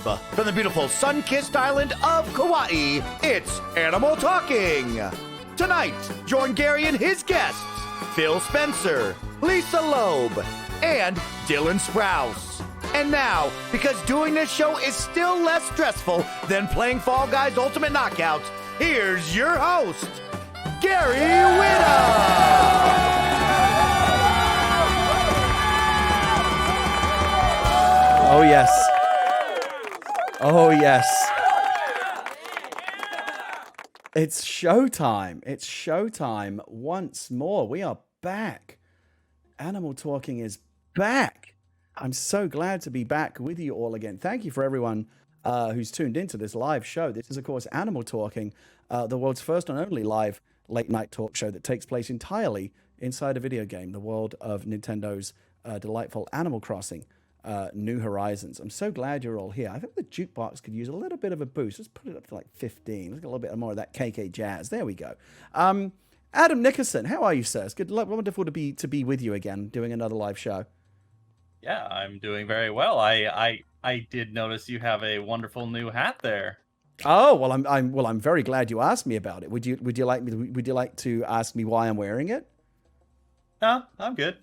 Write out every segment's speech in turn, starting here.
Live from the beautiful sun-kissed island of Kauai, it's Animal Talking. Tonight, join Gary and his guests, Phil Spencer, Lisa Loeb, and Dylan Sprouse. And now, because doing this show is still less stressful than playing Fall Guys Ultimate Knockout, here's your host, Gary Whitta. Oh, yes. Oh, yes. It's showtime. It's showtime once more. We are back. Animal Talking is back. I'm so glad to be back with you all again. Thank you for everyone who's tuned into this live show. This is, of course, Animal Talking, the world's first and only live late-night talk show that takes place entirely inside a video game, the world of Nintendo's delightful Animal Crossing. New Horizons. I'm so glad you're all here. I think the jukebox could use a little bit of a boost. Let's put it up to like 15. Let's get a little bit more of that KK jazz. There we go. Adam Nickerson, how are you, sir? It's good, wonderful to be with you again, doing another live show. Yeah, I'm doing very well. I did notice you have a wonderful new hat there. Oh well, I'm very glad you asked me about it. Would you like to ask me why I'm wearing it? No, I'm good.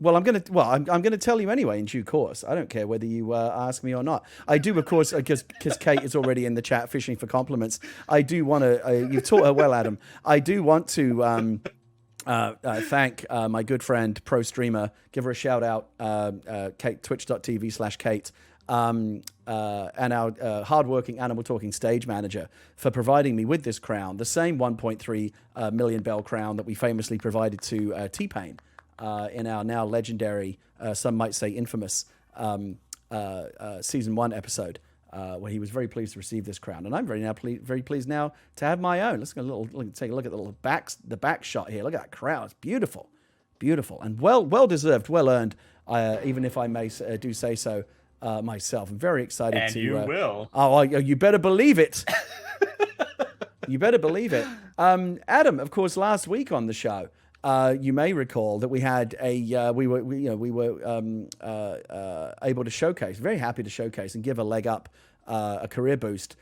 Well, I'm gonna tell you anyway in due course. I don't care whether you ask me or not. I do, of course, because Kate is already in the chat fishing for compliments. I do want to. You've taught her well, Adam. I do want to thank my good friend, pro streamer. Give her a shout out, Kate, twitch.tv/Kate, and our hardworking Animal Talking stage manager for providing me with this crown, the same 1.3 million bell crown that we famously provided to T-Pain. In our now legendary, some might say infamous, season 1 episode, where he was very pleased to receive this crown, and I'm very pleased now to have my own. Let's take a look at the back shot here. Look at that crown; it's beautiful, and well deserved, well earned. Even if I may do say so myself, I'm very excited and to. You will. Oh, you better believe it. You better believe it. Adam, of course, last week on the show. You may recall that we had we were able to showcase, very happy to showcase and give a leg up, a career boost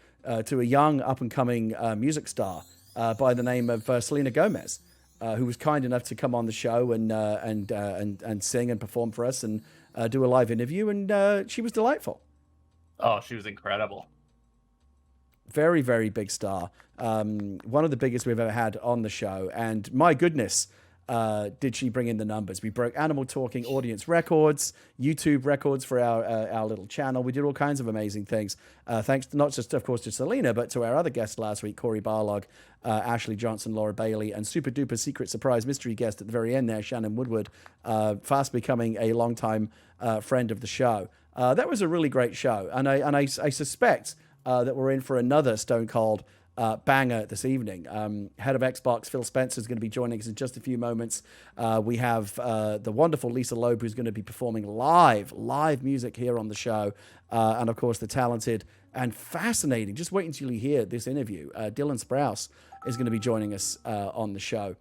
to a young up and coming music star by the name of Selena Gomez, who was kind enough to come on the show and sing and perform for us and do a live interview, and she was delightful. Oh, she was incredible. Very, very big star. One of the biggest we've ever had on the show, and my goodness. Did she bring in the numbers? We broke Animal Talking audience records, YouTube records for our little channel. We did all kinds of amazing things. Thanks to, not just, of course, to Selena, but to our other guests last week, Corey Barlog, Ashley Johnson, Laura Bailey, and super duper secret surprise mystery guest at the very end there, Shannon Woodward, fast becoming a longtime friend of the show. That was a really great show. And I suspect that we're in for another Stone Cold banger this evening. Head of Xbox, Phil Spencer, is going to be joining us in just a few moments. We have the wonderful Lisa Loeb, who's going to be performing live music here on the show. And of course, the talented and fascinating, just wait until you hear this interview, Dylan Sprouse is going to be joining us on the show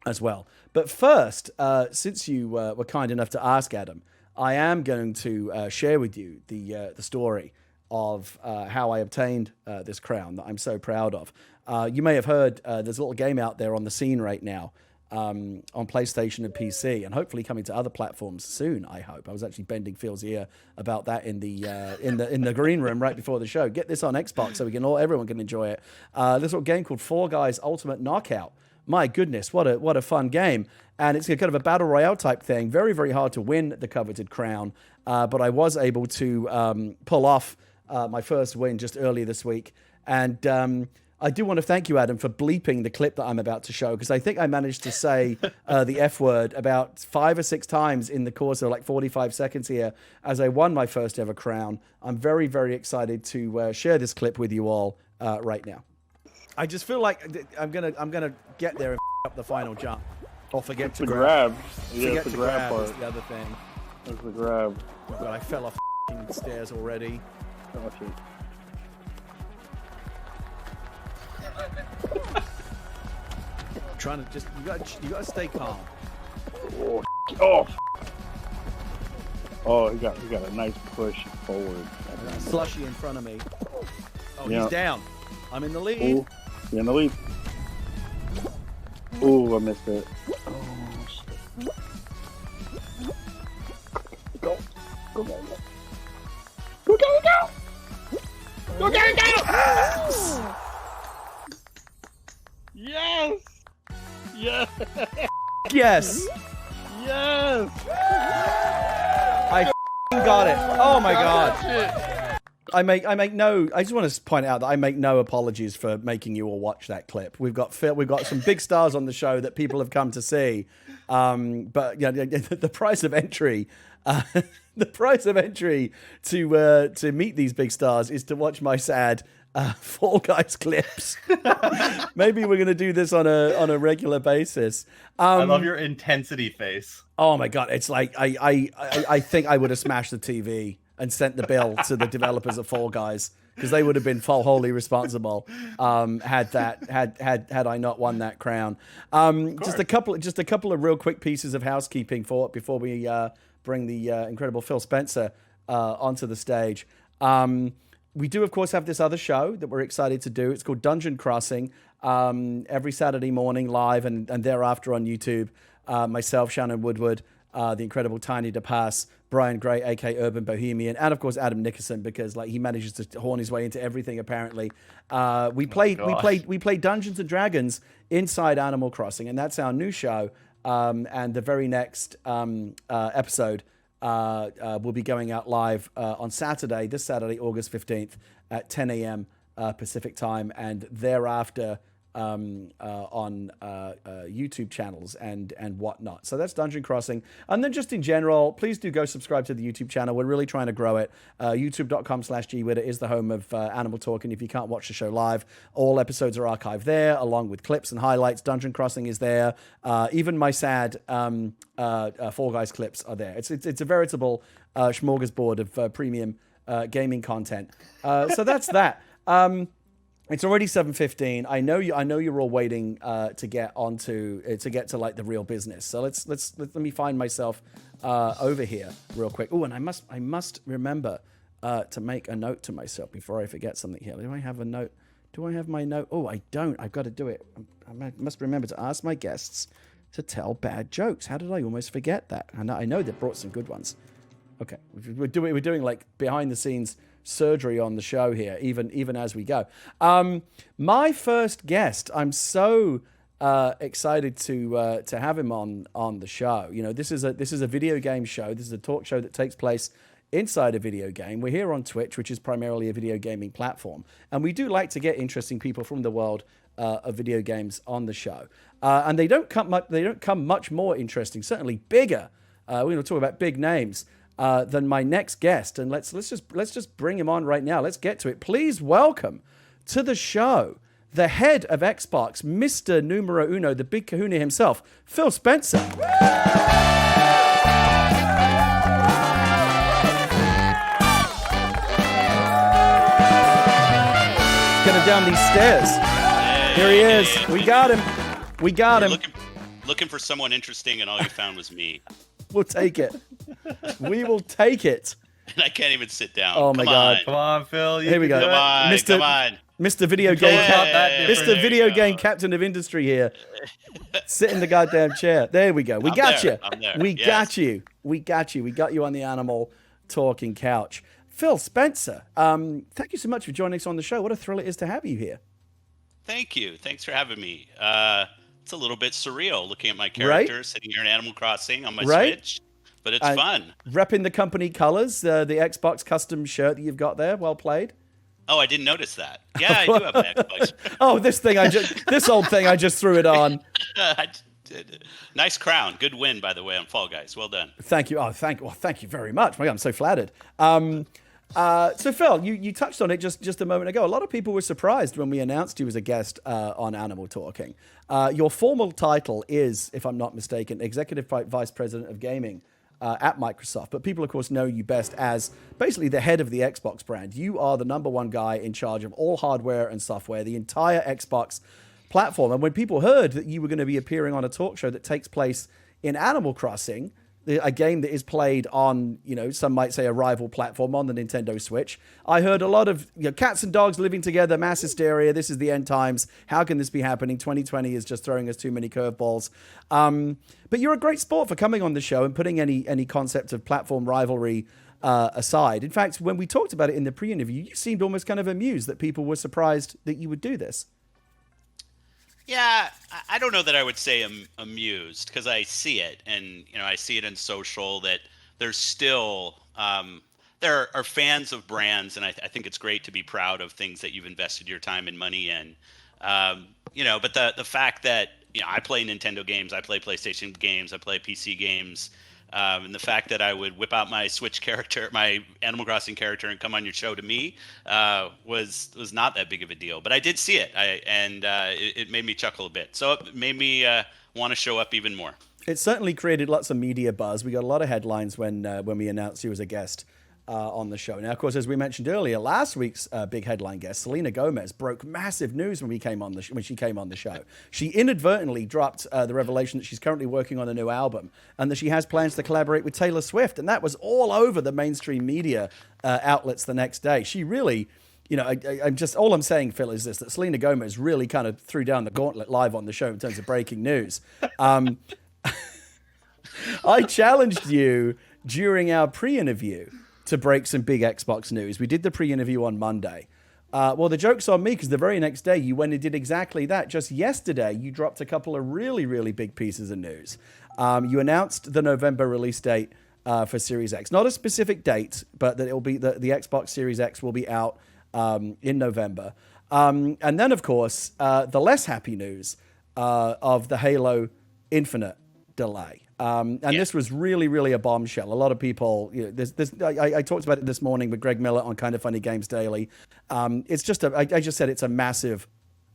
as well. But first, since you were kind enough to ask, Adam, I am going to share with you the story of how I obtained this crown that I'm so proud of. You may have heard there's a little game out there on the scene right now on PlayStation and PC, and hopefully coming to other platforms soon. I hope. I was actually bending Phil's ear about that in the green room right before the show. Get this on Xbox so everyone can enjoy it. This little game called Fall Guys Ultimate Knockout. My goodness, what a fun game. And it's kind of a battle royale type thing. Very, very hard to win the coveted crown, but I was able to pull off my first win just earlier this week. And I do want to thank you, Adam, for bleeping the clip that I'm about to show, because I think I managed to say the F word about 5 or 6 times in the course of like 45 seconds here as I won my first ever crown. I'm very, very excited to share this clip with you all right now. I just feel like I'm gonna get there and up the final jump. Or forget to grab. Yeah, the grab part. Is the other thing. That's the grab. But I fell off the stairs already. Trying to just you got to stay calm. Oh Oh, he got a nice push forward. Slushy in front of me. Oh, Yeah. he's down. I'm in the lead. Ooh, you're in the lead. Ooh, I missed it. Go, go, go, go. Go, go, go. Go, go, go. Yes. Yes. Yes. Yes. I got it. Oh my god. I just want to point out that I make no apologies for making you all watch that clip. We've got some big stars on the show that people have come to see. But yeah, the price of entry to meet these big stars is to watch my sad Fall Guys clips. Maybe we're going to do this on a regular basis. I love your intensity face. Oh my god, it's like I think I would have smashed the TV and sent the bill to the developers of Fall Guys, because they would have been wholly responsible had I not won that crown. Just a couple of real quick pieces of housekeeping before we bring the incredible Phil Spencer onto the stage. We do, of course, have this other show that we're excited to do. It's called Dungeon Crossing, every Saturday morning live and thereafter on YouTube. Myself, Shannon Woodward, the incredible Tiny DePass, Brian Gray, aka Urban Bohemian, and of course Adam Nickerson, because he manages to horn his way into everything apparently. We play Dungeons and Dragons inside Animal Crossing, and that's our new show. And the very next episode will be going out live on Saturday, this Saturday, August 15th at 10 a.m. Pacific time, and thereafter on YouTube channels and whatnot. So that's Dungeon Crossing. And then just in general, please do go subscribe to the YouTube channel. We're really trying to grow it. YouTube.com/GWhitta is the home of Animal Talk. And if you can't watch the show live, all episodes are archived there, along with clips and highlights. Dungeon Crossing is there. Even my sad Fall Guys clips are there. It's a veritable smorgasbord of premium gaming content. So that's that. It's already 7:15. I know you're all waiting to get to like the real business. So let me find myself over here real quick. Oh, and I must remember to make a note to myself before I forget something here. Do I have a note? Do I have my note? Oh, I don't. I've got to do it. I must remember to ask my guests to tell bad jokes. How did I almost forget that? And I know they brought some good ones. Okay, we're doing like behind the scenes surgery on the show here, even as we go. My first guest, I'm so excited to have him on the show. You know, this is a video game show. This is a talk show that takes place inside a video game. We're here on Twitch, which is primarily a video gaming platform, and we do like to get interesting people from the world of video games on the show. And they don't come much more interesting, certainly bigger. We're going to talk about big names than my next guest, and let's just bring him on right now. Let's get to it. Please welcome to the show the head of Xbox, Mr. Numero Uno, the Big Kahuna himself, Phil Spencer. Getting down these stairs. Here he is. We got him. We got him. Looking for someone interesting, and all you found was me. We'll take it. We will take it. And I can't even sit down. Oh my God! Come on, Phil. Here we go. Come on. Mr. Video Game, Yeah. Mr. Video Game Captain of Industry here. Sit in the goddamn chair. There we go. We got you. I'm there. We Yes. got you. We got you. We got you on the Animal Talking couch. Phil Spencer, thank you so much for joining us on the show. What a thrill it is to have you here. Thank you. Thanks for having me. It's a little bit surreal looking at my character sitting here in Animal Crossing on my Switch, but it's fun. Repping the company colors, the Xbox custom shirt that you've got there. Well played. Oh, I didn't notice that. Yeah, I do have an Xbox. Oh, this old thing, I just threw it on. I did. Nice crown. Good win, by the way, on Fall Guys. Well done. Thank you. Oh, thank you very much. My God, I'm so flattered. So Phil, you touched on it just a moment ago. A lot of people were surprised when we announced you as a guest on Animal Talking. Your formal title is, if I'm not mistaken, Executive Vice President of Gaming at Microsoft. But people, of course, know you best as basically the head of the Xbox brand. You are the number one guy in charge of all hardware and software, the entire Xbox platform. And when people heard that you were going to be appearing on a talk show that takes place in Animal Crossing, a game that is played on, some might say a rival platform on the Nintendo Switch. I heard a lot of cats and dogs living together, mass hysteria. This is the end times. How can this be happening? 2020 is just throwing us too many curveballs. But you're a great sport for coming on the show and putting any concept of platform rivalry aside. In fact, when we talked about it in the pre-interview, you seemed almost kind of amused that people were surprised that you would do this. Yeah, I don't know that I would say I'm amused, because I see it, and I see it in social that there's still there are fans of brands, and I think it's great to be proud of things that you've invested your time and money in. But the fact that I play Nintendo games, I play PlayStation games, I play PC games. And the fact that I would whip out my Switch character, my Animal Crossing character, and come on your show to me was not that big of a deal. But I did see it, and it made me chuckle a bit. So it made me want to show up even more. It certainly created lots of media buzz. We got a lot of headlines when we announced you as a guest on the show. Now, of course, as we mentioned earlier, last week's big headline guest, Selena Gomez, broke massive news when she came on the show. She inadvertently dropped the revelation that she's currently working on a new album and that she has plans to collaborate with Taylor Swift, and that was all over the mainstream media outlets the next day. She really, I'm just, all I'm saying, Phil, is this: that Selena Gomez really kind of threw down the gauntlet live on the show in terms of breaking news. I challenged you during our pre-interview to break some big Xbox news. We did the pre-interview on Monday. Well, the joke's on me, because the very next day you went and did exactly that. Just yesterday, you dropped a couple of really, really big pieces of news. You announced the November release date for Series X. Not a specific date, but that it'll be the Xbox Series X will be out in November. And then, of course, the less happy news of the Halo Infinite delay. This was really, really a bombshell. A lot of people, I talked about it this morning with Greg Miller on Kind of Funny Games Daily. It's just I just said it's a massive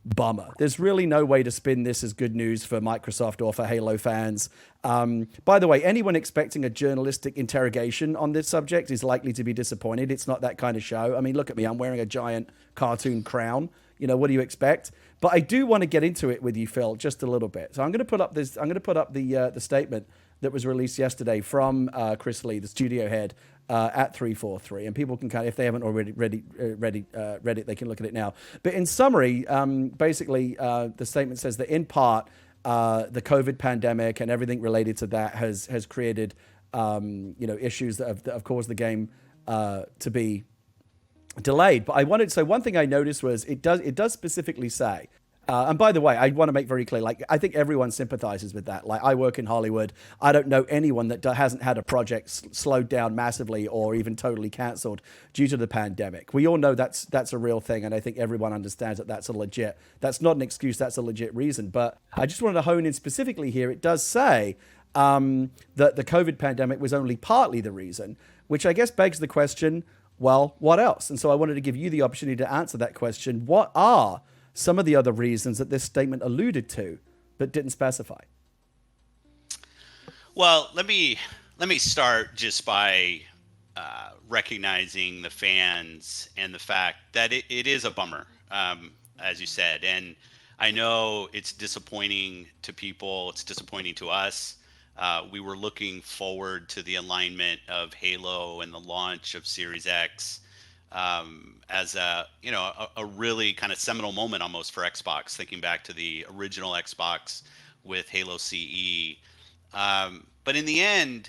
bummer. There's really no way to spin this as good news for Microsoft or for Halo fans. By the way, anyone expecting a journalistic interrogation on this subject is likely to be disappointed. It's not that kind of show. I mean, look at me. I'm wearing a giant cartoon crown. What do you expect? But I do want to get into it with you, Phil, just a little bit. So I'm going to put up the statement that was released yesterday from Chris Lee, the studio head at 343, and people can if they haven't already read it, they can look at it now. But in summary, basically, the statement says that in part, the COVID pandemic and everything related to that has created issues that have caused the game to be delayed. But one thing I noticed was it does specifically say, and by the way, I want to make very clear, I think everyone sympathizes with that. I work in Hollywood. I don't know anyone that hasn't had a project slowed down massively or even totally canceled due to the pandemic. We all know that's a real thing, and I think everyone understands that that's not an excuse, that's a legit reason. But I just wanted to hone in specifically here. It does say that the COVID pandemic was only partly the reason, which I guess begs the question, well, what else? And so I wanted to give you the opportunity to answer that question. What are some of the other reasons that this statement alluded to but didn't specify? Well, let me start just by recognizing the fans and the fact that it is a bummer, as you said. And I know it's disappointing to people. It's disappointing to us. We were looking forward to the alignment of Halo and the launch of Series X as a really kind of seminal moment almost for Xbox, thinking back to the original Xbox with Halo CE. But in the end,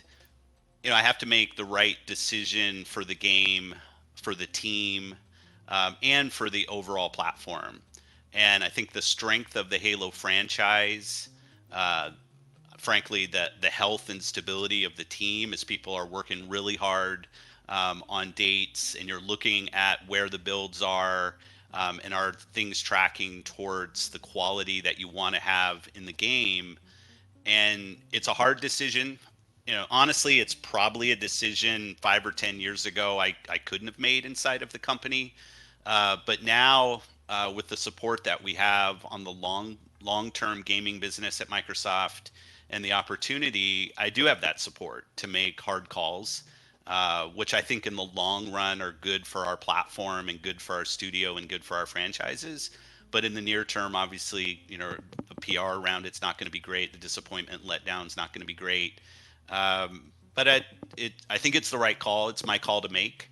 I have to make the right decision for the game, for the team, and for the overall platform. And I think the strength of the Halo franchise, frankly, the health and stability of the team as people are working really hard on dates, and you're looking at where the builds are, and are things tracking towards the quality that you want to have in the game. And it's a hard decision. Honestly, it's probably a decision 5 or 10 years ago I couldn't have made inside of the company. But now, with the support that we have on the long-term gaming business at Microsoft and the opportunity, I do have that support to make hard calls, which I think in the long run are good for our platform and good for our studio and good for our franchises. But in the near term, obviously, the PR around it's not going to be great. The disappointment, letdown is not going to be great. but I think it's the right call. It's my call to make.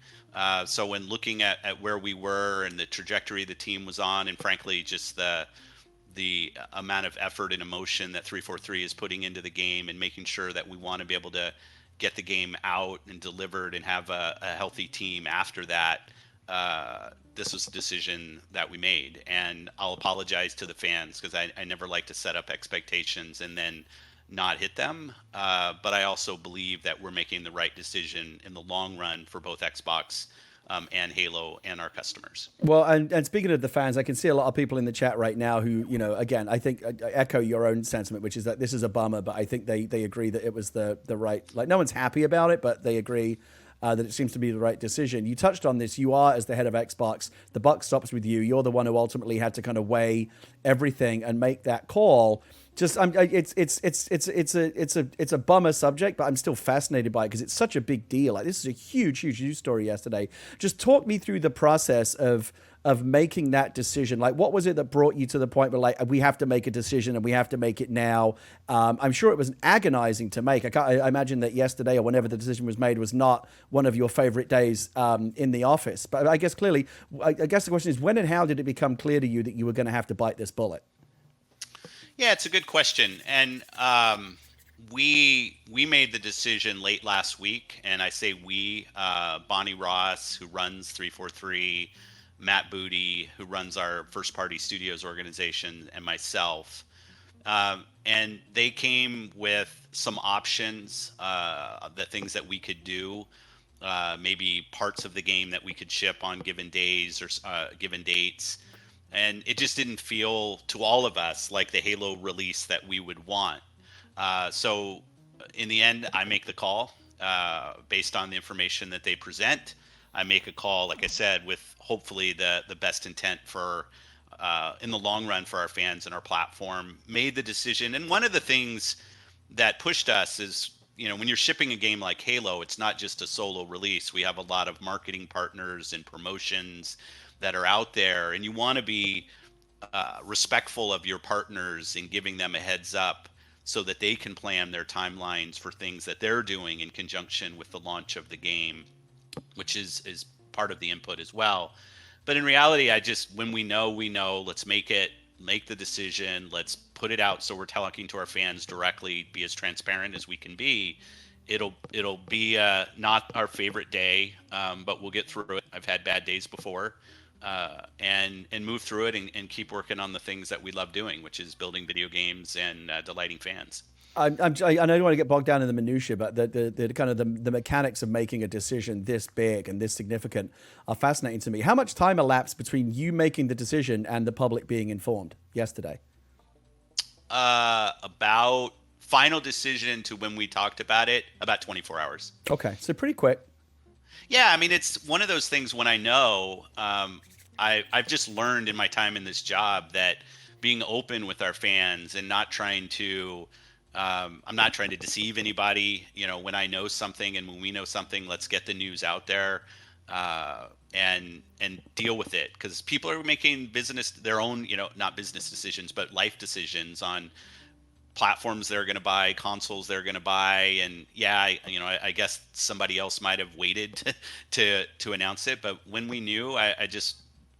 So when looking at where we were and the trajectory the team was on, and frankly, just the amount of effort and emotion that 343 is putting into the game and making sure that we want to be able to get the game out and delivered and have a healthy team after that, this was a decision that we made. And I'll apologize to the fans because I never like to set up expectations and then not hit them. But I also believe that we're making the right decision in the long run for both Xbox and Halo and our customers. Well, and speaking of the fans, I can see a lot of people in the chat right now who, again, I think I echo your own sentiment, which is that this is a bummer, but I think they agree that it was the right, like, no one's happy about it, but they agree that it seems to be the right decision. You touched on this. You are, as the head of Xbox, the buck stops with you. You're the one who ultimately had to kind of weigh everything and make that call. Just, it's a bummer subject, but I'm still fascinated by it because it's such a big deal. Like, this is a huge news story yesterday. Just talk me through the process of making that decision. Like, what was it that brought you to the point where, like, we have to make a decision and we have to make it now? I'm sure it was agonizing to make. I imagine that yesterday or whenever the decision was made was not one of your favorite days in the office. But I guess clearly, I guess the question is, when and how did it become clear to you that you were going to have to bite this bullet? Yeah, it's a good question. And we made the decision late last week. And I say we, Bonnie Ross, who runs 343, Matt Booty, who runs our first party studios organization, and myself. And they came with some options, the things that we could do, maybe parts of the game that we could ship on given days or given dates. And it just didn't feel to all of us like the Halo release that we would want. So in the end, I make the call based on the information that they present. I make a call, like I said, with hopefully the best intent for in the long run for our fans and our platform. Made the decision. And one of the things that pushed us is, when you're shipping a game like Halo, it's not just a solo release. We have a lot of marketing partners and promotions that are out there, and you want to be respectful of your partners and giving them a heads up so that they can plan their timelines for things that they're doing in conjunction with the launch of the game, which is part of the input as well. But in reality, when we know, let's make the decision, let's put it out so we're talking to our fans directly, be as transparent as we can be. It'll be not our favorite day, but we'll get through it. I've had bad days before. And move through it and keep working on the things that we love doing, which is building video games and delighting fans. I don't want to get bogged down in the minutia, but the kind of the mechanics of making a decision this big and this significant are fascinating to me. How much time elapsed between you making the decision and the public being informed yesterday? About final decision to when we talked about it, about 24 hours. Okay, so pretty quick. Yeah, I mean, it's one of those things when I know, I've just learned in my time in this job that being open with our fans and not trying to, I'm not trying to deceive anybody. When I know something and when we know something, let's get the news out there and deal with it. Because people are making their own, not business decisions, but life decisions on platforms they're going to buy, consoles they're going to buy, and I guess somebody else might have waited to announce it. But when we knew,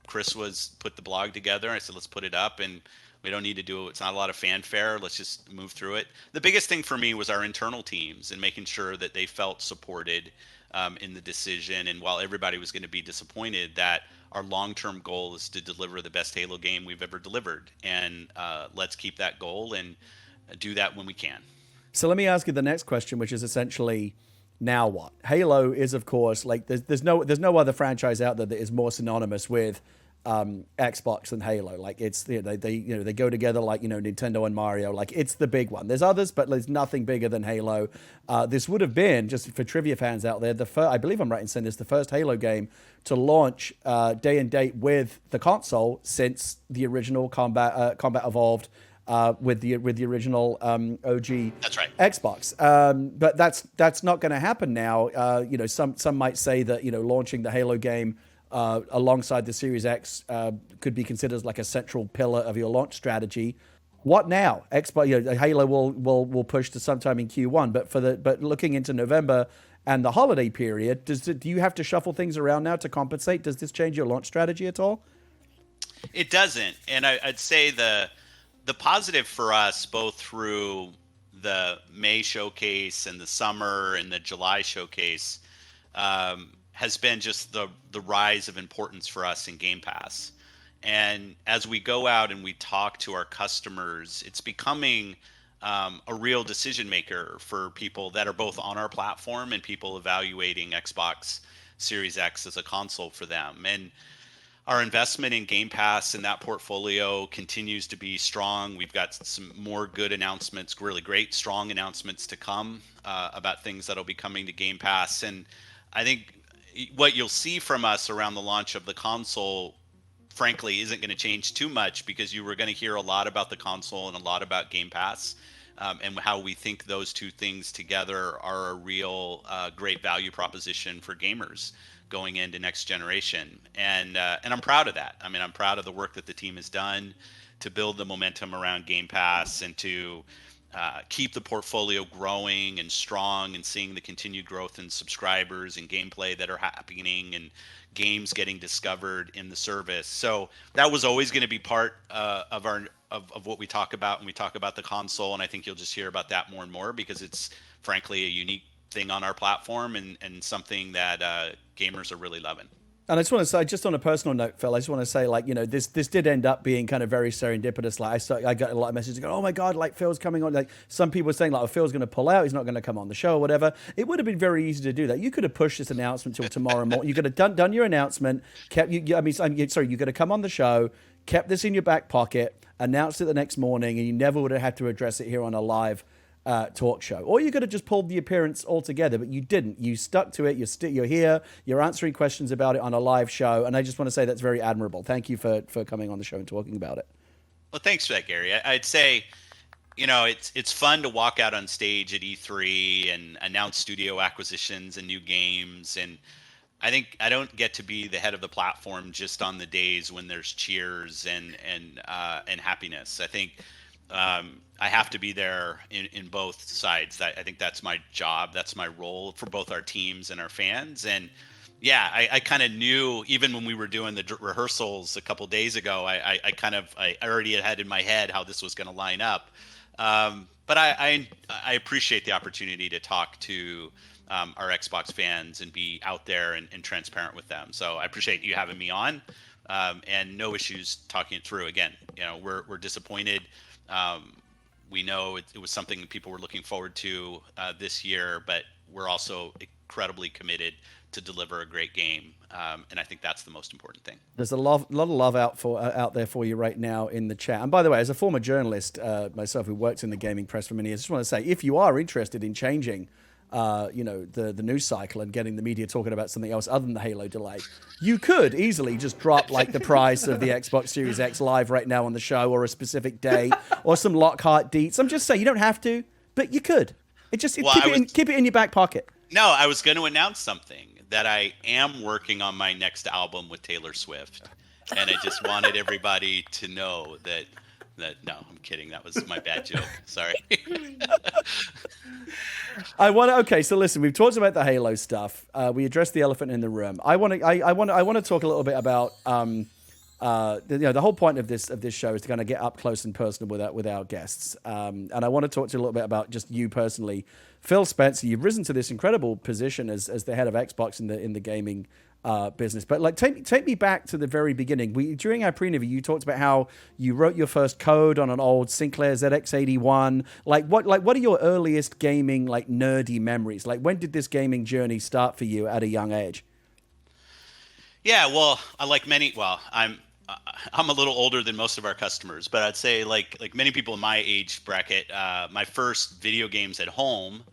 Chris put the blog together. I said, let's put it up, and we don't need to do it. It's not a lot of fanfare. Let's just move through it. The biggest thing for me was our internal teams and making sure that they felt supported in the decision. And while everybody was going to be disappointed, that our long-term goal is to deliver the best Halo game we've ever delivered, and let's keep that goal and do that when we can. So let me ask you the next question, which is essentially, now what? Halo is, of course, like there's no other franchise out there that is more synonymous with Xbox than Halo. Like, it's they go together like Nintendo and Mario. Like, it's the big one. There's others, but there's nothing bigger than Halo. This would have been, just for trivia fans out there, I believe I'm right in saying this, the first Halo game to launch day and date with the console since the original Combat Evolved. With the original OG That's right. Xbox, but that's not going to happen now. Some might say that launching the Halo game alongside the Series X could be considered like a central pillar of your launch strategy. What now? Xbox, Halo will push to sometime in Q1, but looking into November and the holiday period, do you have to shuffle things around now to compensate? Does this change your launch strategy at all? It doesn't, and I'd say the positive for us, both through the May showcase and the summer and the July showcase, has been just the rise of importance for us in Game Pass. And as we go out and we talk to our customers, it's becoming a real decision maker for people that are both on our platform and people evaluating Xbox Series X as a console for them. And our investment in Game Pass and that portfolio continues to be strong. We've got some more good announcements, really great, strong announcements to come about things that'll be coming to Game Pass. And I think what you'll see from us around the launch of the console, frankly, isn't going to change too much, because you were going to hear a lot about the console and a lot about Game Pass, and how we think those two things together are a real great value proposition for gamers going into next generation. And I'm proud of that. I mean, I'm proud of the work that the team has done to build the momentum around Game Pass and to keep the portfolio growing and strong, and seeing the continued growth in subscribers and gameplay that are happening and games getting discovered in the service. So that was always going to be part of what we talk about when we talk about the console. And I think you'll just hear about that more and more, because it's frankly a unique thing on our platform and something that gamers are really loving. And I just want to say, just on a personal note, Phil, I just want to say, this did end up being kind of very serendipitous. I got a lot of messages going, oh my God, Phil's coming on. Like, some people were saying, Phil's going to pull out. He's not going to come on the show or whatever. It would have been very easy to do that. You could have pushed this announcement till tomorrow morning. You could have done your announcement, you could have come on the show, kept this in your back pocket, announced it the next morning, and you never would have had to address it here on a live talk show. Or you could have just pulled the appearance altogether, but you didn't. You stuck to it. You're here. You're answering questions about it on a live show, and I just want to say that's very admirable. Thank you for coming on the show and talking about it. Well, thanks for that, Gary. I'd say, it's fun to walk out on stage at E3 and announce studio acquisitions and new games, and I think I don't get to be the head of the platform just on the days when there's cheers and happiness. I think I have to be there in both sides. I think that's my job. That's my role for both our teams and our fans. And yeah, I kind of knew, even when we were doing the rehearsals a couple days ago, I already had in my head how this was going to line up. But I appreciate the opportunity to talk to our Xbox fans and be out there and transparent with them. So I appreciate you having me on, and no issues talking it through. Again, we're disappointed. We know it was something that people were looking forward to this year, but we're also incredibly committed to deliver a great game, and I think that's the most important thing. There's a lot of love out there for you right now in the chat. And by the way, as a former journalist myself who worked in the gaming press for many years, I just want to say, if you are interested in changing the news cycle and getting the media talking about something else other than the Halo delay, you could easily just drop the price of the Xbox Series X live right now on the show, or a specific date, or some Lockhart deets. I'm just saying, you don't have to, but you could. Keep it in your back pocket. No, I was going to announce something, that I am working on my next album with Taylor Swift, and I just wanted everybody to know that. No, I'm kidding. That was my bad joke. Sorry. Okay, so listen, we've talked about the Halo stuff. We addressed the elephant in the room. I want to talk a little bit about the whole point of this show is to kind of get up close and personal with our guests. And I want to talk to you a little bit about just you personally, Phil Spencer. You've risen to this incredible position as the head of Xbox in the gaming business, but take me back to the very beginning. During our pre-interview, you talked about how you wrote your first code on an old Sinclair ZX81. What are your earliest gaming nerdy memories? When did this gaming journey start for you at a young age? Yeah, well, I'm a little older than most of our customers, but I'd say like many people in my age bracket, my first video games at home.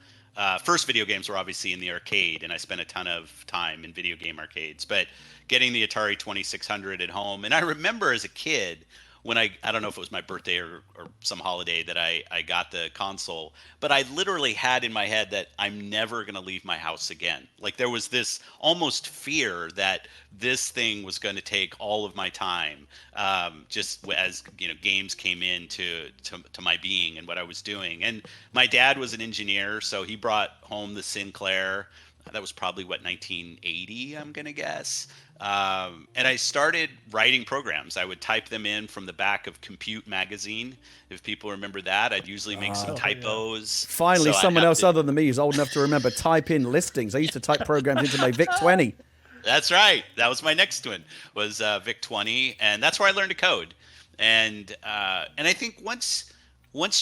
First video games were obviously in the arcade, and I spent a ton of time in video game arcades, but getting the Atari 2600 at home. And I remember as a kid when I don't know if it was my birthday or some holiday that I got the console, but I literally had in my head that I'm never going to leave my house again. Like there was this almost fear that this thing was going to take all of my time, just as games came in to my being and what I was doing. And my dad was an engineer, so he brought home the Sinclair. That was probably 1980, I'm going to guess. And I started writing programs. I would type them in from the back of Compute magazine. If people remember that, I'd usually make some typos. Finally, someone else other than me is old enough to remember type in listings. I used to type programs into my VIC-20. That's right. That was my next one, was VIC-20, and that's where I learned to code. And I think once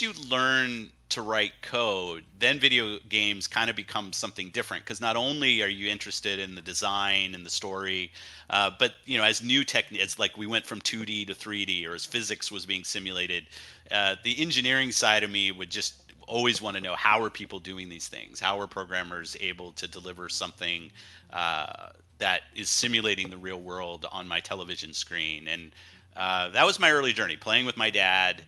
you learn to write code, then video games kind of become something different, because not only are you interested in the design and the story, but as new as like we went from 2D to 3D, or as physics was being simulated, the engineering side of me would just always want to know, how are people doing these things? How are programmers able to deliver something that is simulating the real world on my television screen? And that was my early journey, playing with my dad,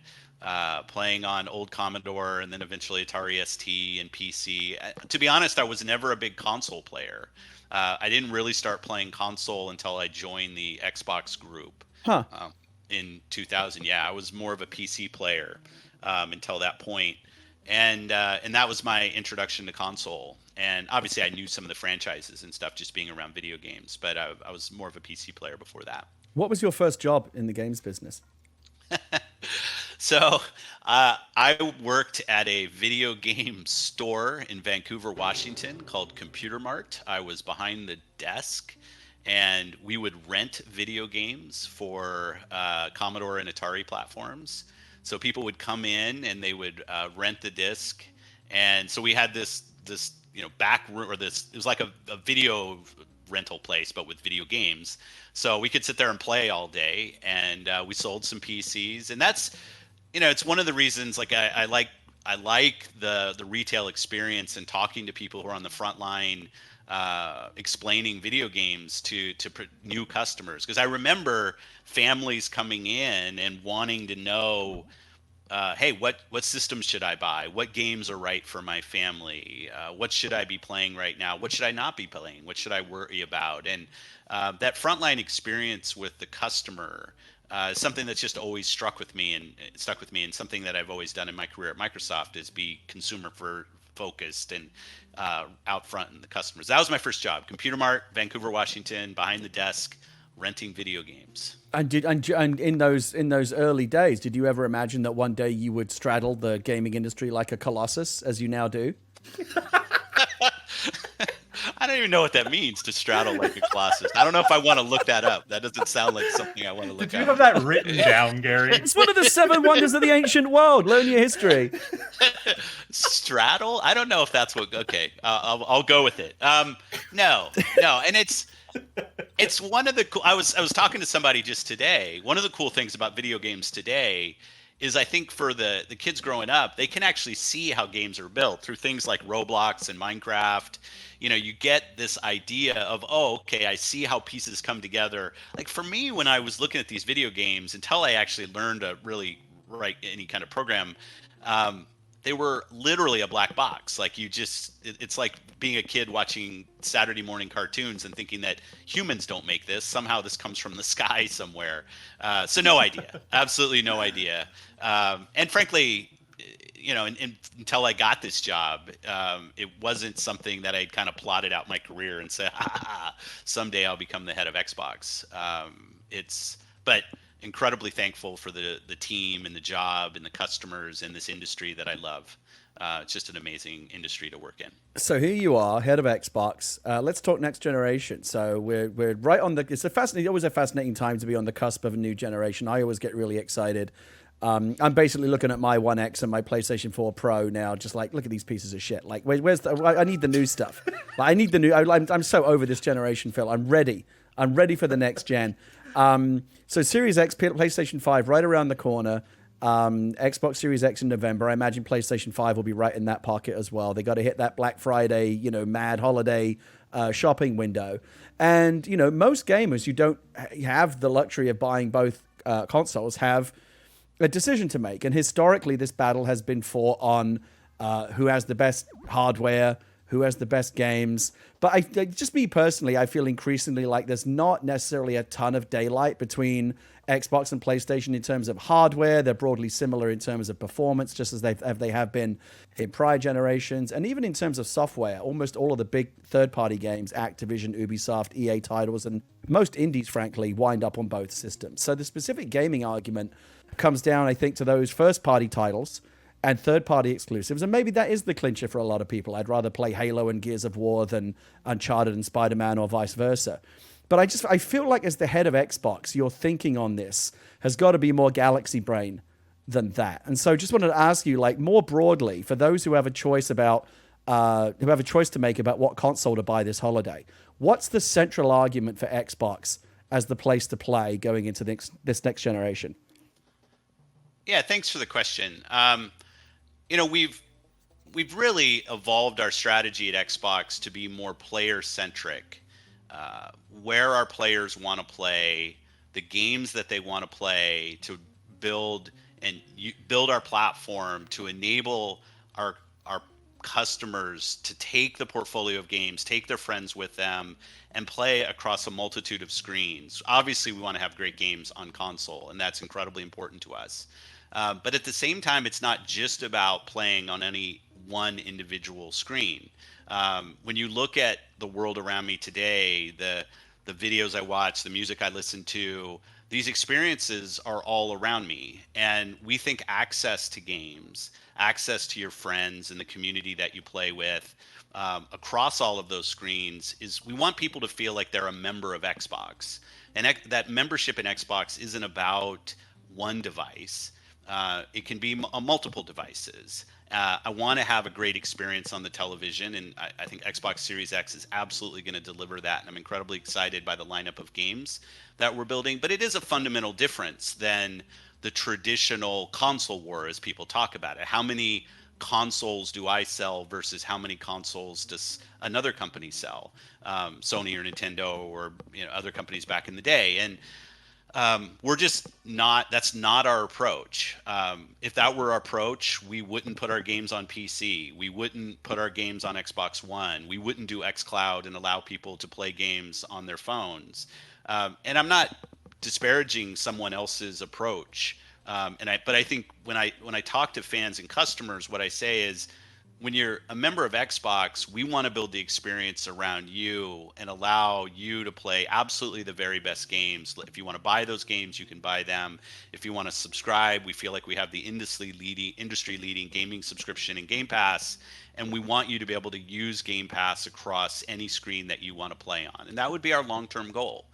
playing on old Commodore, and then eventually Atari ST and PC. To be honest, I was never a big console player. I didn't really start playing console until I joined the Xbox group in 2000. Yeah, I was more of a PC player until that point. And that was my introduction to console. And obviously I knew some of the franchises and stuff just being around video games, but I was more of a PC player before that. What was your first job in the games business? So I worked at a video game store in Vancouver, Washington called Computer Mart. I was behind the desk, and we would rent video games for Commodore and Atari platforms. So people would come in and they would rent the disc. And so we had this back room, or it was like a video rental place, but with video games. So we could sit there and play all day, and we sold some PCs. And that's, it's one of the reasons, like I like the retail experience and talking to people who are on the front line, explaining video games to new customers. Because I remember families coming in and wanting to know, hey, what systems should I buy? What games are right for my family? What should I be playing right now? What should I not be playing? What should I worry about? And that frontline experience with the customer is something that's just always stuck with me, and something that I've always done in my career at Microsoft is be consumer focused and out front in the customers. That was my first job, Computer Mart, Vancouver, Washington, behind the desk, renting video games. And in those early days, did you ever imagine that one day you would straddle the gaming industry like a colossus, as you now do? I don't even know what that means, to straddle like a colossus. I don't know if I want to look that up. That doesn't sound like something I want to look up. Did you have that written down, Gary? It's one of the 7 wonders of the ancient world. Learn your history. Straddle? I don't know if that's what. Okay, I'll go with it. No, and it's one of the cool. I was talking to somebody just today. One of the cool things about video games today is, I think for the kids growing up, they can actually see how games are built through things like Roblox and Minecraft. You get this idea of, oh, okay, I see how pieces come together. Like for me, when I was looking at these video games, until I actually learned to really write any kind of program, they were literally a black box. Like it's like being a kid watching Saturday morning cartoons and thinking that humans don't make this. Somehow this comes from the sky somewhere. So no idea, absolutely no idea. And frankly, until I got this job, it wasn't something that I'd kind of plotted out my career and said, someday I'll become the head of Xbox. But incredibly thankful for the team and the job and the customers in this industry that I love. It's just an amazing industry to work in. So here you are, head of Xbox. Let's talk next generation. So we're right on the. It's always a fascinating time to be on the cusp of a new generation. I always get really excited. I'm basically looking at my One X and my PlayStation 4 Pro now, just like, look at these pieces of shit. Like, where's I need the new stuff. Like, I need the new. I'm so over this generation, Phil. I'm ready for the next gen. So Series X, PlayStation 5 right around the corner. Xbox Series X in November. I imagine PlayStation 5 will be right in that pocket as well. They got to hit that Black Friday, mad holiday shopping window. And, most gamers, you don't have the luxury of buying both consoles have a decision to make. And historically, this battle has been fought on who has the best hardware, who has the best games. But just me personally, I feel increasingly like there's not necessarily a ton of daylight between Xbox and PlayStation in terms of hardware. They're broadly similar in terms of performance, just as they have been in prior generations. And even in terms of software, almost all of the big third-party games, Activision, Ubisoft, EA titles, and most indies, frankly, wind up on both systems. So the specific gaming argument comes down, I think, to those first-party titles and third-party exclusives, and maybe that is the clincher for a lot of people. I'd rather play Halo and Gears of War than Uncharted and Spider-Man, or vice versa. But I feel like as the head of Xbox, your thinking on this has got to be more galaxy brain than that. And so just wanted to ask you, like, more broadly, for those who have a choice to make about what console to buy this holiday, what's the central argument for Xbox as the place to play going into this next generation? Yeah, thanks for the question. We've really evolved our strategy at Xbox to be more player-centric, where our players want to play, the games that they want to play, to build our platform to enable our customers to take the portfolio of games, take their friends with them, and play across a multitude of screens. Obviously, we want to have great games on console, and that's incredibly important to us. But at the same time, it's not just about playing on any one individual screen. When you look at the world around me today, the videos I watch, the music I listen to, these experiences are all around me. And we think access to games, access to your friends and the community that you play with, across all of those screens, we want people to feel like they're a member of Xbox. And that membership in Xbox isn't about one device. It can be multiple devices. I want to have a great experience on the television, and I think Xbox Series X is absolutely going to deliver that. And I'm incredibly excited by the lineup of games that we're building. But it is a fundamental difference than the traditional console war, as people talk about it. How many consoles do I sell versus how many consoles does another company sell? Sony or Nintendo or other companies back in the day. And we're just not, that's not our approach. If that were our approach, we wouldn't put our games on PC. We wouldn't put our games on Xbox One. We wouldn't do xCloud and allow people to play games on their phones. And I'm not disparaging someone else's approach. But I think when I talk to fans and customers, what I say is, when you're a member of Xbox, we want to build the experience around you and allow you to play absolutely the very best games. If you want to buy those games, you can buy them. If you want to subscribe, we feel like we have the industry-leading gaming subscription in Game Pass, and we want you to be able to use Game Pass across any screen that you want to play on. And that would be our long-term goal.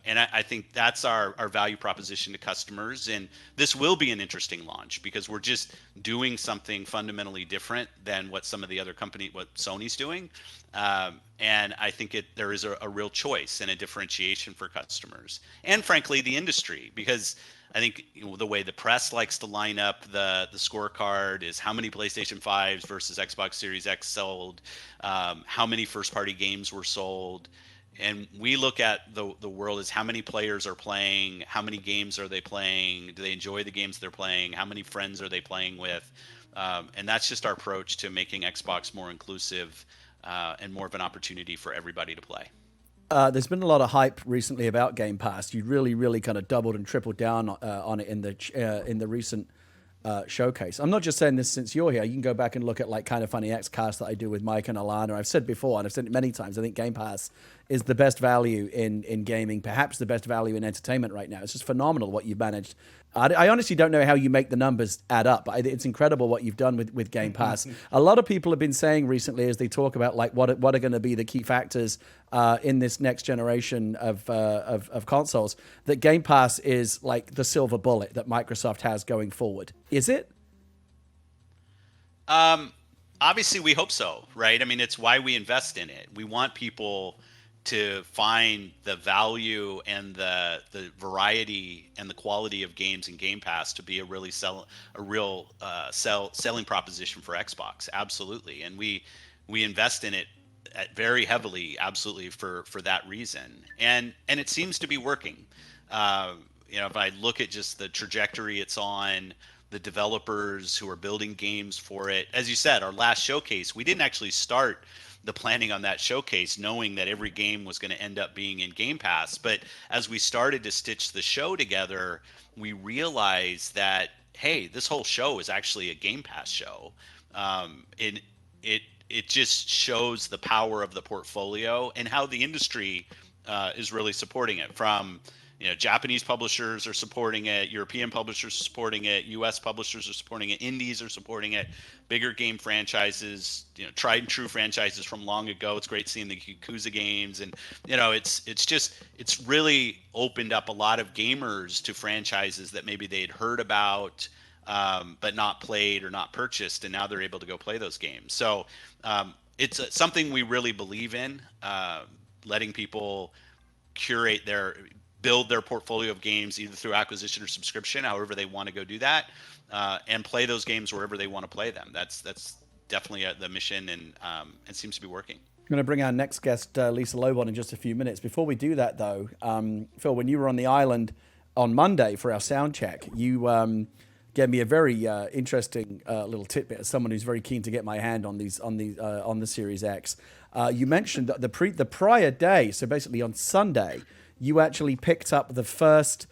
And I think that's our value proposition to customers. And this will be an interesting launch because we're just doing something fundamentally different than what some of the other what Sony's doing. And I think there is a real choice and a differentiation for customers and frankly, the industry, because I think the way the press likes to line up the scorecard is how many PlayStation 5s versus Xbox Series X sold, how many first-party games were sold. And we look at the world as how many players are playing, how many games are they playing, do they enjoy the games they're playing, how many friends are they playing with, and that's just our approach to making Xbox more inclusive and more of an opportunity for everybody to play. There's been a lot of hype recently about Game Pass. You really, really kind of doubled and tripled down on it in the recent showcase. I'm not just saying this since you're here. You can go back and look at like Kind of Funny Xcast that I do with Mike and Alana. I've said before, and I've said it many times, I think Game Pass is the best value in gaming, perhaps the best value in entertainment right now. It's just phenomenal what you've managed. I honestly don't know how you make the numbers add up, but it's incredible what you've done with Game Pass. A lot of people have been saying recently, as they talk about like what are going to be the key factors in this next generation of consoles, that Game Pass is like the silver bullet that Microsoft has going forward. Is it? Obviously, we hope so, right? I mean, it's why we invest in it. We want people to find the value and the variety and the quality of games in Game Pass to be a real selling proposition for Xbox. Absolutely. And we invest in it very heavily, absolutely, for that reason. And it seems to be working. if I look at just the trajectory it's on, the developers who are building games for it, as you said, our last showcase, we didn't actually start the planning on that showcase knowing that every game was going to end up being in Game Pass. But as we started to stitch the show together, we realized that, hey, this whole show is actually a Game Pass show. It just shows the power of the portfolio and how the industry is really supporting it. From Japanese publishers are supporting it, European publishers are supporting it, U.S. publishers are supporting it, indies are supporting it, bigger game franchises, tried and true franchises from long ago. It's great seeing the Yakuza games, and it's really opened up a lot of gamers to franchises that maybe they had heard about but not played or not purchased, and now they're able to go play those games. So it's something we really believe in, letting people build their portfolio of games either through acquisition or subscription, however they want to go do that, and play those games wherever they want to play them. That's definitely the mission, and it seems to be working. I'm going to bring our next guest, Lisa Loeb, on in just a few minutes. Before we do that, though, Phil, when you were on the island on Monday for our sound check, you gave me a very interesting little tidbit as someone who's very keen to get my hand on the Series X. You mentioned that the prior day, so basically on Sunday, you actually picked up the first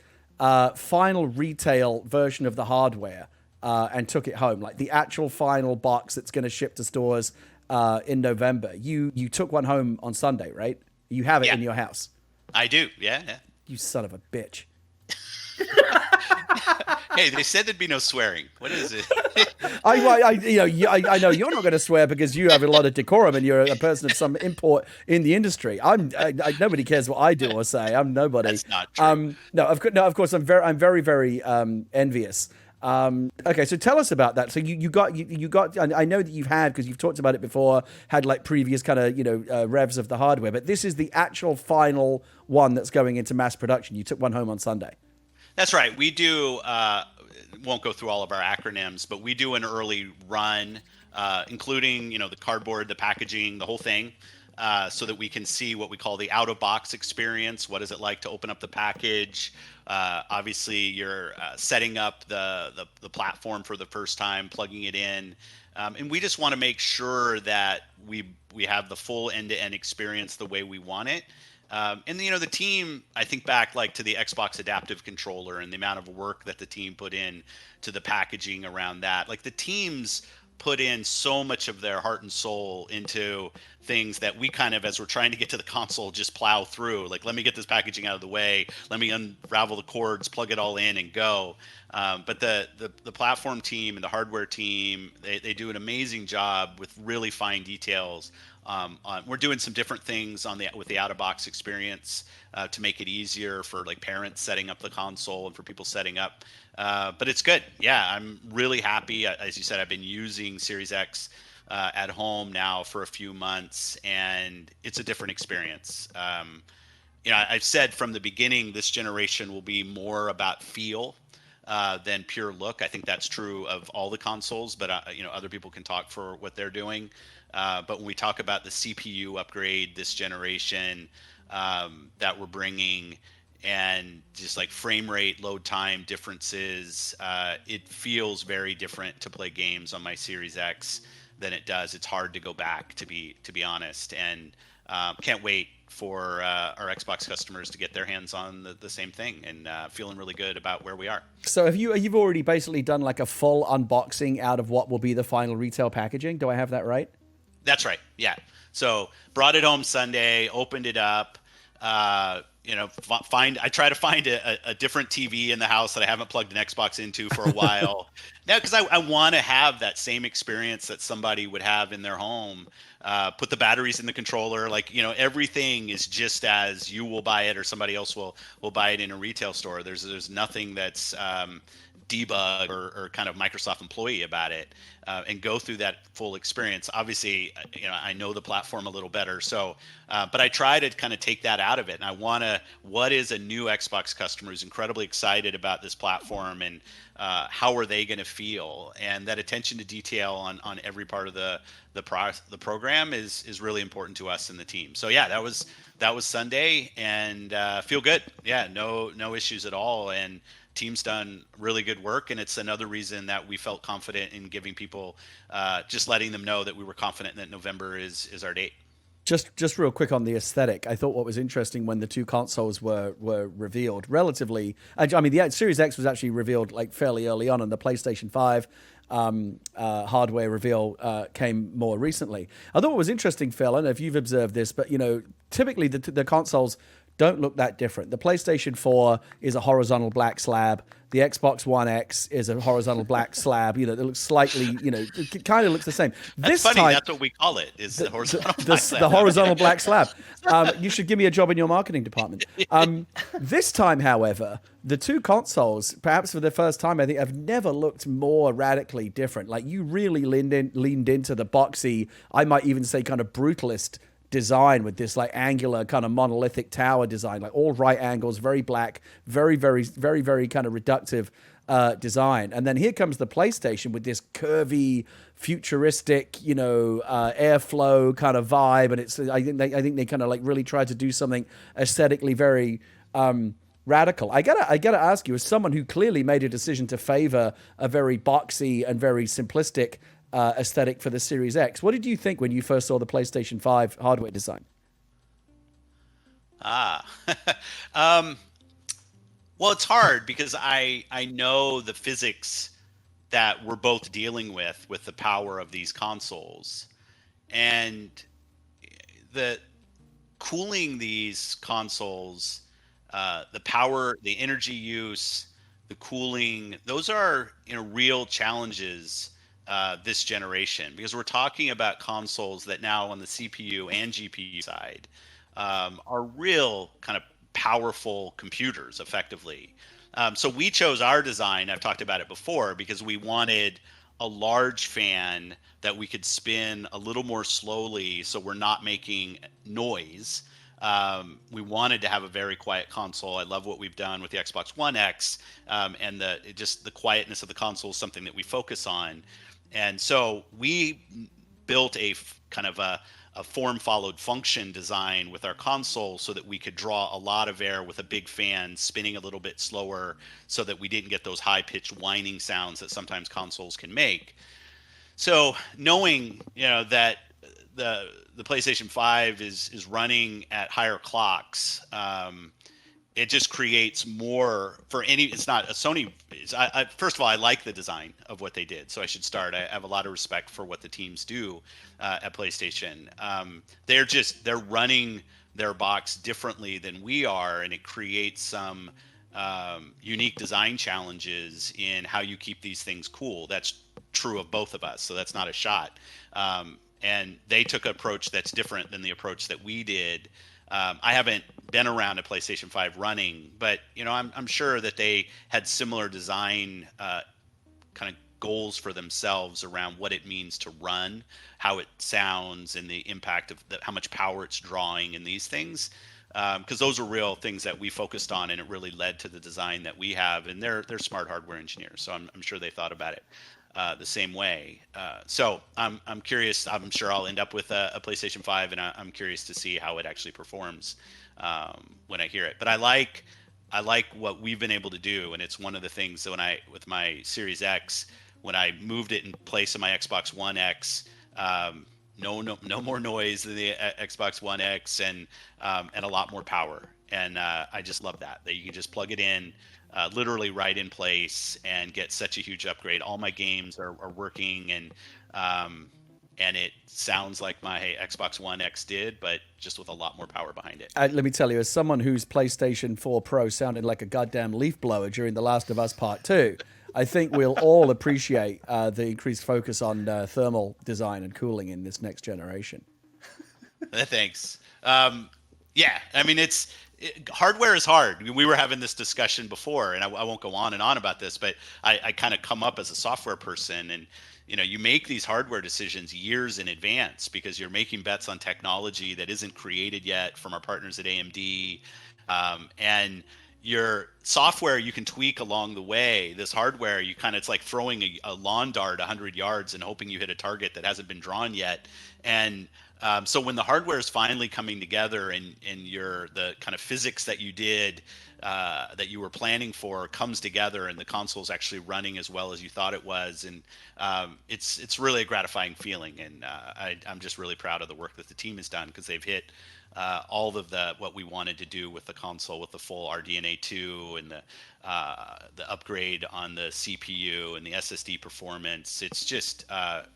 final retail version of the hardware and took it home, like the actual final box that's going to ship to stores in November. You took one home on Sunday, right? You have it in your house. I do, yeah. You son of a bitch. Hey, they said there'd be no swearing. What is it? I know you're not going to swear because you have a lot of decorum and you're a person of some import in the industry. Nobody cares what I do or say. I'm nobody. That's not true. No, of course, I'm very, very envious. Okay, so tell us about that. So you got. I know that you've had, because you've talked about it before, had like previous kind of revs of the hardware, but this is the actual final one that's going into mass production. You took one home on Sunday. That's right. We do, won't go through all of our acronyms, but we do an early run, including, the cardboard, the packaging, the whole thing, so that we can see what we call the out-of-box experience. What is it like to open up the package? Obviously, you're setting up the platform for the first time, plugging it in. And we just want to make sure that we have the full end-to-end experience the way we want it. And the team, I think back like to the Xbox adaptive controller and the amount of work that the team put in to the packaging around that. Like the teams put in so much of their heart and soul into things that we kind of, as we're trying to get to the console, just plow through. Like, let me get this packaging out of the way. Let me unravel the cords, plug it all in, and go. But the platform team and the hardware team, they do an amazing job with really fine details. We're doing some different things with the out-of-box experience to make it easier for like parents setting up the console and for people setting up. But it's good. Yeah, I'm really happy. As you said, I've been using Series X at home now for a few months, and it's a different experience. I've said from the beginning, this generation will be more about feel than pure look. I think that's true of all the consoles, but other people can talk for what they're doing. But when we talk about the CPU upgrade this generation that we're bringing, and just like frame rate, load time differences, it feels very different to play games on my Series X than it does. It's hard to go back, to be honest, and can't wait for our Xbox customers to get their hands on the same thing, and feeling really good about where we are. So you've already basically done like a full unboxing out of what will be the final retail packaging. Do I have that right? That's right. Yeah. So brought it home Sunday, opened it up. I try to find a different TV in the house that I haven't plugged an Xbox into for a while. Now, because I want to have that same experience that somebody would have in their home. Put the batteries in the controller, everything is just as you will buy it or somebody else will buy it in a retail store. There's nothing that's debug or kind of Microsoft employee about it, and go through that full experience. Obviously, I know the platform a little better, so but I try to kind of take that out of it, and what is a new Xbox customer who's incredibly excited about this platform, and how are they going to feel, and that attention to detail on every part of the program program is really important to us and the team. So yeah, that was Sunday, and feel good. Yeah, no issues at all, and team's done really good work, and it's another reason that we felt confident in giving people, just letting them know that we were confident that November is our date. Just real quick on the aesthetic, I thought what was interesting when the two consoles were revealed relatively. I mean, the Series X was actually revealed like fairly early on, and the PlayStation 5 hardware reveal came more recently. I thought what was interesting, Phil, I don't know if you've observed this, but typically the consoles don't look that different. The PlayStation 4 is a horizontal black slab. The Xbox One X is a horizontal black slab. It looks slightly, it kind of looks the same. That's funny. That's what we call it, is the horizontal black slab. The horizontal black slab. You should give me a job in your marketing department. This time, however, the two consoles, perhaps for the first time, I think, have never looked more radically different. Like, you really leaned into the boxy, I might even say kind of brutalist design with this like angular kind of monolithic tower design, like all right angles, very black, very, very, very, very kind of reductive design. And then here comes the PlayStation with this curvy, futuristic, airflow kind of vibe. And it's I think they kind of like really tried to do something aesthetically very radical. I gotta ask you, as someone who clearly made a decision to favor a very boxy and very simplistic aesthetic for the Series X, what did you think when you first saw the PlayStation 5 hardware design? Well, it's hard because I know the physics that we're both dealing with the power of these consoles, and the cooling these consoles, the power, the energy use, the cooling, those are real challenges this generation, because we're talking about consoles that now on the CPU and GPU side are real kind of powerful computers effectively. So we chose our design, I've talked about it before, because we wanted a large fan that we could spin a little more slowly so we're not making noise. We wanted to have a very quiet console. I love what we've done with the Xbox One X, and the quietness of the console is something that we focus on. And so we built a kind of a form followed function design with our console so that we could draw a lot of air with a big fan spinning a little bit slower, so that we didn't get those high pitched whining sounds that sometimes consoles can make. So knowing, that the PlayStation 5 is running at higher clocks, it just creates more for any. It's not a Sony. First of all, I like the design of what they did, so I should start. I have a lot of respect for what the teams do at PlayStation. They're running their box differently than we are, and it creates some unique design challenges in how you keep these things cool. That's true of both of us, so that's not a shot. And they took an approach that's different than the approach that we did. I haven't been around a PlayStation 5 running, but I'm sure that they had similar design kind of goals for themselves around what it means to run, how it sounds, and the impact of how much power it's drawing and these things. Because those are real things that we focused on, and it really led to the design that we have. And they're smart hardware engineers, so I'm sure they thought about it the same way. So I'm curious. I'm sure I'll end up with a PlayStation 5, and I'm curious to see how it actually performs when I hear it. But I like what we've been able to do, and it's one of the things that with my Series X, when I moved it in place of my Xbox One X, no more noise than the Xbox One X, and a lot more power. And I just love that you can just plug it in, literally right in place, and get such a huge upgrade. All my games are working, and it sounds like my Xbox One X did, but just with a lot more power behind it. Let me tell you, as someone whose PlayStation 4 Pro sounded like a goddamn leaf blower during The Last of Us Part 2, I think we'll all appreciate the increased focus on thermal design and cooling in this next generation. Thanks. Yeah, I mean, hardware is hard. We were having this discussion before, and I won't go on and on about this, but I kind of come up as a software person, and you make these hardware decisions years in advance because you're making bets on technology that isn't created yet from our partners at AMD, and your software you can tweak along the way. This hardware, it's like throwing a lawn dart 100 yards and hoping you hit a target that hasn't been drawn yet. And so when the hardware is finally coming together and the kind of physics that you did, that you were planning for comes together and the console is actually running as well as you thought it was, and it's really a gratifying feeling. And I'm just really proud of the work that the team has done, because they've hit all of what we wanted to do with the console, with the full RDNA 2 and the upgrade on the CPU and the SSD performance. It's just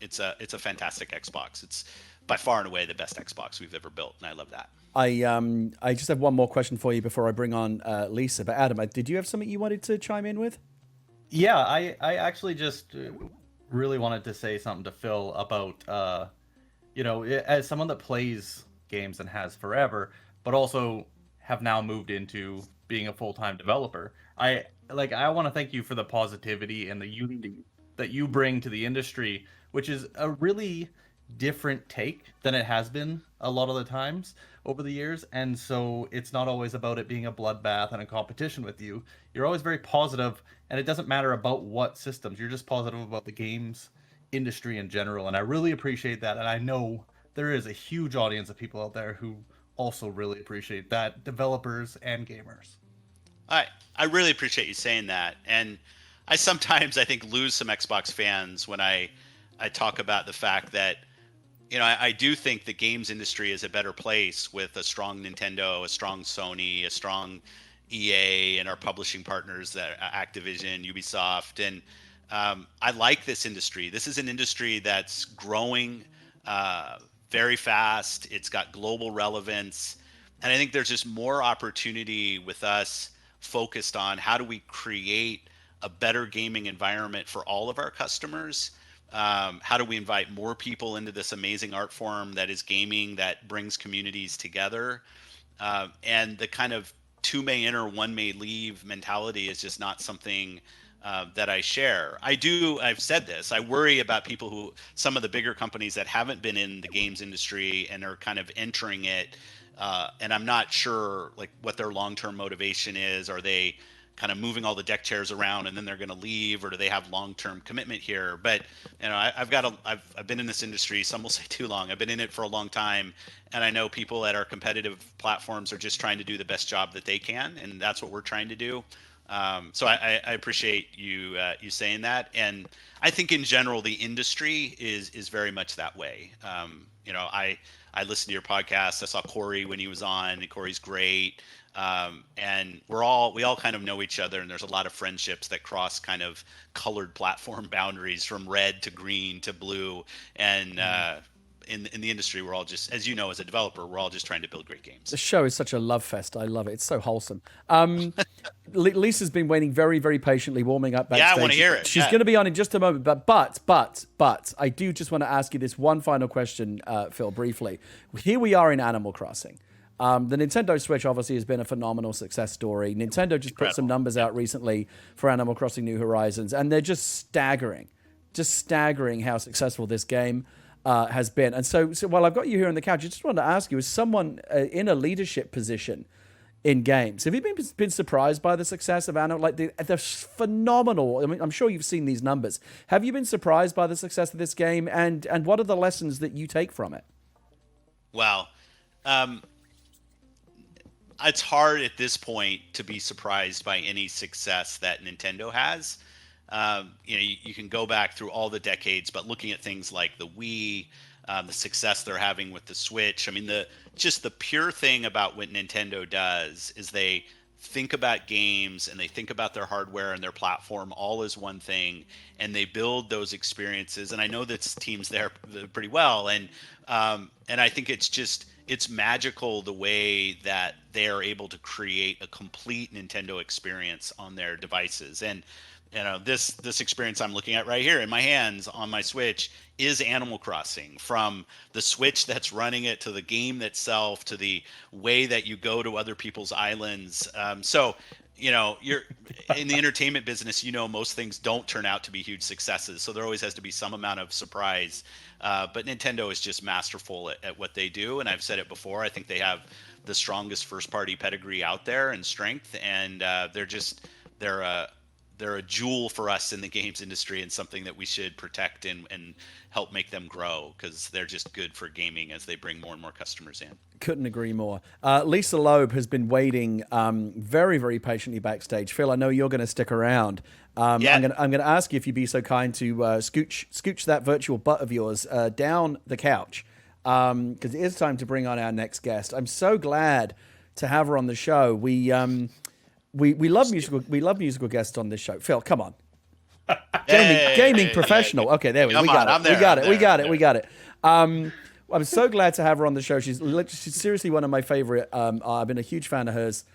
it's a fantastic Xbox. It's by far and away the best Xbox we've ever built, and I love that. I just have one more question for you before I bring on Lisa. But Adam, did you have something you wanted to chime in with? Yeah, I actually just really wanted to say something to Phil about as someone that plays games and has forever, but also have now moved into being a full-time developer. I want to thank you for the positivity and the unity that you bring to the industry, which is a really different take than it has been a lot of the times over the years. And so it's not always about it being a bloodbath and a competition with you. You're always very positive, and it doesn't matter about what systems. You're just positive about the games industry in general, and I really appreciate that. And I know there is a huge audience of people out there who also really appreciate that, developers and gamers. I really appreciate you saying that. And I sometimes, I think, lose some Xbox fans when I talk about the fact that, I do think the games industry is a better place with a strong Nintendo, a strong Sony, a strong EA, and our publishing partners, that Activision, Ubisoft. And I like this industry. This is an industry that's growing very fast. It's got global relevance. And I think there's just more opportunity with us focused on how do we create a better gaming environment for all of our customers. How do we invite more people into this amazing art form that is gaming, that brings communities together? And the kind of two may enter, one may leave mentality is just not something that I share. I've said this, I worry about people some of the bigger companies that haven't been in the games industry and are kind of entering it. And I'm not sure what their long-term motivation is. Are they kind of moving all the deck chairs around and then they're going to leave, or do they have long-term commitment here? But I've been in this industry, some will say too long. I've been in it for a long time, and I know people at our competitive platforms are just trying to do the best job that they can, and that's what we're trying to do. So I appreciate you saying that, and I think in general the industry is very much that way. I listened to your podcast. I saw Corey when he was on, and Corey's great. And we all kind of know each other, and there's a lot of friendships that cross kind of colored platform boundaries from red to green to blue. And in the industry, we're all just, as you know, as a developer, we're all just trying to build great games. The show is such a love fest. I love it. It's so wholesome. Lisa's been waiting very, very patiently, warming up backstage. Yeah, I want to hear it. She's going to be on in just a moment. But I do just want to ask you this one final question, Phil, briefly. Here we are in Animal Crossing. The Nintendo Switch obviously has been a phenomenal success story. Nintendo just put some numbers out recently for Animal Crossing New Horizons, and they're just staggering how successful this game has been. And so while I've got you here on the couch, I just wanted to ask you, as someone in a leadership position in games, have you been surprised by the success of Animal? Like they're phenomenal. I mean, I'm sure you've seen these numbers. Have you been surprised by the success of this game, and what are the lessons that you take from it? Wow. It's hard at this point to be surprised by any success that Nintendo has. You can go back through all the decades, but looking at things like the Wii, the success they're having with the Switch. I mean, the pure thing about what Nintendo does is they think about games and they think about their hardware and their platform all as one thing, and they build those experiences. And I know this team's there pretty well, and I think it's magical the way that they are able to create a complete Nintendo experience on their devices. And this experience I'm looking at right here in my hands on my Switch is Animal Crossing, from the Switch that's running it to the game itself to the way that you go to other people's islands. So in the entertainment business, most things don't turn out to be huge successes. So there always has to be some amount of surprise. But Nintendo is just masterful at what they do. And I've said it before, I think they have the strongest first party pedigree out there and strength. And they're a jewel for us in the games industry, and something that we should protect and help make them grow, because they're just good for gaming as they bring more and more customers in. Couldn't agree more. Lisa Loeb has been waiting very, very patiently backstage. Phil, I know you're going to stick around. Yeah. I'm going to ask you if you'd be so kind to scooch that virtual butt of yours down the couch, because it is time to bring on our next guest. I'm so glad to have her on the show. We love musical guests on this show. Phil, come on. Gaming professional. Okay, there we got it. I'm so glad to have her on the show. She's seriously one of my favorite. I've been a huge fan of hers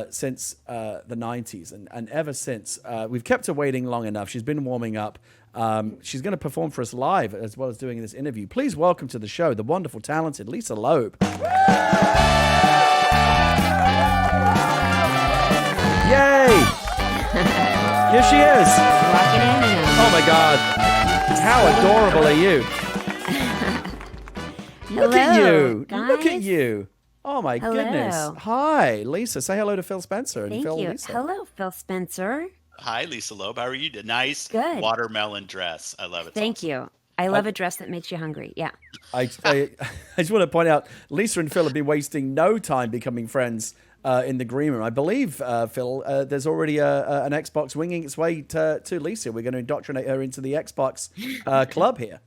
since the 90s, and ever since. We've kept her waiting long enough. She's been warming up. She's going to perform for us live as well as doing this interview. Please welcome to the show the wonderful, talented Lisa Loeb. Yay! Here she is. Walking in. Oh my God. How adorable are you? Look at you. Guys. Look at you. Oh my Hello. goodness. Hi, Lisa. Say hello to Phil Spencer and Thank Phil you. Lisa. Hello, Phil Spencer. Hi, Lisa Loeb. How are you? Nice Good. watermelon dress. I love it. Thank you. I love a dress that makes you hungry. Yeah. I just want to point out, Lisa and Phil have been wasting no time becoming friends in the green room. I believe, Phil, there's already an Xbox winging its way to Lisa. We're going to indoctrinate her into the Xbox club here.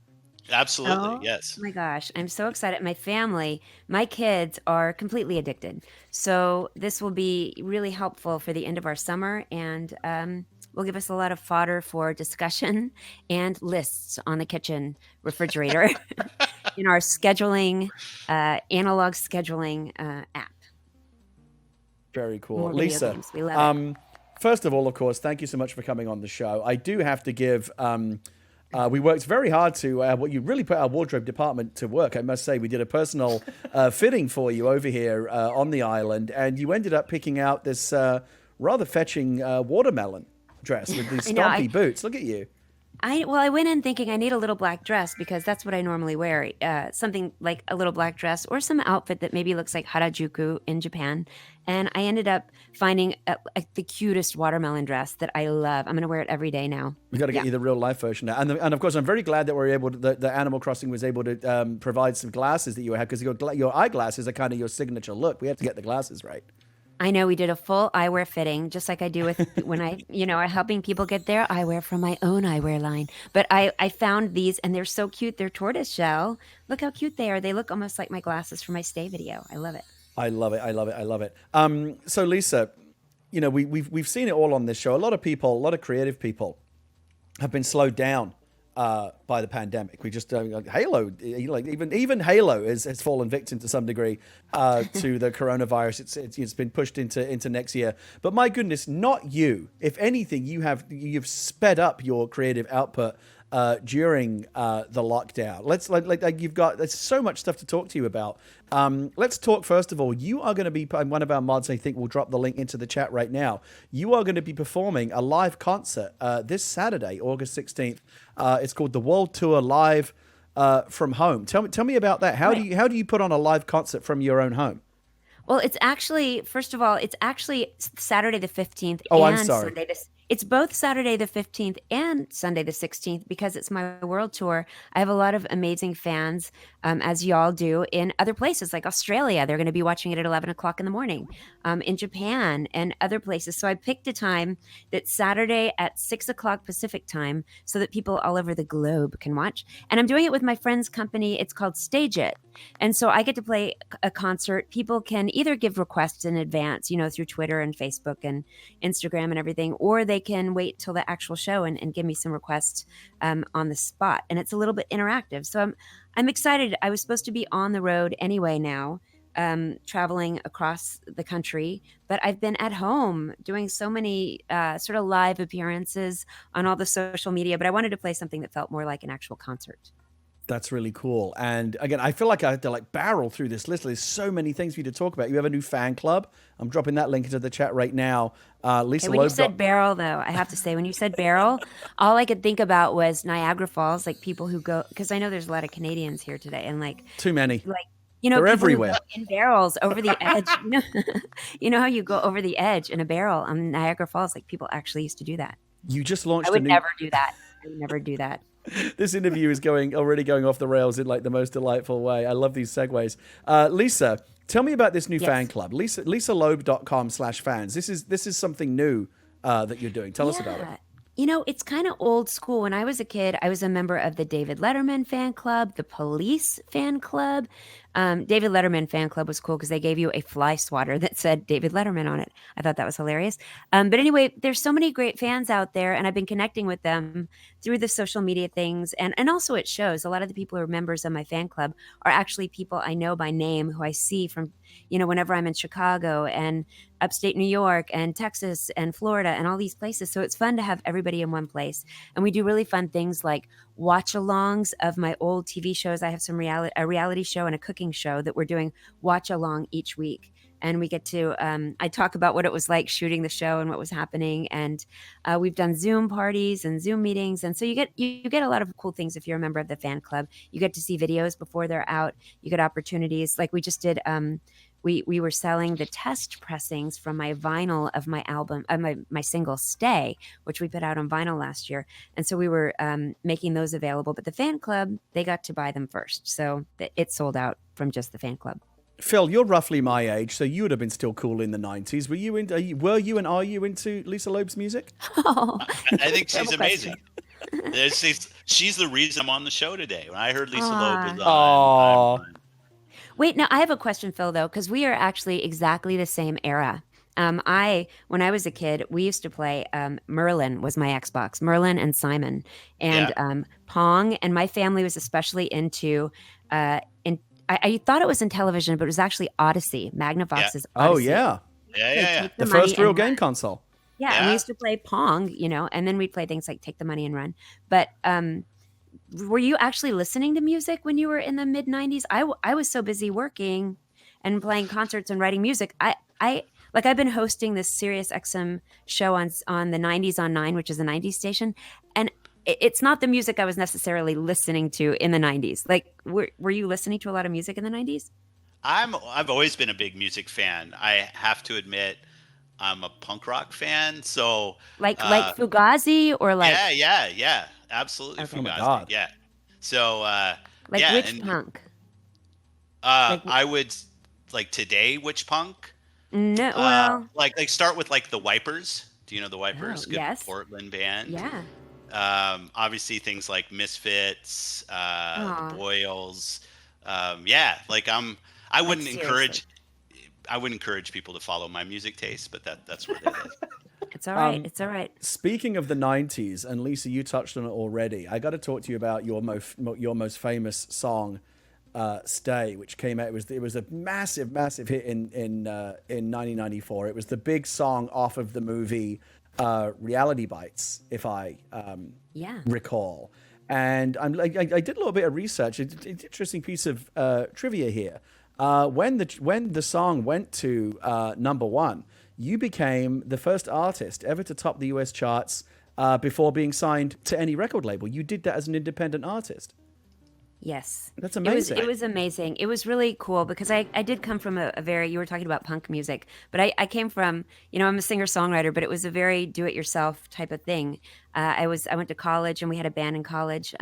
Absolutely, yes. Oh my gosh, I'm so excited. My family, my kids are completely addicted. So this will be really helpful for the end of our summer, and will give us a lot of fodder for discussion and lists on the kitchen refrigerator in our scheduling, analog scheduling app. Very cool. More video Lisa, games. We love it. first of all, of course, thank you so much for coming on the show. I do have to give... we worked very hard to, you really put our wardrobe department to work. I must say, we did a personal fitting for you over here on the island, and you ended up picking out this rather fetching watermelon dress with these stompy boots. Look at you. I went in thinking I need a little black dress because that's what I normally wear. Something like a little black dress or some outfit that maybe looks like Harajuku in Japan. And I ended up finding the cutest watermelon dress that I love. I'm going to wear it every day now. We got to get you the real life version now. And of course, I'm very glad that we're able to, the Animal Crossing was able to provide some glasses that you had, because your eyeglasses are kind of your signature look. We have to get the glasses right. I know we did a full eyewear fitting, just like I do with when I'm helping people get their eyewear from my own eyewear line. But I found these, and they're so cute. They're tortoise shell. Look how cute they are. They look almost like my glasses for my stay video. I love it. I love it. So Lisa, we've seen it all on this show. A lot of creative people have been slowed down by the pandemic. We just Halo, even Halo has fallen victim to some degree to the coronavirus. It's been pushed into next year. But my goodness, not you. If anything, you've sped up your creative output during the lockdown. There's so much stuff to talk to you about. Let's talk first of all. You are going to be one of our mods. I think we'll drop the link into the chat right now. You are going to be performing a live concert this Saturday, August 16th. It's called the World Tour Live from Home. Tell me about that. How do you put on a live concert from your own home? Well, it's actually Saturday the 15th. Oh, and I'm sorry. It's both Saturday the 15th and Sunday the 16th because it's my world tour. I have a lot of amazing fans, as y'all do, in other places like Australia. They're going to be watching it at 11 o'clock in the morning, in Japan and other places. So I picked a time that's Saturday at 6 o'clock Pacific time so that people all over the globe can watch. And I'm doing it with my friend's company. It's called Stage It. And so I get to play a concert. People can either give requests in advance, through Twitter and Facebook and Instagram and everything, or they can wait till the actual show and give me some requests on the spot. And it's a little bit interactive. So I'm excited. I was supposed to be on the road anyway now, traveling across the country, but I've been at home doing so many sort of live appearances on all the social media, but I wanted to play something that felt more like an actual concert. That's really cool. And again, I feel like I had to barrel through this list. There's so many things for you to talk about. You have a new fan club. I'm dropping that link into the chat right now. Lisa Hey, when you Loeb. said barrel, though, I have to say, when you said barrel, all I could think about was Niagara Falls, like people who go, because I know there's a lot of Canadians here today, and Too many. You know, They're people who everywhere. go in barrels over the edge. You know how you go over the edge in a barrel on Niagara Falls? Like people actually used to do that. You just launched I would never do that. I would never do that. This interview is already going off the rails in the most delightful way. I love these segues. Lisa, tell me about this new fan club. LisaLoeb.com/fans. This is something new that you're doing. Tell us about it. You know, it's kind of old school. When I was a kid, I was a member of the David Letterman fan club, the Police fan club. David Letterman fan club was cool because they gave you a fly swatter that said David Letterman on it. I thought that was hilarious. But anyway, there's so many great fans out there, and I've been connecting with them through the social media things. And also it shows a lot of the people who are members of my fan club are actually people I know by name, who I see from, whenever I'm in Chicago and upstate New York and Texas and Florida and all these places. So it's fun to have everybody in one place. And we do really fun things like watch-alongs of my old TV shows. I have a reality show and a cooking show that we're doing watch-along each week. And we get to, I talk about what it was like shooting the show and what was happening. And we've done Zoom parties and Zoom meetings. And so you get a lot of cool things if you're a member of the fan club. You get to see videos before they're out. You get opportunities. Like we just did, we were selling the test pressings from my vinyl of my album, my single Stay, which we put out on vinyl last year. And so we were making those available. But the fan club, they got to buy them first. So it sold out from just the fan club. Phil, you're roughly my age, so you would have been still cool in the 90s. Were you into Lisa Loeb's music? Oh, I think she's amazing. She's the reason I'm on the show today. When I heard Lisa Loeb was on. Wait, now I have a question, Phil, though, because we are actually exactly the same era. When I was a kid, we used to play Merlin was my Xbox, Merlin and Simon, and Pong. And my family was especially into I thought it was in television, but it was actually Odyssey, Magnavox's Odyssey. Oh, yeah. Yeah. The first real game console. Yeah, and we used to play Pong, and then we'd play things like Take the Money and Run. But were you actually listening to music when you were in the mid-90s? I was so busy working and playing concerts and writing music. I've been hosting this Sirius XM show on the 90s on 9, which is a 90s station, and it's not the music I was necessarily listening to in the 90s. Like, were you listening to a lot of music in the 90s? I've always been a big music fan. I have to admit, I'm a punk rock fan. So like Fugazi or like yeah, absolutely Okay. Fugazi. Oh my God. Yeah. So like yeah, which and, punk? I would like today. Which punk? No, well, like start with like the Wipers. Do you know the Wipers? Oh, Good yes. Portland band. yeah. Obviously things like Misfits, the Boyles. Like I wouldn't encourage people to follow my music taste, but that's what it is. It's all right. It's all right. Speaking of the 90s, and Lisa, you touched on it already, I got to talk to you about your most famous song, Stay, which came out. It was a massive hit in 1994. It was the big song off of the movie Reality Bites, if I recall. And I did a little bit of research. It's an interesting piece of trivia here. When the song went to number one, you became the first artist ever to top the US charts before being signed to any record label. You did that as an independent artist. Yes. That's amazing. It was amazing. It was really cool because I did come from a very, you were talking about punk music, but I came from, I'm a singer-songwriter, but it was a very do-it-yourself type of thing. I went to college and we had a band in college,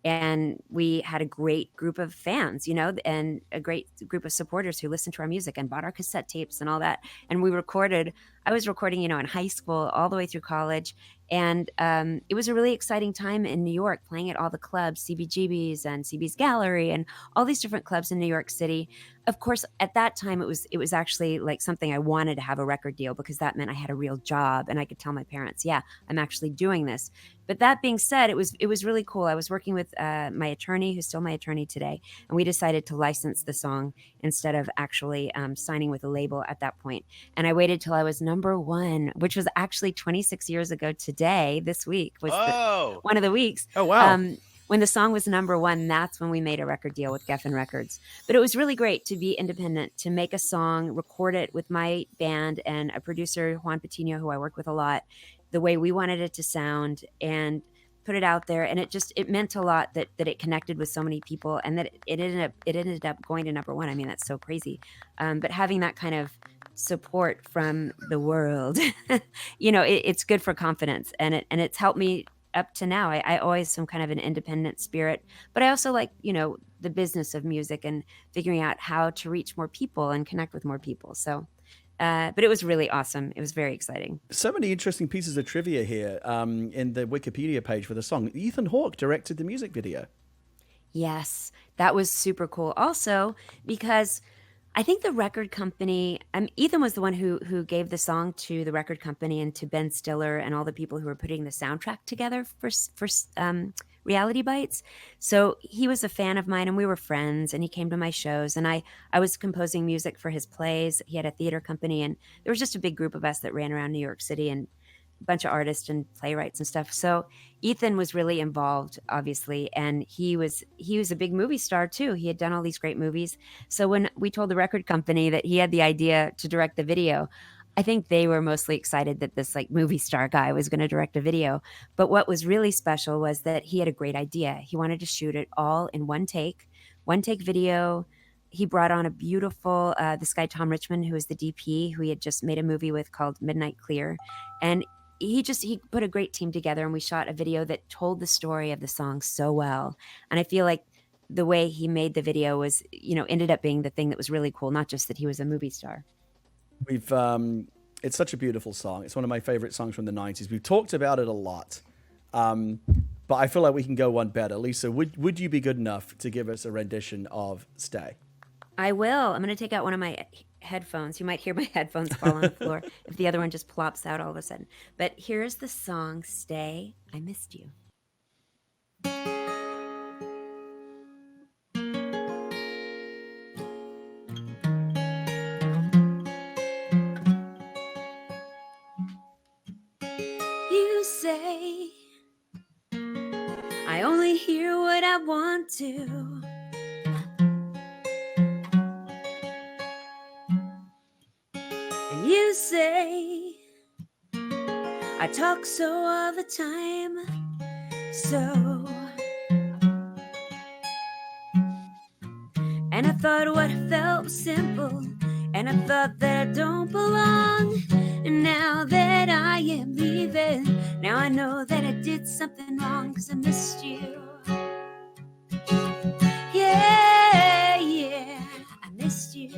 and we had a great group of fans, and a great group of supporters who listened to our music and bought our cassette tapes and all that. And I was recording, in high school all the way through college. And it was a really exciting time in New York, playing at all the clubs, CBGB's and CB's Gallery and all these different clubs in New York City. Of course, at that time, it was actually like something I wanted to have a record deal because that meant I had a real job and I could tell my parents, yeah, I'm actually doing this. But that being said, it was really cool. I was working with my attorney, who's still my attorney today, and we decided to license the song instead of actually signing with a label at that point. And I waited till I was number one, which was actually 26 years ago today. This week was one of the weeks. Oh, wow. when the song was number one, that's when we made a record deal with Geffen Records. But it was really great to be independent, to make a song, record it with my band and a producer, Juan Patino, who I work with a lot, the way we wanted it to sound, and put it out there. And it meant a lot that it connected with so many people, and that it ended up going to number one. I mean, that's so crazy. But having that kind of support from the world, it's good for confidence, and it's helped me up to now. I always am kind of an independent spirit, but I also like, the business of music and figuring out how to reach more people and connect with more people. So, but it was really awesome. It was very exciting. So many interesting pieces of trivia here in the Wikipedia page for the song. Ethan Hawke directed the music video. Yes, that was super cool. Also, because I think the record company, Ethan was the one who gave the song to the record company and to Ben Stiller and all the people who were putting the soundtrack together for Reality Bites. So he was a fan of mine, and we were friends, and he came to my shows, and I was composing music for his plays. He had a theater company, and there was just a big group of us that ran around New York City, and a bunch of artists and playwrights and stuff. So Ethan was really involved, obviously, and he was a big movie star too. He had done all these great movies. So when we told the record company that he had the idea to direct the video, I think they were mostly excited that this movie star guy was going to direct a video. But what was really special was that he had a great idea. He wanted to shoot it all in one take video. He brought on a beautiful, this guy, Tom Richmond, who is the DP, who he had just made a movie with called Midnight Clear. And he put a great team together, and we shot a video that told the story of the song so well. And I feel like the way he made the video was, ended up being the thing that was really cool, not just that he was a movie star. It's such a beautiful song. It's one of my favorite songs from the 90s. We've talked about it a lot. But I feel like we can go one better. Lisa, would you be good enough to give us a rendition of Stay? I will. I'm going to take out one of my headphones. You might hear my headphones fall on the floor if the other one just plops out all of a sudden. But here's the song, Stay, I Missed You. You say, I only hear what I want to. You say I talk so all the time, so. And I thought what felt was simple, and I thought that I don't belong. And now that I am leaving, now I know that I did something wrong, 'cause I missed you. Yeah, I missed you.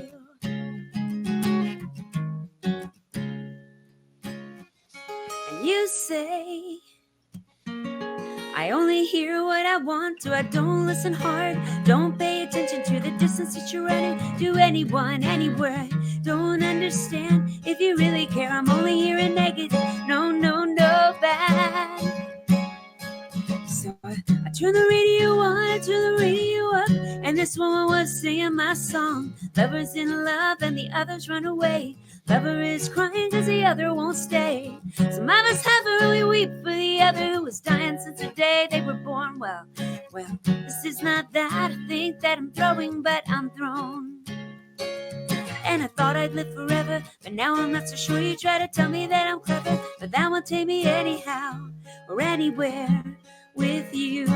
You say I only hear what I want to. I don't listen hard, don't pay attention to the distance that you're running to anyone, anywhere. Don't understand if you really care. I'm only hearing negative, no bad. So I turn the radio on, I turn the radio up, and this woman was singing my song. Lovers in love and the others run away. Lover is crying 'cause the other won't stay. Some of us heavily weep for the other who was dying since the day they were born. Well, this is not that I think that I'm throwing, but I'm thrown. And I thought I'd live forever, but now I'm not so sure. You try to tell me that I'm clever, but that won't take me anyhow or anywhere with you.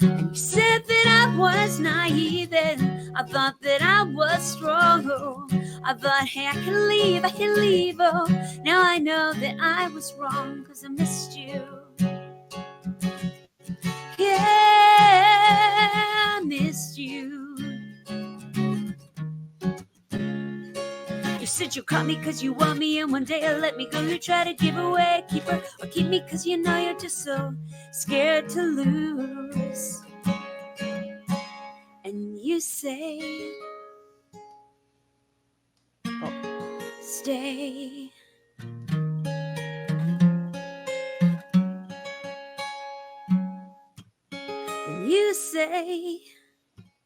And you said that I was naive, and I thought that I was strong. Oh, I thought, hey, I can leave. Oh, now I know that I was wrong, 'cause I missed you. Yeah, I missed you. You said you caught me 'cause you want me, and one day I let me go. You try to give away, keep her, or keep me 'cause you know you're just so scared to lose. And you say, stay. And you say,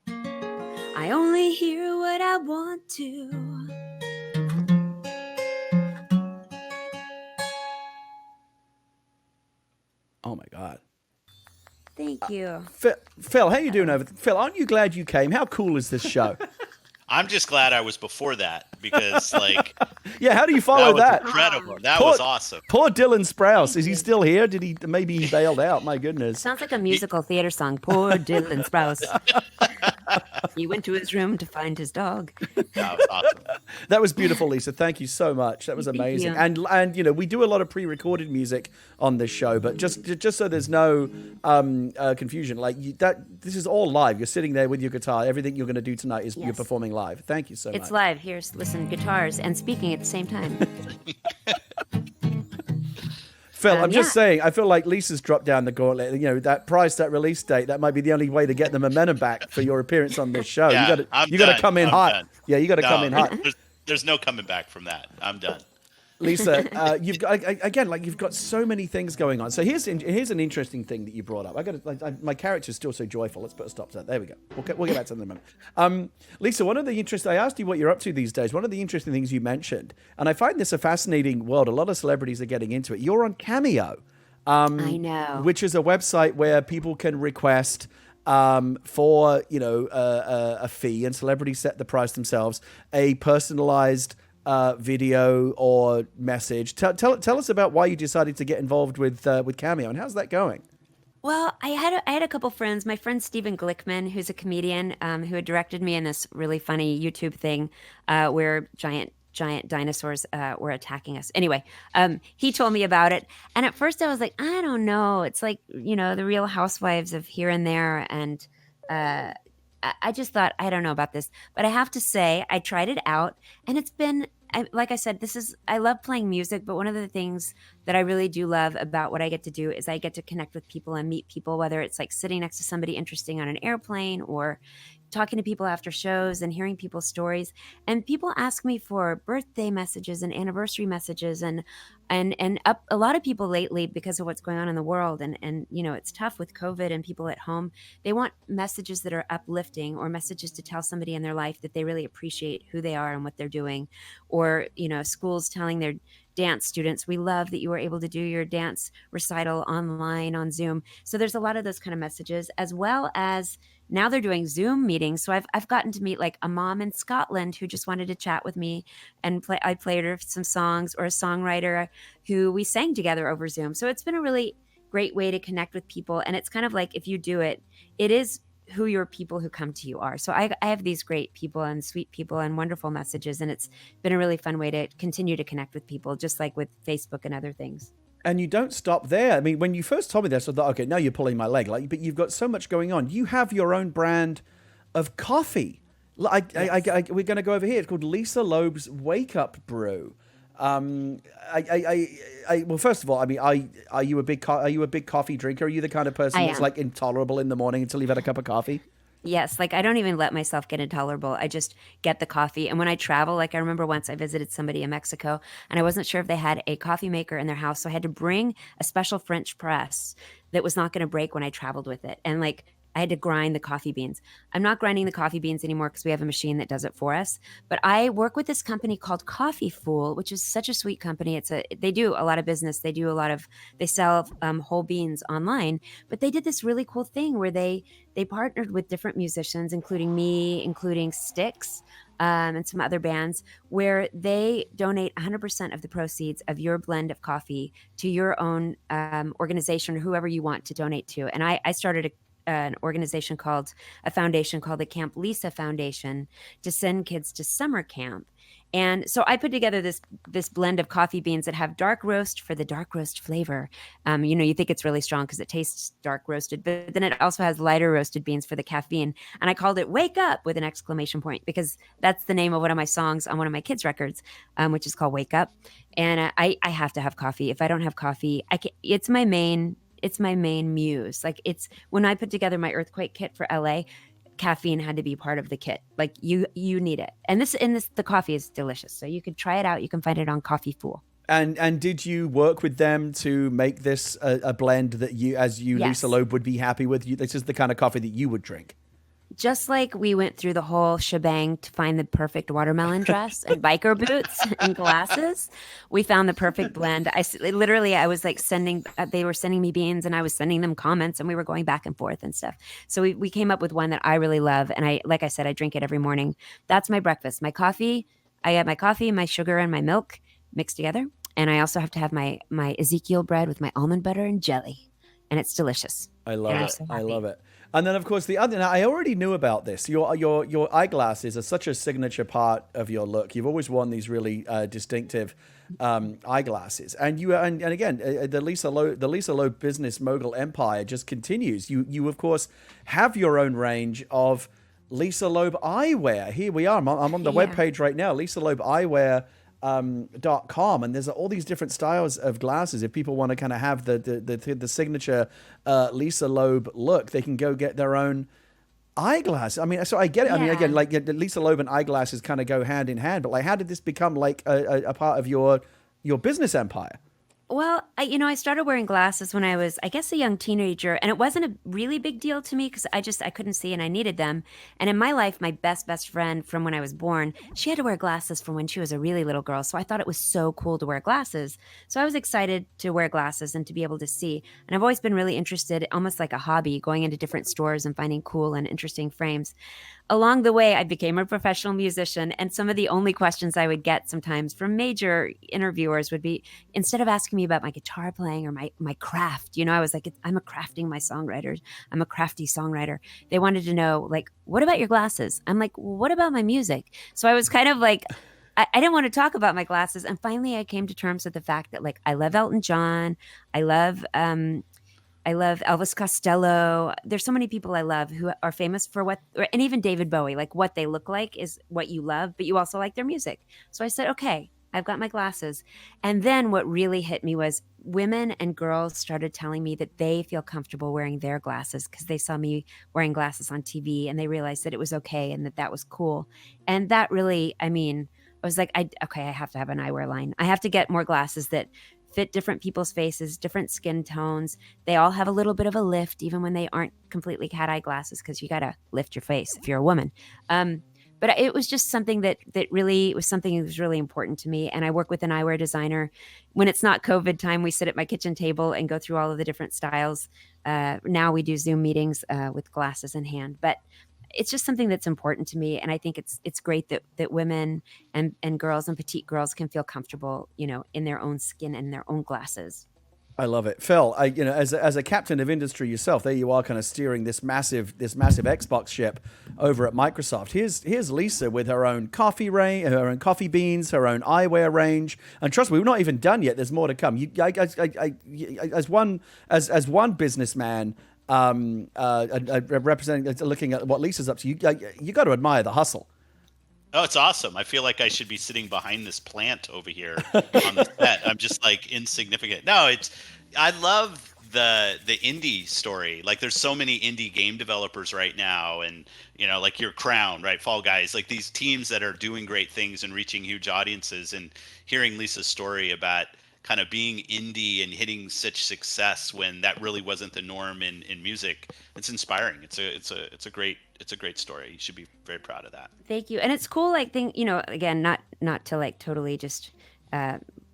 I only hear what I want to. Oh my God. Thank you. Phil, how you doing over there? Phil, aren't you glad you came? How cool is this show? I'm just glad I was before that because, like, Yeah, how do you follow was that? incredible. That was awesome. Poor Dylan Sprouse. Is he still here? Maybe he bailed out? My goodness. Sounds like a musical theater song. Poor Dylan Sprouse. He went to his room to find his dog. That was awesome. That was beautiful, Lisa. Thank you so much. That was amazing. you. And you know, we do a lot of pre-recorded music on this show, but just so there's no confusion, like this is all live. You're sitting there with your guitar. Everything you're going to do tonight is you're Yes. performing live. Thank you so much. It's live. Here's listen, guitars and speaking at the same time. Phil, I'm just yeah. saying, I feel like Lisa's dropped down the gauntlet. You know, that price, that release date, that might be the only way to get the momentum back for your appearance on this show. Yeah, you got to I'm come in done. hot. I'm done. Yeah, you got to No, come in hot. There's no coming back from that. I'm done. Lisa, you've got again, like you've got so many things going on. So here's an interesting thing that you brought up. My character's still so joyful. Let's put a stop to that. There we go. We'll get back to that in a moment. Lisa, one of the I asked you what you're up to these days. One of the interesting things you mentioned, and I find this a fascinating world. A lot of celebrities are getting into it. You're on Cameo. I know. Which is a website where people can request for a fee, and celebrities set the price themselves, a personalized video or message. Tell us about why you decided to get involved with Cameo, and how's that going? Well, I had a couple friends. My friend Stephen Glickman, who's a comedian, who had directed me in this really funny YouTube thing where giant dinosaurs were attacking us. Anyway, he told me about it. And at first I was like, I don't know. It's like, the Real Housewives of here and there. And I just thought, I don't know about this. But I have to say, I tried it out. And it's been, like I said, I love playing music. But one of the things that I really do love about what I get to do is I get to connect with people and meet people, whether it's like sitting next to somebody interesting on an airplane or talking to people after shows and hearing people's stories. And people ask me for birthday messages and anniversary messages and a lot of people lately, because of what's going on in the world and it's tough with COVID and people at home, they want messages that are uplifting or messages to tell somebody in their life that they really appreciate who they are and what they're doing. Or, schools telling their dance students, we love that you were able to do your dance recital online on Zoom. So there's a lot of those kind of messages, as well as now they're doing Zoom meetings. So I've gotten to meet like a mom in Scotland who just wanted to chat with me, and I played her some songs, or a songwriter who we sang together over Zoom. So it's been a really great way to connect with people. And it's kind of like, if you do it, it is who your people who come to you are. So I have these great people and sweet people and wonderful messages. And it's been a really fun way to continue to connect with people, just like with Facebook and other things. And you don't stop there. I mean, when you first told me this, I thought, okay, now you're pulling my leg. But you've got so much going on. You have your own brand of coffee. We're going to go over here. It's called Lisa Loeb's Wake Up Brew. Well, first of all, I mean, are you a big coffee drinker? Are you the kind of person that's like intolerable in the morning until you've had a cup of coffee? Yes, like I don't even let myself get intolerable. I just get the coffee. And when I travel, like I remember once I visited somebody in Mexico and I wasn't sure if they had a coffee maker in their house. So I had to bring a special French press that was not going to break when I traveled with it. And like I had to grind the coffee beans. I'm not grinding the coffee beans anymore because we have a machine that does it for us. But I work with this company called Coffee Fool, which is such a sweet company. They do a lot of business. They sell whole beans online. But they did this really cool thing where they partnered with different musicians, including me, including Styx, and some other bands, where they donate 100% of the proceeds of your blend of coffee to your own organization or whoever you want to donate to. And I started an organization a foundation called the Camp Lisa Foundation to send kids to summer camp. And so I put together this blend of coffee beans that have dark roast for the dark roast flavor. You think it's really strong because it tastes dark roasted, but then it also has lighter roasted beans for the caffeine. And I called it Wake Up with an exclamation point because that's the name of one of my songs on one of my kids' records, which is called Wake Up. And I have to have coffee. If I don't have coffee, it's my main muse. Like it's when I put together my earthquake kit for LA, caffeine had to be part of the kit. Like you need it. And the coffee is delicious. So you could try it out. You can find it on Coffee Fool. And did you work with them to make this a blend that you, Yes. Lisa Loeb, would be happy with? This is the kind of coffee that you would drink. just like we went through the whole shebang to find the perfect watermelon dress and biker boots and glasses, we found the perfect blend. I was like they were sending me beans and I was sending them comments and we were going back and forth and stuff. So we came up with one that I really love. And like I said, I drink it every morning. That's my breakfast. My coffee, I have my coffee, my sugar and my milk mixed together. And I also have to have my Ezekiel bread with my almond butter and jelly. And it's delicious. I love it. I love it. And then, of course, the other. Now, I already knew about this. Your eyeglasses are such a signature part of your look. You've always worn these really distinctive eyeglasses, and again, the Lisa Loeb business mogul empire just continues. You of course have your own range of Lisa Loeb eyewear. Here we are. I'm on the webpage right now. Lisa Loeb eyewear. .com, and there's all these different styles of glasses. If people want to kind of have the signature Lisa Loeb look, they can go get their own eyeglasses. I mean, so I get it. I mean, again, like Lisa Loeb and eyeglasses kind of go hand in hand. But like, how did this become like a part of your business empire? Well, I started wearing glasses when I was, I guess, a young teenager, and it wasn't a really big deal to me because I couldn't see and I needed them. And in my life, my best friend from when I was born, she had to wear glasses from when she was a really little girl. So I thought it was so cool to wear glasses. So I was excited to wear glasses and to be able to see. And I've always been really interested, almost like a hobby, going into different stores and finding cool and interesting frames. Along the way, I became a professional musician, and some of the only questions I would get sometimes from major interviewers would be, instead of asking me about my guitar playing or my craft, I was like, I'm a crafty songwriter. They wanted to know, like, what about your glasses? I'm like, well, what about my music? So I was kind of like, I didn't want to talk about my glasses. And finally, I came to terms with the fact that, like, I love Elton John. I love Elvis Costello. There's so many people I love who are famous for and even David Bowie, like what they look like is what you love, but you also like their music. So I said, okay, I've got my glasses. And then what really hit me was women and girls started telling me that they feel comfortable wearing their glasses because they saw me wearing glasses on TV and they realized that it was okay and that was cool. And that really, I was like, I have to have an eyewear line. I have to get more glasses that fit different people's faces, different skin tones. They all have a little bit of a lift, even when they aren't completely cat-eye glasses, because you got to lift your face if you're a woman. But it was just something that really was something that was really important to me. And I work with an eyewear designer. When it's not COVID time, we sit at my kitchen table and go through all of the different styles. Now we do Zoom meetings with glasses in hand. But it's just something that's important to me. And I think it's great that women and girls and petite girls can feel comfortable, in their own skin and their own glasses. I love it. Phil, as a captain of industry yourself, there you are kind of steering this massive Xbox ship over at Microsoft. Here's Lisa with her own coffee range, her own coffee beans, her own eyewear range. And trust me, we're not even done yet. There's more to come. As one businessman, representing, looking at what Lisa's up to, you got to admire the hustle. Oh, it's awesome. I feel like I should be sitting behind this plant over here on the set. I'm just like insignificant. No, I love the indie story. Like there's so many indie game developers right now, and like your Crown, right? Fall Guys, like these teams that are doing great things and reaching huge audiences, and hearing Lisa's story about kind of being indie and hitting such success when that really wasn't the norm in music. It's inspiring. It's a great story. You should be very proud of that. Thank you. And it's cool, like, again, not to like totally just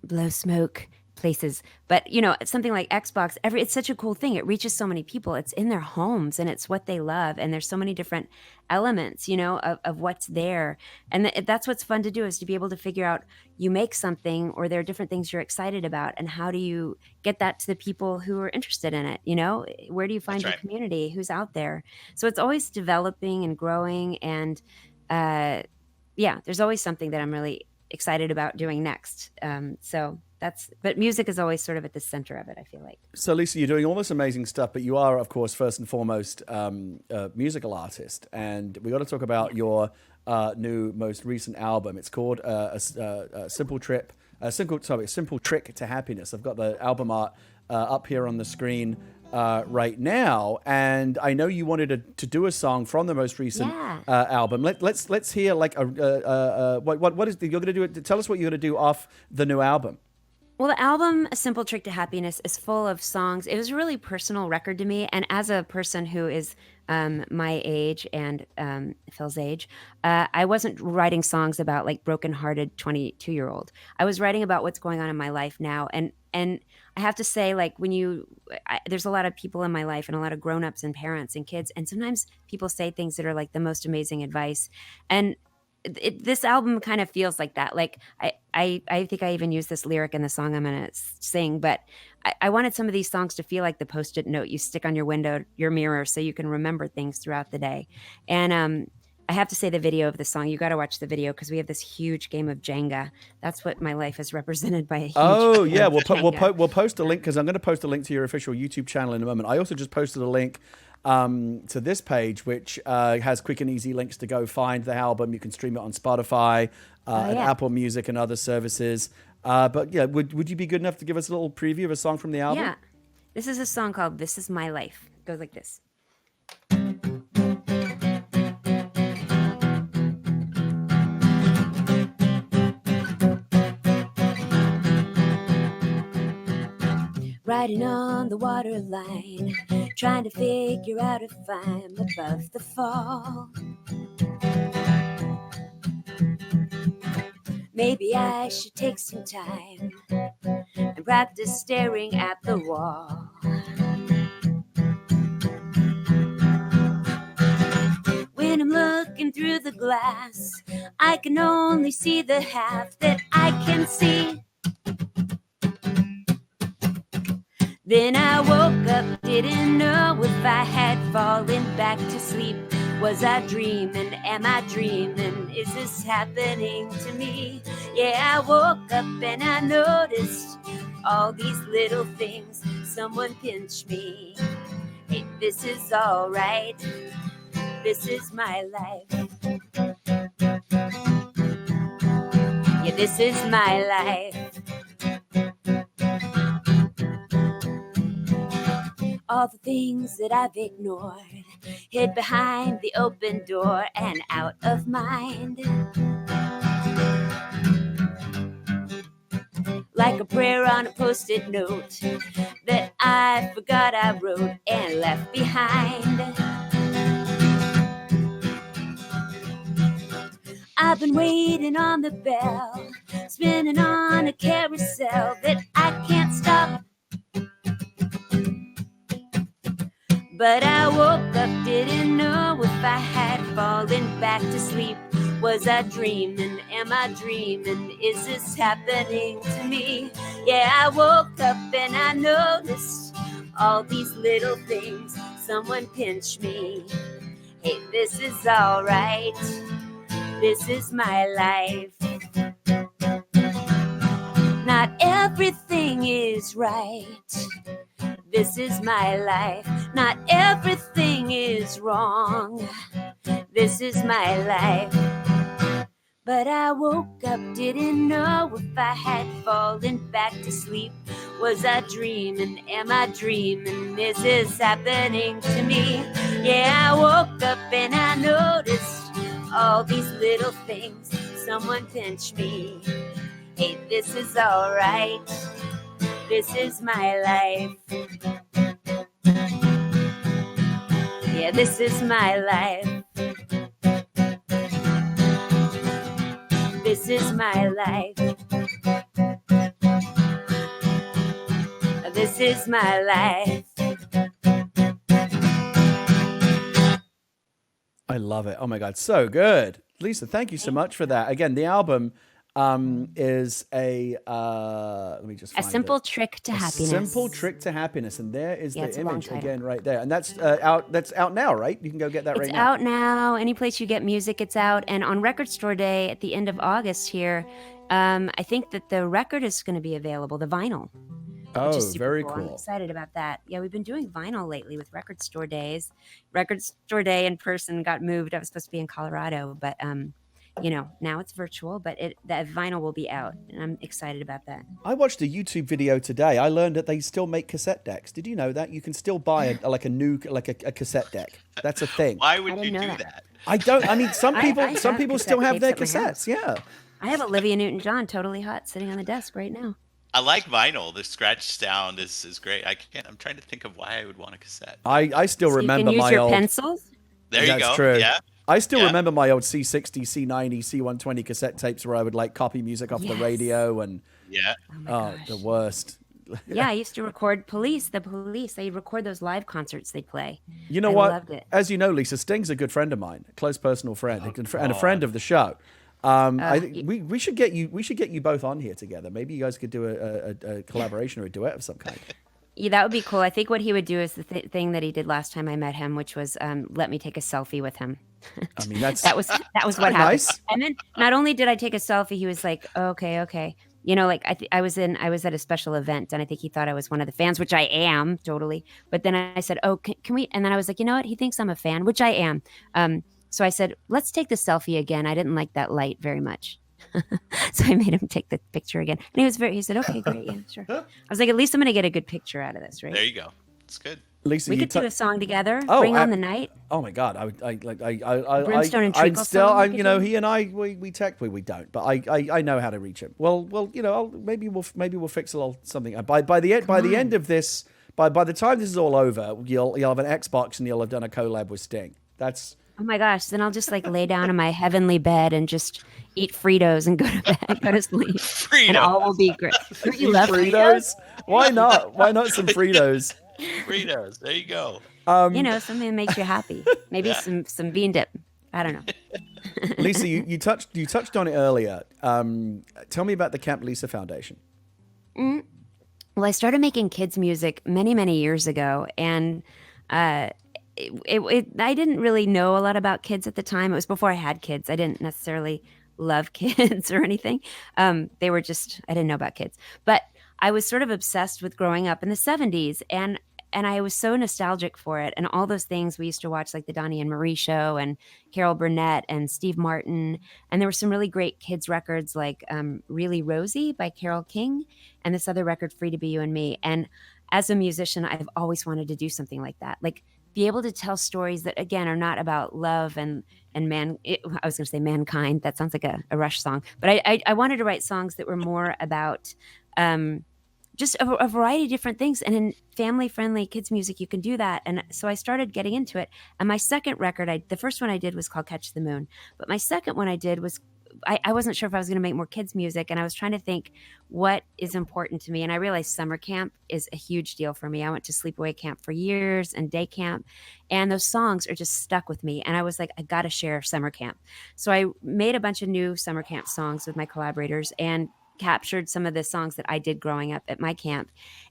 blow smoke places, but it's something like Xbox, it's such a cool thing. It reaches so many people. It's in their homes and it's what they love. And there's so many different elements, of what's there. And that's what's fun to do, is to be able to figure out, you make something, or there are different things you're excited about, and how do you get that to the people who are interested in it? Where do you find your community? Who's out there? So it's always developing and growing. And there's always something that I'm really excited about doing next. But music is always sort of at the center of it, I feel like. So Lisa, you're doing all this amazing stuff, but you are, of course, first and foremost, a musical artist. And we got to talk about your most recent album. It's called a Simple Trick to Happiness. I've got the album art up here on the screen right now, and I know you wanted to do a song from the most recent album. Let's hear like what is you're going to do? Tell us what you're going to do off the new album. Well, the album "A Simple Trick to Happiness" is full of songs. It was a really personal record to me, and as a person who is my age and Phil's age, I wasn't writing songs about like brokenhearted 22-year-old. I was writing about what's going on in my life now, and I have to say, like there's a lot of people in my life and a lot of grown-ups and parents and kids, and sometimes people say things that are like the most amazing advice, and this album kind of feels like that. Like I think I even used this lyric in the song I'm going to sing, but I wanted some of these songs to feel like the Post-it note you stick on your window, your mirror, so you can remember things throughout the day. And I have to say the video of the song, you got to watch the video because we have this huge game of Jenga. That's what my life is represented by. A huge Oh game yeah, of Jenga. we'll post a link because I'm going to post a link to your official YouTube channel in a moment. I also just posted a link to this page, which has quick and easy links to go find the album. You can stream it on Spotify, and Apple Music, and other services. But yeah, would you be good enough to give us a little preview of a song from the album? Yeah. This is a song called "This Is My Life." It goes like this. Riding on the waterline, trying to figure out if I'm above the fall. Maybe I should take some time and practice staring at the wall. When I'm looking through the glass, I can only see the half that I can see. Then I woke up, didn't know if I had fallen back to sleep. Was I dreaming? Am I dreaming? Is this happening to me? Yeah, I woke up and I noticed all these little things. Someone pinched me. Hey, this is all right. This is my life. Yeah, this is my life. All the things that I've ignored, hid behind the open door and out of mind. Like a prayer on a Post-it note that I forgot I wrote and left behind. I've been waiting on the bell, spinning on a carousel that I can't stop. But I woke up, didn't know if I had fallen back to sleep. Was I dreaming? Am I dreaming? Is this happening to me? Yeah, I woke up and I noticed all these little things. Someone pinched me. Hey, this is all right. This is my life. Not everything is right. This is my life. Not everything is wrong. This is my life. But I woke up, didn't know if I had fallen back to sleep. Was I dreaming? Am I dreaming? Is this happening to me? Yeah, I woke up and I noticed all these little things. Someone pinched me. Hey, this is all right. This is my life. Yeah, this is my life. This is my life. This is my life. I love it. Oh my God, so good. Lisa, thank you so much for that. Again, the album is let me just find A Simple it. Trick to A Happiness. Simple Trick to Happiness, and there is Yeah, it's the a long image title. again right there, and that's out now, right? You can go get that right It's now. out now. Any place you get music, it's out. And on Record Store Day at the end of August here, I think that the record is going to be available, the vinyl. Which Oh, is super very I'm cool. excited about that. Yeah, we've been doing vinyl lately with Record Store Days. Record Store Day in person got moved. I was supposed to be in Colorado, but now it's virtual. But that vinyl will be out, and I'm excited about that. I watched a YouTube video today. I learned that they still make cassette decks. Did you know that you can still buy a cassette deck? That's a thing. Why would I you didn't do know that? I don't. I mean, some I people have still cassette have their tapes at my house. cassettes. Yeah. I have Olivia Newton-John, Totally Hot, sitting on the desk right now. I like vinyl. The scratch sound is great. I'm trying to think of why I would want a cassette. I still So you can remember use my your old. pencils. There you That's go. true. Yeah. I still Yeah. remember my old C60, C90, C120 cassette tapes where I would like copy music off the Yes. radio and Yeah. the worst. Yeah, I used to record the police. They'd record those live concerts they'd play. You know I what? loved it. As you know, Lisa, Sting's a good friend of mine, a close personal friend, and a friend of the show. I think we should get you both on here together. Maybe you guys could do a collaboration or a duet of some kind. Yeah, that would be cool. I think what he would do is the thing that he did last time I met him, which was let me take a selfie with him. I mean, that That was what happened. nice. And then not only did I take a selfie, he was like, okay. You know, like I was at a special event, and I think he thought I was one of the fans, which I am totally. But then I said, "Oh, can we?" And then I was like, "You know what? He thinks I'm a fan, which I am." So I said, "Let's take the selfie again." I didn't like that light very much, so I made him take the picture again. And he said, "Okay, great, yeah, sure." I was like, "At least I'm gonna get a good picture out of this, right?" There you go. It's good. Lisa, We you could do a song together. Oh, Bring on the night. Oh my God! I Brimstone and I'm Treacle still, song we I'm, could you know, do? he and I, we don't, but I know how to reach him. Well, you know, maybe we'll fix a little something. By the end of this, by the time this is all over, you'll have an Xbox and you'll have done a collab with Sting. That's Oh my gosh! Then I'll just like lay down in my heavenly bed and just eat Fritos and go to bed, go to sleep, and all will be great. Don't you love Fritos. Why not? Why not some Fritos? Fritos. There you go. You know, something that makes you happy. Maybe some bean dip. I don't know. Lisa, you touched on it earlier. Tell me about the Camp Lisa Foundation. Well, I started making kids music many years ago, and I didn't really know a lot about kids at the time. It was before I had kids. I didn't necessarily love kids or anything. They were just, I didn't know about kids, but I was sort of obsessed with growing up in the 70s, and I was so nostalgic for it. And all those things we used to watch, like the Donnie and Marie show and Carol Burnett and Steve Martin. And there were some really great kids records like Really Rosie by Carole King and this other record, Free to Be You and Me. And as a musician, I've always wanted to do something like that. Like be able to tell stories that, again, are not about love and man. I was going to say mankind. That sounds like a Rush song. But I wanted to write songs that were more about just a variety of different things. And in family-friendly kids music, you can do that. And so I started getting into it. And my second record, the first one I did was called Catch the Moon. But my second one I did was, I wasn't sure if I was going to make more kids music. And I was trying to think what is important to me. And I realized summer camp is a huge deal for me. I went to sleepaway camp for years and day camp. And those songs are just stuck with me. And I was like, I got to share summer camp. So I made a bunch of new summer camp songs with my collaborators and captured some of the songs that I did growing up at my camp.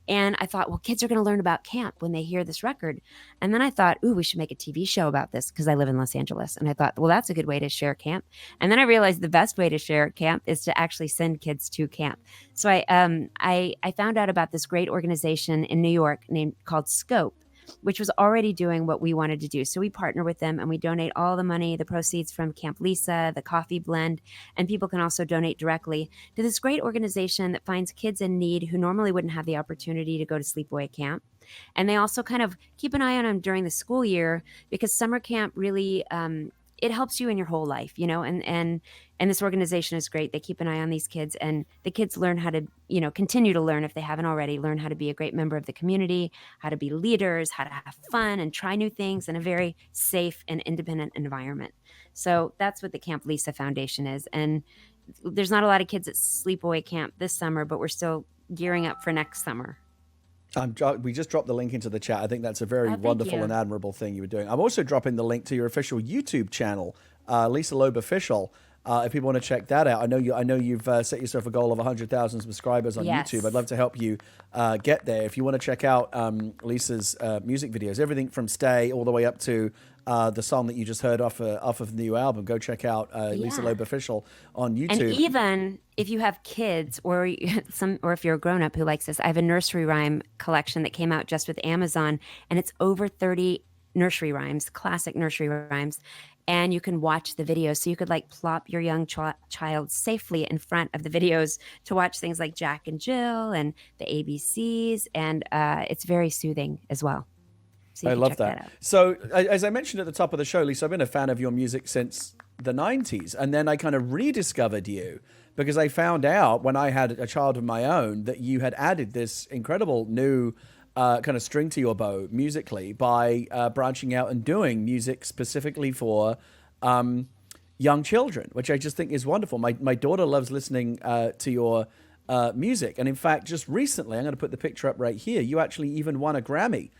And I thought, well, kids are going to learn about camp when they hear this record. And then I thought, ooh, we should make a TV show about this because I live in Los Angeles. And I thought, well, that's a good way to share camp. And then I realized the best way to share camp is to actually send kids to camp. So I found out about this great organization in New York called Scope, which was already doing what we wanted to do. So we partner with them and we donate all the money, the proceeds from Camp Lisa, the coffee blend, and people can also donate directly to this great organization that finds kids in need who normally wouldn't have the opportunity to go to sleepaway camp. And they also kind of keep an eye on them during the school year because summer camp really, it helps you in your whole life, you know, and this organization is great. They keep an eye on these kids and the kids learn how to, you know, continue to learn if they haven't already, learn how to be a great member of the community, how to be leaders, how to have fun and try new things in a very safe and independent environment. So that's what the Camp Lisa Foundation is. And there's not a lot of kids at sleepaway camp this summer, but we're still gearing up for next summer. We just dropped the link into the chat. I think that's a very wonderful you. and admirable thing you were doing. I'm also dropping the link to your official YouTube channel, Lisa Loeb Official. If people want to check that out, I know you've set yourself a goal of 100,000 subscribers on YouTube. I'd love to help you get there. If you want to check out Lisa's music videos, everything from Stay all the way up to the song that you just heard off of the new album, go check out Lisa Loeb Official on YouTube. And even if you have kids or if you're a grown up who likes this, I have a nursery rhyme collection that came out just with Amazon, and it's over 30 nursery rhymes, classic nursery rhymes. And you can watch the videos. So you could like plop your young child safely in front of the videos to watch things like Jack and Jill and the ABCs. And it's very soothing as well. So I love that. So as I mentioned at the top of the show, Lisa, I've been a fan of your music since the 90s. And then I kind of rediscovered you because I found out when I had a child of my own that you had added this incredible new kind of string to your bow musically by branching out and doing music specifically for young children, which I just think is wonderful. My daughter loves listening to your music. And in fact, just recently, I'm going to put the picture up right here, you actually even won a Grammy.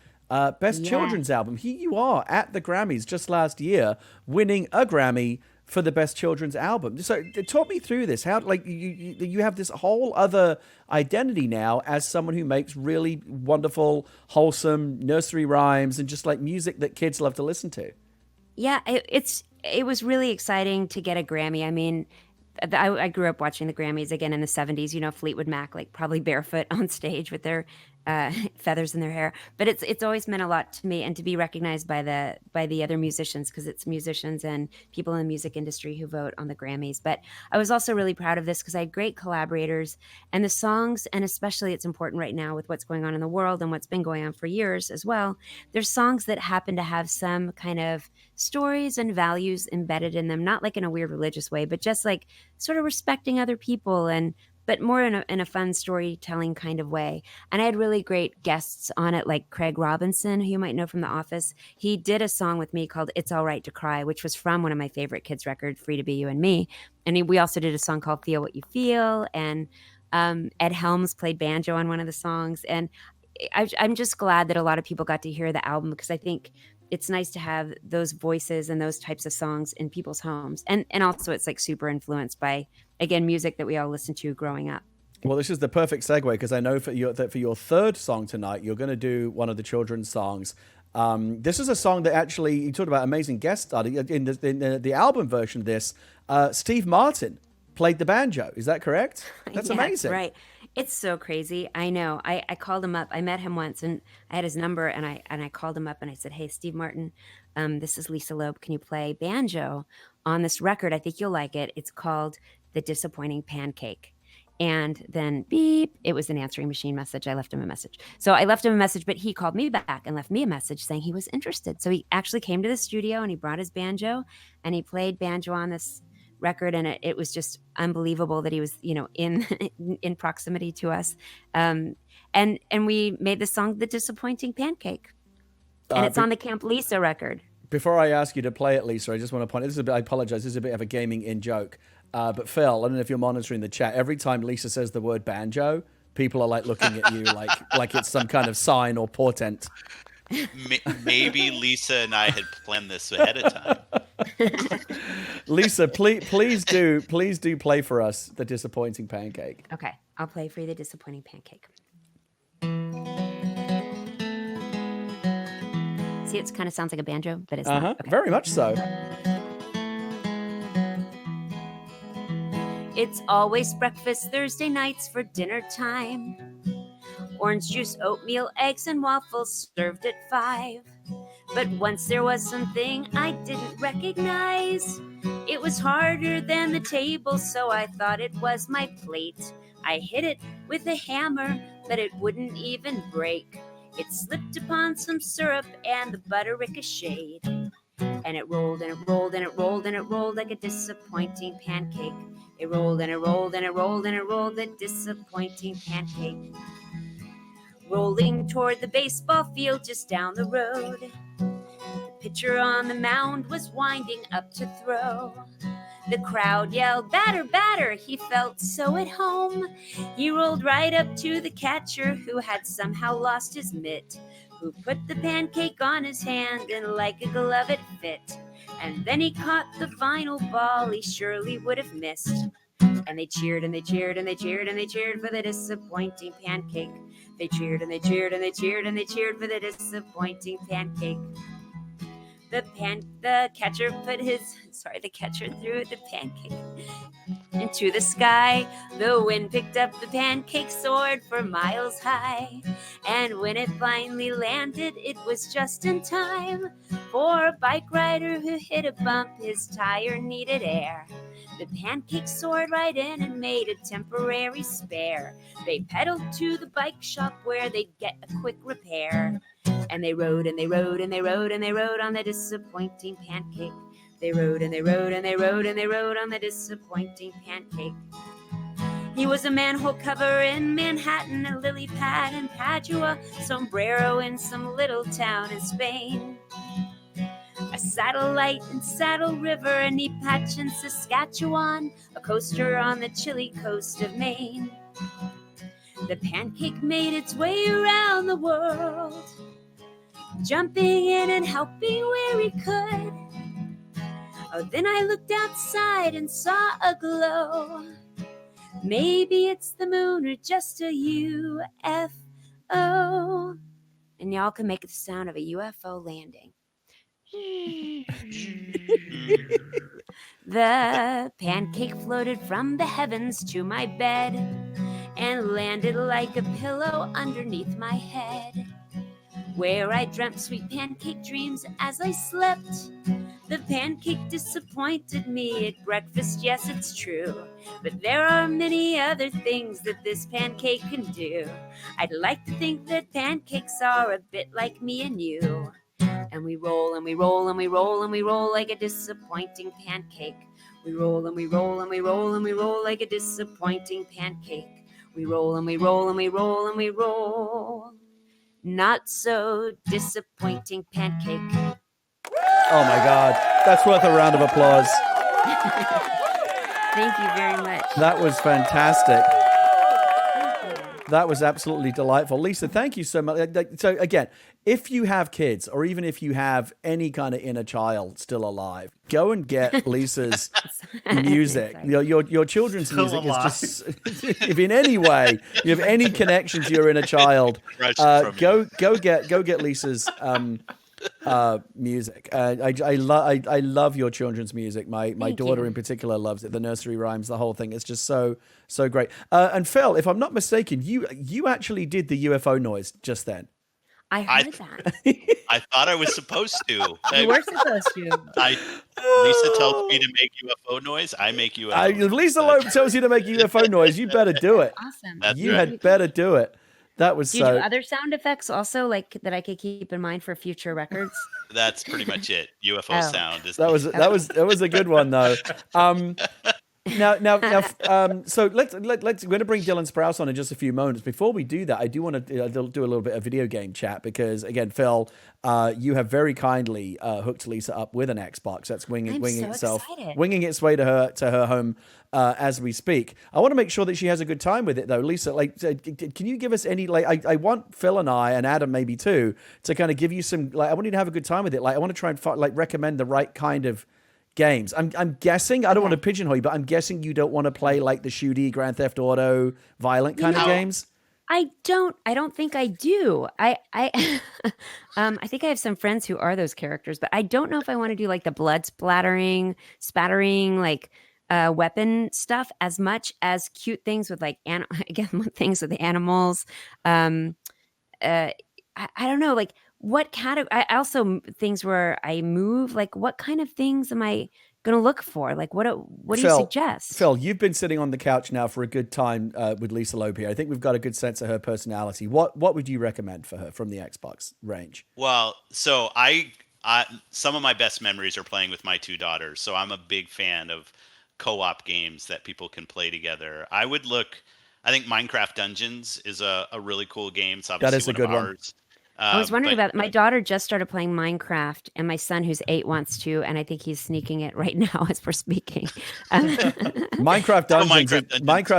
Best Children's Album. Here you are at the Grammys just last year, winning a Grammy for the Best Children's Album. So talk me through this. How, like, you have this whole other identity now as someone who makes really wonderful, wholesome nursery rhymes and just like music that kids love to listen to. Yeah, it was really exciting to get a Grammy. I mean, I grew up watching the Grammys again in the 70s, you know, Fleetwood Mac, like probably barefoot on stage with their feathers in their hair. But it's always meant a lot to me, and to be recognized by the other musicians, because it's musicians and people in the music industry who vote on the Grammys. But I was also really proud of this because I had great collaborators, and the songs, and especially it's important right now with what's going on in the world and what's been going on for years as well. There's songs that happen to have some kind of stories and values embedded in them, not like in a weird religious way, but just like sort of respecting other people, but more in a fun storytelling kind of way. And I had really great guests on it, like Craig Robinson, who you might know from The Office. He did a song with me called It's All Right to Cry, which was from one of my favorite kids' records, Free to Be You and Me. And we also did a song called Feel What You Feel. And Ed Helms played banjo on one of the songs. And I'm just glad that a lot of people got to hear the album, because I think it's nice to have those voices and those types of songs in people's homes. And also it's like super influenced by, again, music that we all listened to growing up. Well, this is the perfect segue, because I know for your third song tonight, you're going to do one of the children's songs. This is a song that actually, you talked about amazing guest star. In the album version of this, Steve Martin played the banjo. Is that correct? That's amazing. Right. It's so crazy. I know. I called him up. I met him once, and I had his number, and I called him up and I said, "Hey, Steve Martin, this is Lisa Loeb. Can you play banjo on this record? I think you'll like it. It's called The Disappointing Pancake." And then beep, it was an answering machine message. I left him a message. So I left him a message, but he called me back and left me a message saying he was interested. So he actually came to the studio and he brought his banjo and he played banjo on this record, and it was just unbelievable that he was, you know, in proximity to us, and we made the song The Disappointing Pancake, and it's on the Camp Lisa record. Before I ask you to play it, Lisa, I just want to point, I apologize, this is a bit of a gaming in joke, but Phil, I don't know if you're monitoring the chat, every time Lisa says the word banjo, people are like looking at you like it's some kind of sign or portent. Maybe Lisa and I had planned this ahead of time. Lisa, please do play for us The Disappointing Pancake. Okay, I'll play for you The Disappointing Pancake. See, it kind of sounds like a banjo, but it's not. Okay. Very much so. It's always breakfast Thursday nights for dinner time. Orange juice, oatmeal, eggs, and waffles served at 5. But once there was something I didn't recognize. It was harder than the table, so I thought it was my plate. I hit it with a hammer, but it wouldn't even break. It slipped upon some syrup and the butter ricocheted. And it rolled and it rolled and it rolled and it rolled like a disappointing pancake. It rolled and it rolled and it rolled and it rolled, a disappointing pancake. Rolling toward the baseball field just down the road. The pitcher on the mound was winding up to throw. The crowd yelled, "Batter, batter!" He felt so at home. He rolled right up to the catcher, who had somehow lost his mitt, who put the pancake on his hand and like a glove it fit. And then he caught the final ball he surely would have missed. And they cheered and they cheered and they cheered and they cheered for the disappointing pancake. They cheered and they cheered and they cheered and they cheered for the disappointing pancake. The catcher threw the pancake into the sky. The wind picked up the pancake, soared for miles high. And when it finally landed, it was just in time for a bike rider who hit a bump. His tire needed air. The pancake soared right in and made a temporary spare. They pedaled to the bike shop where they'd get a quick repair. And they rode and they rode and they rode and they rode on the disappointing pancake. They rode and they rode and they rode and they rode on the disappointing pancake. He was a manhole cover in Manhattan, a lily pad in Padua, sombrero in some little town in Spain, a satellite in Saddle River, a knee patch in Saskatchewan, a coaster on the chilly coast of Maine. The pancake made its way around the world, jumping in and helping where he could. Oh, then I looked outside and saw a glow. Maybe it's the moon or just a UFO. And y'all can make the sound of a UFO landing. The pancake floated from the heavens to my bed and landed like a pillow underneath my head, where I dreamt sweet pancake dreams as I slept. The pancake disappointed me at breakfast, yes, it's true. But there are many other things that this pancake can do. I'd like to think that pancakes are a bit like me and you. And we roll and we roll and we roll and we roll like a disappointing pancake. We roll and we roll and we roll and we roll like a disappointing pancake. We roll and we roll and we roll and we roll. Not so disappointing pancake. Oh my God. That's worth a round of applause. Thank you very much. That was fantastic. That was absolutely delightful. Lisa, thank you so much. So again, if you have kids or even if you have any kind of inner child still alive, go and get Lisa's music. Your children's music is just, if in any way you have any connection to your inner child, go get Lisa's music. I love your children's music. My daughter in particular loves it. The nursery rhymes, the whole thing. It's just so great. And Phil, if I'm not mistaken, you actually did the UFO noise just then. I heard that. I thought I was supposed to. You were supposed to. Lisa tells me to make UFO noise. I make UFO noise. Lisa Loeb tells you to make UFO noise. You better do it. Awesome. Had better do it. That was do you do other sound effects also, like that I could keep in mind for future records? That's pretty much it. UFO sound. That was a good one though. Now, so let's we're going to bring Dylan Sprouse on in just a few moments. Before we do that, I do want to do a little bit of video game chat because again, Phil, you have very kindly hooked Lisa up with an Xbox that's winging its way to her home as we speak. I want to make sure that she has a good time with it though. Lisa, can you give us any I want Phil and I and Adam maybe too to kind of give you some I want you to have a good time with it. I want to try and recommend the right kind of games. I'm guessing, I don't want to pigeonhole you, but I'm guessing you don't want to play like the shooty Grand Theft Auto violent kind of games. I don't think I do. I think I have some friends who are those characters, but I don't know if I want to do like the blood spattering, weapon stuff as much as cute things with like things with the animals. I don't know, like what category. I also things where I move. Like what kind of things am I going to look for? Like what do you suggest? Phil, you've been sitting on the couch now for a good time with Lisa Loeb here. I think we've got a good sense of her personality. What would you recommend for her from the Xbox range? Well, so I some of my best memories are playing with my two daughters. So I'm a big fan of co-op games that people can play together. I think Minecraft Dungeons is a really cool game. It's obviously that is a good one. I was wondering about it. My daughter just started playing Minecraft, and my son, who's 8, wants to, and I think he's sneaking it right now as we're speaking. Minecraft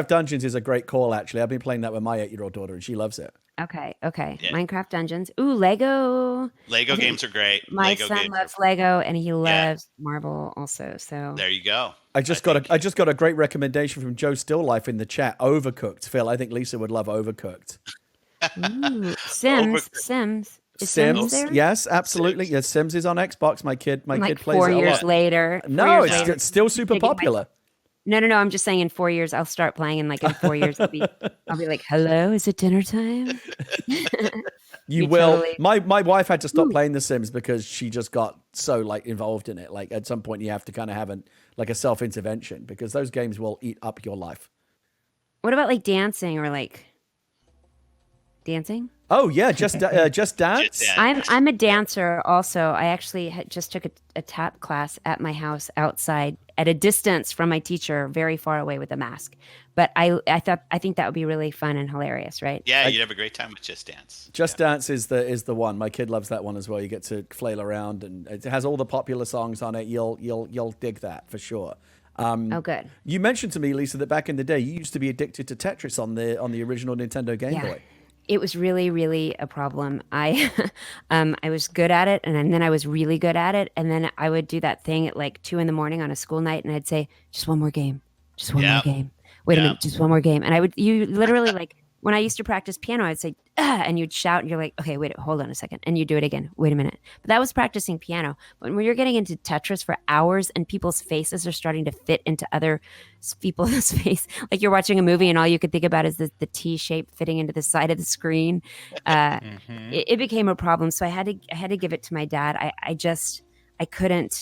Dungeons is a great call, actually. I've been playing that with my 8-year-old daughter, and she loves it. Okay. Yeah. Minecraft Dungeons. Ooh, Lego games are great. My son loves Lego, and he loves Marvel also. So there you go. I just got a great recommendation from Joe Stilllife in the chat. Overcooked, Phil. I think Lisa would love Overcooked. Ooh, Sims. Is Sims there? Yes, absolutely. Yes, Sims is on Xbox. My kid plays it a lot. 4 years later. No, it's still super popular. No. I'm just saying in 4 years I'll start playing, and like in 4 years I'll be like, "Hello, is it dinner time?" You will. Totally... My wife had to stop playing The Sims because she just got so involved in it. Like at some point you have to kind of have a self-intervention because those games will eat up your life. What about like dancing or like dancing? Oh yeah, just dance. I'm a dancer also. I actually just took a tap class at my house outside at a distance from my teacher, very far away with a mask. But I think that would be really fun and hilarious, right? Yeah, you'd have a great time with Just Dance. Just Dance is the one. My kid loves that one as well. You get to flail around, and it has all the popular songs on it. You'll dig that for sure. Oh, good. You mentioned to me, Lisa, that back in the day you used to be addicted to Tetris on the original Nintendo Game Boy. It was really, really a problem. I was good at it, and then I was really good at it, and then I would do that thing at like 2 a.m. on a school night, and I'd say, "Just one more game, just one more game. Wait a minute, just one more game." And you literally like when I used to practice piano, I'd say, and you'd shout, and you're like, "Okay, wait, hold on a second," and you do it again. Wait a minute. But that was practicing piano. But when you're getting into Tetris for hours, and people's faces are starting to fit into other people's face, like you're watching a movie, and all you could think about is the T shape fitting into the side of the screen. It became a problem. So I had to give it to my dad. I couldn't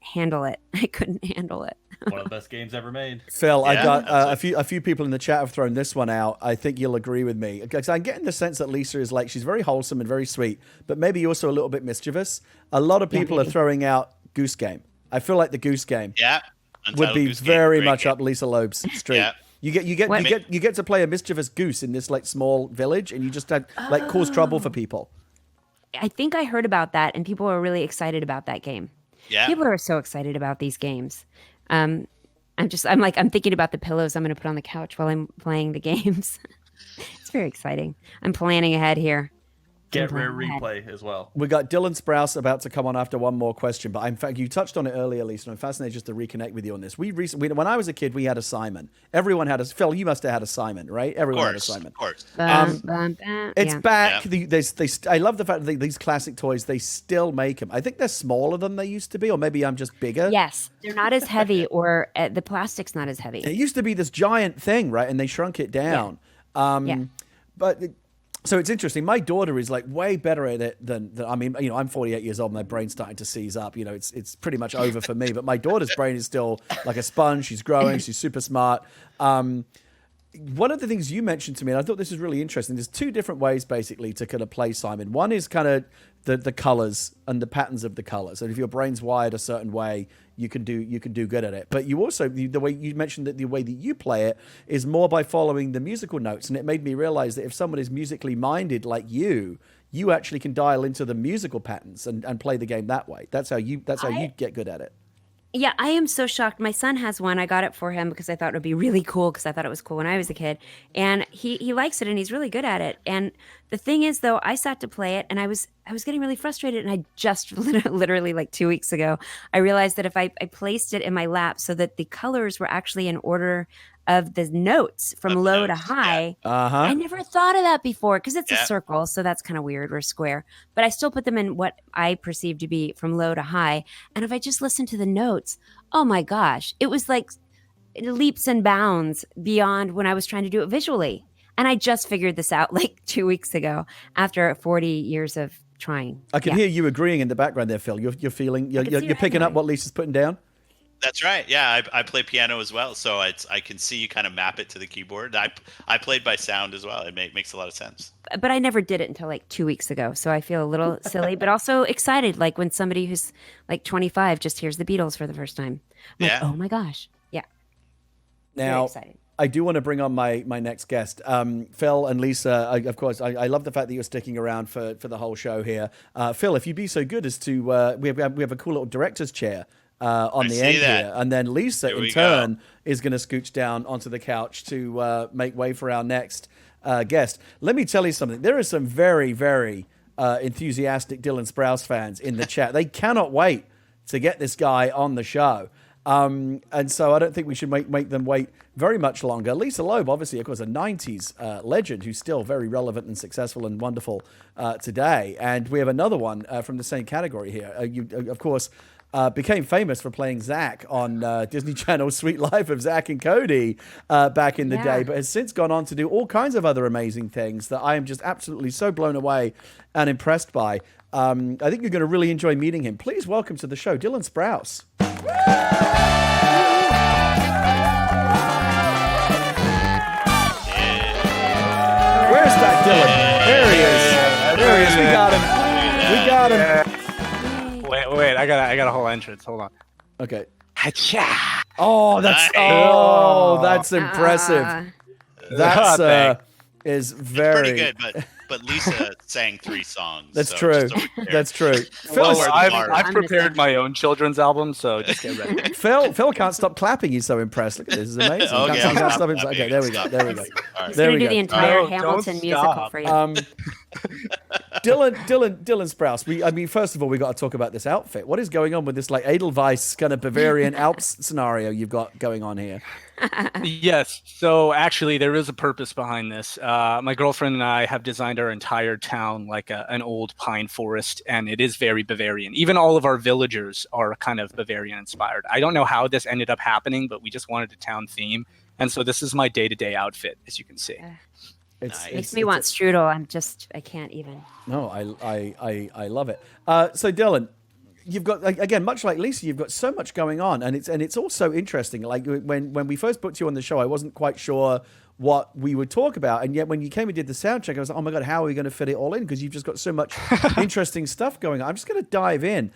handle it. I couldn't handle it. One of the best games ever made. Phil, I got a few people in the chat have thrown this one out. I think you'll agree with me, because I'm getting the sense that Lisa is like, she's very wholesome and very sweet, but maybe also a little bit mischievous. A lot of people are throwing out Goose Game. I feel like the Goose Game would be very much up Lisa Loeb's street. Yeah. You get to play a mischievous goose in this like small village, and you just like cause trouble for people. I think I heard about that, and people were really excited about that game. Yeah, people are so excited about these games. I'm thinking about the pillows I'm going to put on the couch while I'm playing the games. It's very exciting. I'm planning ahead here. Get Rare Replay as well. We got Dylan Sprouse about to come on after one more question, but in fact, you touched on it earlier, Lisa, and I'm fascinated just to reconnect with you on this. When I was a kid, we had a Simon. Everyone had a Phil. You must have had a Simon, right? Everyone had a Simon. Of course. It's back. I love the fact that these classic toys, they still make them. I think they're smaller than they used to be, or maybe I'm just bigger. Yes, they're not as heavy, or the plastic's not as heavy. It used to be this giant thing, right? And they shrunk it down. But so it's interesting. My daughter is like way better at it than I mean, I'm 48 years old. My brain's starting to seize up. It's pretty much over for me. But my daughter's brain is still like a sponge. She's growing. She's super smart. One of the things you mentioned to me, and I thought this was really interesting, there's two different ways basically to kind of play Simon. One is kind of the colors and the patterns of the colors. And if your brain's wired a certain way, you can do good at it. But you also, the way you mentioned that the way that you play it is more by following the musical notes. And it made me realize that if someone is musically minded like you actually can dial into the musical patterns and play the game that way. That's how you get good at it. Yeah, I am so shocked. My son has one. I got it for him because I thought it would be really cool, because I thought it was cool when I was a kid. And he likes it, and he's really good at it. And the thing is, though, I sat to play it, and I was getting really frustrated. And I just literally like 2 weeks ago, I realized that if I placed it in my lap so that the colors were actually in order of the notes from low to high. I never thought of that before, because it's a circle, so that's kind of weird, or square. But I still put them in what I perceive to be from low to high. And if I just listen to the notes, oh my gosh, it was like leaps and bounds beyond when I was trying to do it visually. And I just figured this out like 2 weeks ago after 40 years of trying. I can hear you agreeing in the background there, Phil. You're picking up what Lisa's putting down. That's right. Yeah, I play piano as well, so I can see you kind of map it to the keyboard. I played by sound as well. It makes a lot of sense. But I never did it until like 2 weeks ago, so I feel a little silly, but also excited, like when somebody who's like 25 just hears the Beatles for the first time. I'm like, oh my gosh. Yeah. Now, I do want to bring on my next guest, Phil and Lisa. Of course, I love the fact that you're sticking around for the whole show here. Phil, if you'd be so good as to, we have a cool little director's chair on the end here. And then Lisa, in turn, is going to scooch down onto the couch to make way for our next guest. Let me tell you something. There are some very, very enthusiastic Dylan Sprouse fans in the chat. They cannot wait to get this guy on the show. And so I don't think we should make them wait very much longer. Lisa Loeb, obviously, of course, a 90s legend who's still very relevant and successful and wonderful today. And we have another one from the same category here. You, of course, became famous for playing Zach on Disney Channel's Sweet Life of Zach and Cody back in the day, but has since gone on to do all kinds of other amazing things that I am just absolutely so blown away and impressed by. I think you're going to really enjoy meeting him. Please welcome to the show, Dylan Sprouse. Where's that Dylan? There he is. There he is. We got him. Wait, I got a whole entrance. Hold on. Okay. Hacha. Oh, that's impressive. That's Thanks. is It's very pretty good, but Lisa sang 3 songs. That's so true. just over there. That's true. Well, Phil, I've I'm gonna prepared sing. my own children's album, so just get ready. Phil can't stop clapping. He's so impressed. Look at this. This is amazing. He Okay, can't I'll stop him. stop Okay, clapping. there we go. Stop There we go. clapping. All right. He's There gonna we do go. the entire No, don't Hamilton musical stop. for you. Dylan Sprouse. I mean, first of all, we got to talk about this outfit. What is going on with this like Edelweiss kind of Bavarian Alps scenario you've got going on here? Yes. So actually, there is a purpose behind this. My girlfriend and I have designed our entire town like an old pine forest, and it is very Bavarian. Even all of our villagers are kind of Bavarian inspired. I don't know how this ended up happening, but we just wanted a town theme. And so this is my day-to-day outfit, as you can see. Makes me want strudel. I can't even. No, I love it. So Dylan, you've got again, much like Lisa, you've got so much going on, and it's also interesting. Like when we first booked you on the show, I wasn't quite sure what we would talk about, and yet when you came and did the sound check, I was like, oh my god, how are we going to fit it all in? Because you've just got so much interesting stuff going on. I'm just going to dive in.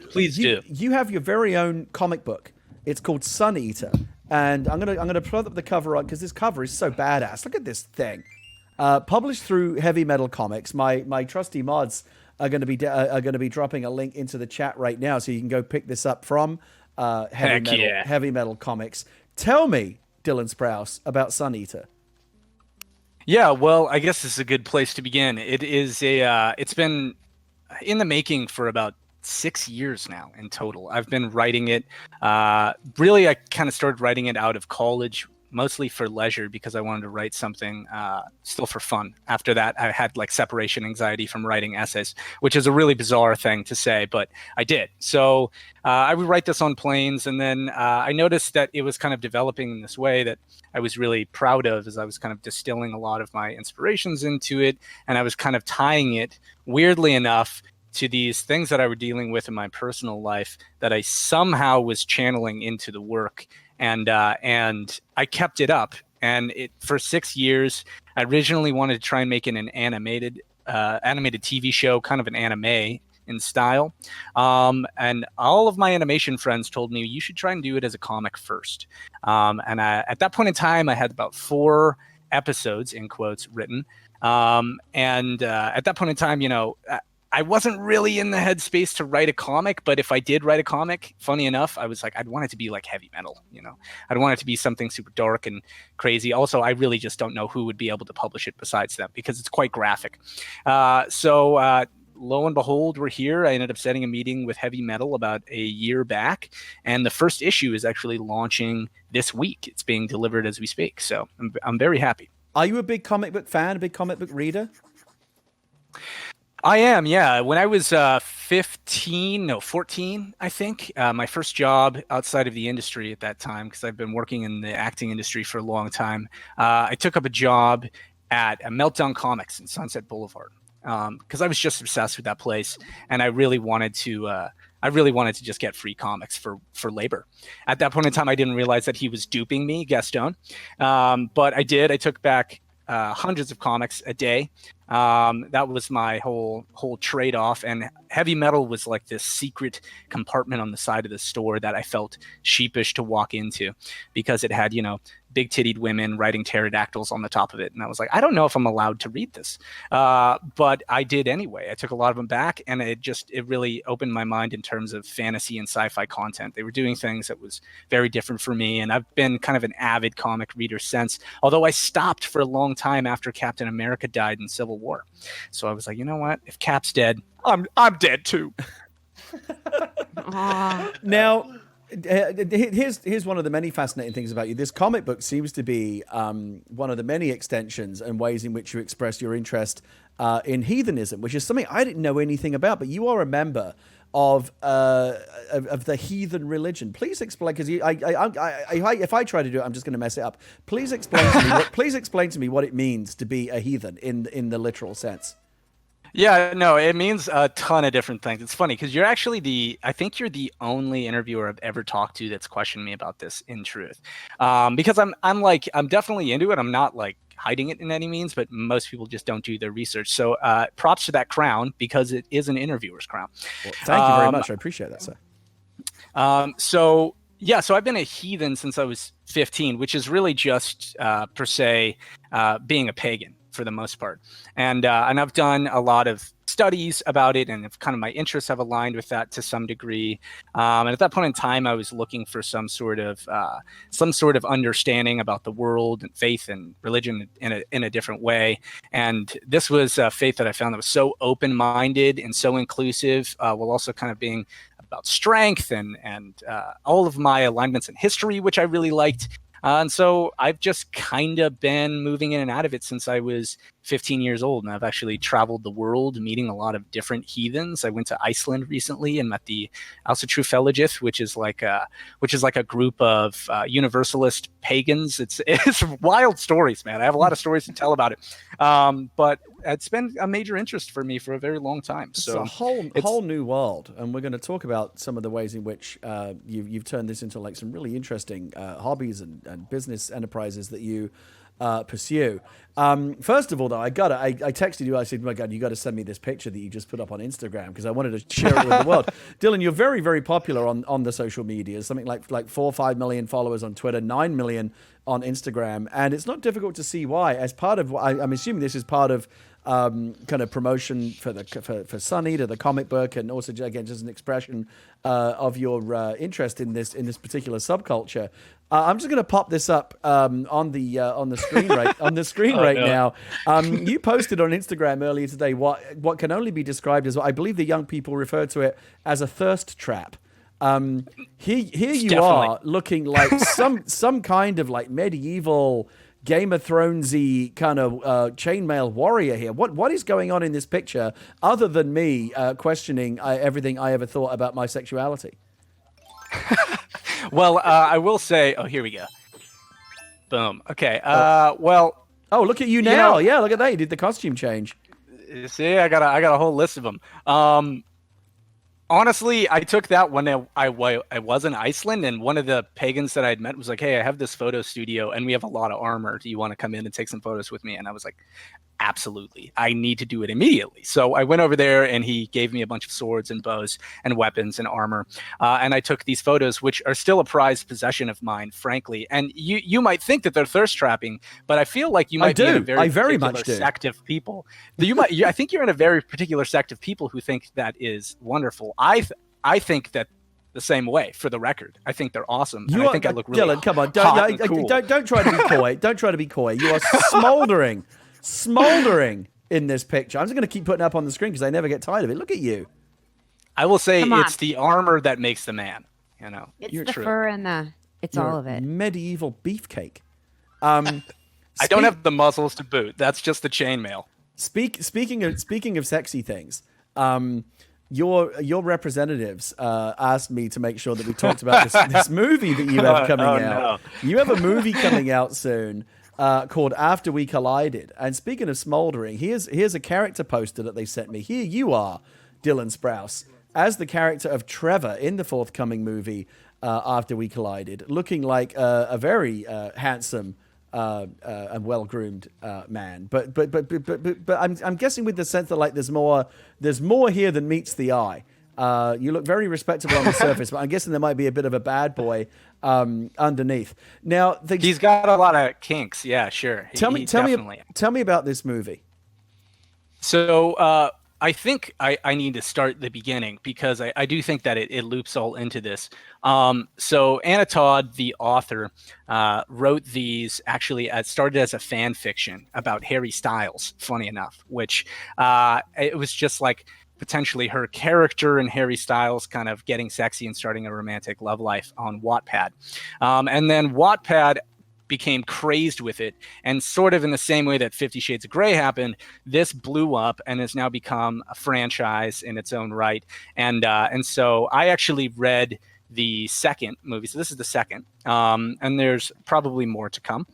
Please do. You have your very own comic book. It's called Sun Eater. And I'm gonna put up the cover on because this cover is so badass. Look at this thing. Published through Heavy Metal Comics. My trusty mods are going to be dropping a link into the chat right now, so you can go pick this up from Heavy Metal Comics. Tell me, Dylan Sprouse, about Sun Eater. Yeah, well, I guess this is a good place to begin. It is it's been in the making for about 6 years now in total. I've been writing it. Really, I kind of started writing it out of college, mostly for leisure because I wanted to write something still for fun. After that, I had like separation anxiety from writing essays, which is a really bizarre thing to say, but I did. So I would write this on planes, and then I noticed that it was kind of developing in this way that I was really proud of, as I was kind of distilling a lot of my inspirations into it, and I was kind of tying it, weirdly enough, to these things that I were dealing with in my personal life that I somehow was channeling into the work. And I kept it up. And for 6 years, I originally wanted to try and make it an animated TV show, kind of an anime in style. And all of my animation friends told me, you should try and do it as a comic first. At that point in time, I had about 4 episodes, in quotes, written. At that point in time, I wasn't really in the headspace to write a comic, but if I did write a comic, funny enough, I was like, I'd want it to be like heavy metal, I'd want it to be something super dark and crazy. Also, I really just don't know who would be able to publish it besides them because it's quite graphic. So lo and behold, we're here. I ended up setting a meeting with Heavy Metal about a year back, and the first issue is actually launching this week. It's being delivered as we speak, so I'm very happy. Are you a big comic book fan, a big comic book reader? I am, yeah. When I was 14, I think, my first job outside of the industry at that time, because I've been working in the acting industry for a long time, I took up a job at a Meltdown Comics in Sunset Boulevard because I was just obsessed with that place, and I really wanted to just get free comics for labor. At that point in time, I didn't realize that he was duping me, Gaston, but I did. I took back hundreds of comics a day. That was my whole trade-off, and Heavy Metal was like this secret compartment on the side of the store that I felt sheepish to walk into because it had, big tittied women riding pterodactyls on the top of it. And I was like, I don't know if I'm allowed to read this. But I did anyway. I took a lot of them back, and it really opened my mind in terms of fantasy and sci-fi content. They were doing things that was very different for me. And I've been kind of an avid comic reader since, although I stopped for a long time after Captain America died in Civil War. So I was like, you know what? If Cap's dead, I'm dead too. Now, here's one of the many fascinating things about you. This comic book seems to be one of the many extensions and ways in which you express your interest in heathenism, which is something I didn't know anything about. But you are a member of the heathen religion. Please explain, because if I try to do it, I'm just going to mess it up. Please explain to me what it means to be a heathen in the literal sense. Yeah, no, it means a ton of different things. It's funny because you're actually I think you're the only interviewer I've ever talked to that's questioned me about this in truth. Because I'm definitely into it. I'm not like hiding it in any means, but most people just don't do their research. So props to that crown, because it is an interviewer's crown. Well, thank you very much. I appreciate that, sir. So I've been a heathen since I was 15, which is really just per se being a pagan for the most part, and I've done a lot of studies about it, and kind of my interests have aligned with that to some degree. And at that point in time, I was looking for some sort of understanding about the world and faith and religion in a different way. And this was a faith that I found that was so open-minded and so inclusive, while also kind of being about strength and all of my alignments in history, which I really liked. And so I've just kind of been moving in and out of it since I was 15 years old. And I've actually traveled the world meeting a lot of different heathens. I went to Iceland recently and met the S02E08, which is like a group of universalist pagans. It's wild stories, man. I have a lot of stories to tell about it. But it's been a major interest for me for a very long time. So it's a whole new world, and we're going to talk about some of the ways in which you've turned this into like some really interesting hobbies and business enterprises that you pursue. First of all, though, I texted you. I said, "My God, you got to send me this picture that you just put up on Instagram because I wanted to share it with the world." Dylan, you're very, very popular on the social media. Something like 4 or 5 million followers on Twitter, 9 million on Instagram, and it's not difficult to see why. As part of, I'm assuming this is part of kind of promotion for Sun Eater, the comic book, and also again just an expression of your interest in this particular subculture. I'm just going to pop this up on the screen now. You posted on Instagram earlier today what can only be described as, I believe the young people refer to it as a thirst trap. Here you Definitely are looking like some kind of like medieval Game of Thronesy kind of chainmail warrior here. What is going on in this picture other than me questioning everything I ever thought about my sexuality? Well, I will say, here we go. Boom. Okay. Well. Oh, look at you now. Yeah, look at that. You did the costume change. See, I got a whole list of them. Honestly, I took that when I was in Iceland, and one of the pagans that I'd met was like, "Hey, I have this photo studio, and we have a lot of armor. Do you want to come in and take some photos with me?" And I was like, absolutely, I need to do it immediately. So I went over there, and he gave me a bunch of swords and bows and weapons and armor, and I took these photos, which are still a prized possession of mine, frankly. And you might think that they're thirst trapping, but I feel like you might be in a very particular sect of people. I think you're in a very particular sect of people who think that is wonderful. I think that the same way, for the record. I think they're awesome. I think I look really Dylan, come on. Cool. Don't try to be coy. Don't try to be coy. You are smoldering in this picture. I'm just going to keep putting it up on the screen because I never get tired of it. Look at you. I will say it's the armor that makes the man. It's the fur and you're all of it. Medieval beefcake. I don't have the muscles to boot. That's just the chainmail. Speaking of sexy things, your representatives asked me to make sure that we talked about this movie that you have coming out. No. You have a movie coming out soon called After We Collided. And speaking of smoldering, here's a character poster that they sent me. Here you are, Dylan Sprouse, as the character of Trevor in the forthcoming movie After We Collided, looking like a very handsome and well-groomed man, but I'm guessing with the sense that like there's more here than meets the eye. You look very respectable on the surface, but I'm guessing there might be a bit of a bad boy underneath. Now he's got a lot of kinks. Yeah, sure. Tell me about this movie. So I think I need to start the beginning because I do think that it loops all into this. So Anna Todd, the author, wrote these actually started as a fan fiction about Harry Styles, funny enough, which it was just like potentially her character and Harry Styles kind of getting sexy and starting a romantic love life on Wattpad. And then Wattpad became crazed with it, and sort of in the same way that 50 Shades of Grey happened, this blew up and has now become a franchise in its own right. And so I actually read the second movie. So this is the second, and there's probably more to come.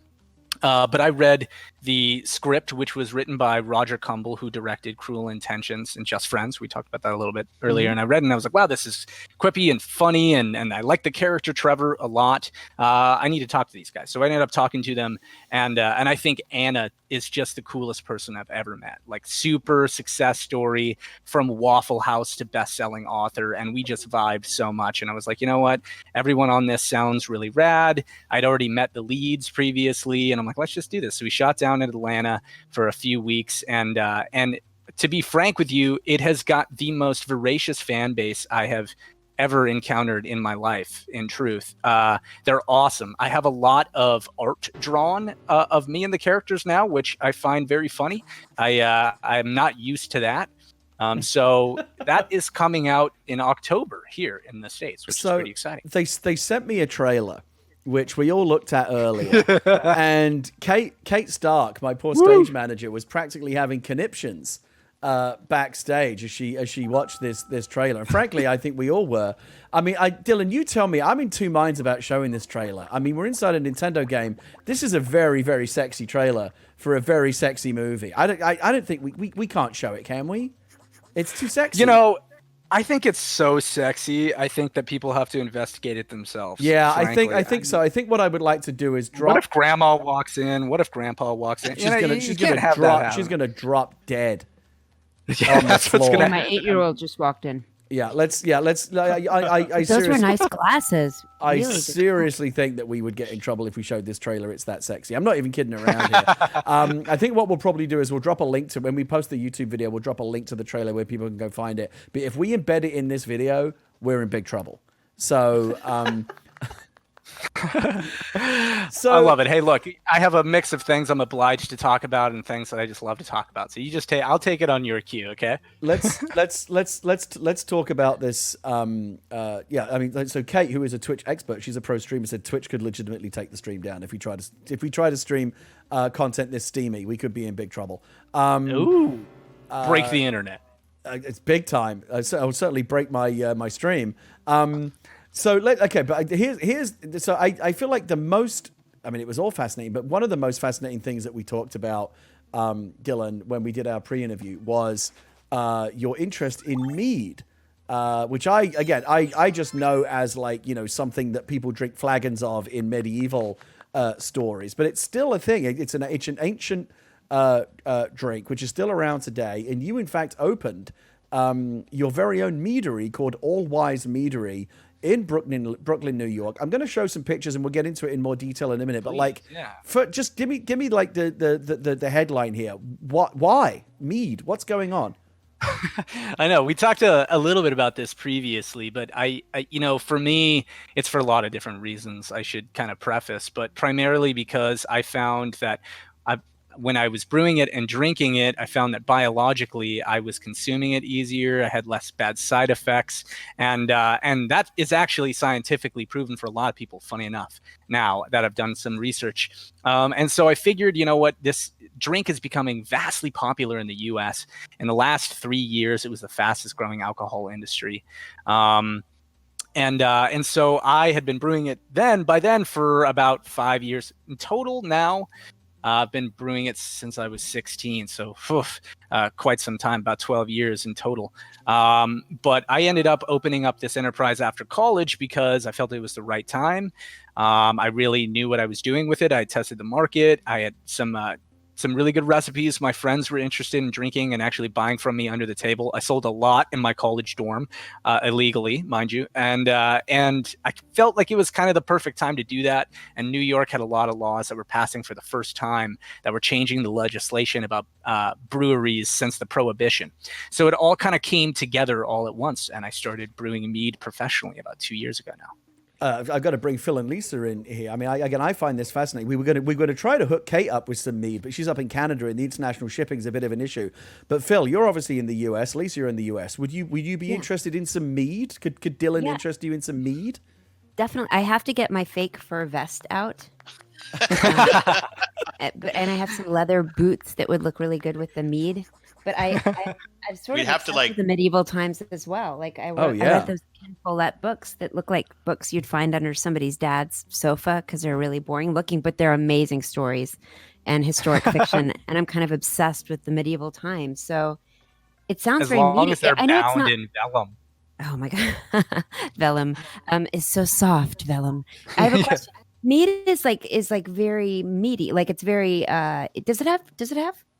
But I read the script, which was written by Roger Kumble, who directed Cruel Intentions and Just Friends. We talked about that a little bit earlier, and I read it and I was like, wow, this is quippy and funny, and I like the character Trevor a lot. I need to talk to these guys. So I ended up talking to them, and I think Anna is just the coolest person I've ever met. Like, super success story from Waffle House to best-selling author, and we just vibed so much. And I was like, you know what? Everyone on this sounds really rad. I'd already met the leads previously, and I'm like, let's just do this. So we shot down in Atlanta for a few weeks, and to be frank with you, it has got the most voracious fan base I have ever encountered in my life, in truth. They're awesome. I have a lot of art drawn of me and the characters now, which I find very funny. I'm not used to that. So that is coming out in October here in the States, which is pretty exciting. They sent me a trailer, which we all looked at earlier. And Kate Stark, my poor stage manager, was practically having conniptions backstage as she watched this trailer. And frankly, I think we all were. I mean, Dylan, you tell me. I'm in two minds about showing this trailer. I mean, we're inside a Nintendo game. This is a very, very sexy trailer for a very sexy movie. I don't think we can't show it, can we? It's too sexy. You know, I think it's so sexy. I think that people have to investigate it themselves. Yeah, frankly. I think so. I think what I would like to do is drop. What if Grandma walks in? What if Grandpa walks in? She's gonna drop dead. Yeah, on the floor. My 8-year-old just walked in. Yeah, let's. Those were nice glasses. I Really seriously think that we would get in trouble if we showed this trailer. It's that sexy. I'm not even kidding around here. I think what we'll probably do is we'll drop a link to, when we post the YouTube video, we'll drop a link to the trailer where people can go find it. But if we embed it in this video, we're in big trouble. So, I love it. Hey, look, I have a mix of things I'm obliged to talk about and things that I just love to talk about. So you just I'll take it on your cue, okay? Let's talk about this. I mean, so Kate, who is a Twitch expert, she's a pro streamer, said Twitch could legitimately take the stream down if we try to stream content this steamy. We could be in big trouble. Ooh, break the internet. It's big time. So I'll certainly break my stream. But here's so I feel like the most, I mean, it was all fascinating, but one of the most fascinating things that we talked about, Dylan, when we did our pre-interview was your interest in mead, which I just know as, like, you know, something that people drink flagons of in medieval stories, but it's still a thing. It's an ancient drink which is still around today, and you in fact opened your very own meadery called All Wise Meadery in Brooklyn, New York. I'm going to show some pictures and we'll get into it in more detail in a minute. But just give me like the headline here. Why mead? What's going on? I know we talked a little bit about this previously, but I for me, it's for a lot of different reasons. I should kind of preface, but primarily because I found that when I was brewing it and drinking it, I found that biologically I was consuming it easier. I had less bad side effects. And that is actually scientifically proven for a lot of people, funny enough, now that I've done some research. And so I figured, you know what, this drink is becoming vastly popular in the US. In the last 3 years, it was the fastest growing alcohol industry. And so I had been brewing it by then for about 5 years in total now. I've been brewing it since I was 16, so quite some time, about 12 years in total. But I ended up opening up this enterprise after college because I felt it was the right time. I really knew what I was doing with it. I tested the market. I had some really good recipes. My friends were interested in drinking and actually buying from me under the table. I sold a lot in my college dorm, illegally, mind you. And I felt like it was kind of the perfect time to do that. And New York had a lot of laws that were passing for the first time that were changing the legislation about breweries since the Prohibition. So it all kind of came together all at once. And I started brewing mead professionally about 2 years ago now. I've got to bring Phil and Lisa in here. I mean, I find this fascinating. We're going to try to hook Kate up with some mead, but she's up in Canada, and the international shipping is a bit of an issue. But Phil, you're obviously in the US. Lisa, you're in the US. Would you be interested in some mead? Could Dylan interest you in some mead? Definitely. I have to get my fake fur vest out. And I have some leather boots that would look really good with the mead. But I've sort of have to, like, the medieval times as well. Like I read those Ken Follett books that look like books you'd find under somebody's dad's sofa because they're really boring looking, but they're amazing stories. and historic fiction, and I'm kind of obsessed with the medieval times. So it sounds As very long meaty. as they're I know it's bound not. in vellum. Oh my god, vellum is so soft. Vellum. I have a question. Mead is like very meaty. Like it's very. Does it have?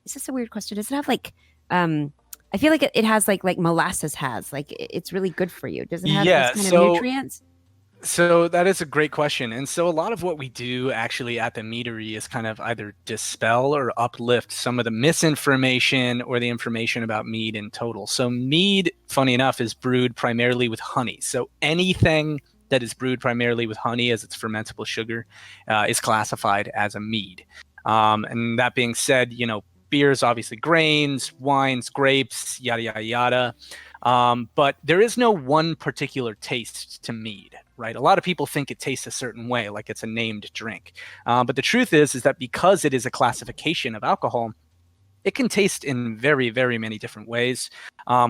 Is this a weird question? Does it have like? I feel like it has like molasses has. Like it's really good for you. Does it have Yeah, those kind of nutrients? So that is a great question. And so a lot of what we do actually at the meadery is kind of either dispel or uplift some of the misinformation or the information about mead in total. So mead, funny enough, is brewed primarily with honey. So anything that is brewed primarily with honey as its fermentable sugar is classified as a mead. And that being said, beers, obviously grains, wines, grapes, yada, yada, yada. But there is no one particular taste to mead, right? A lot of people think it tastes a certain way, like it's a named drink. But the truth is that because it is a classification of alcohol, it can taste in very, very many different ways.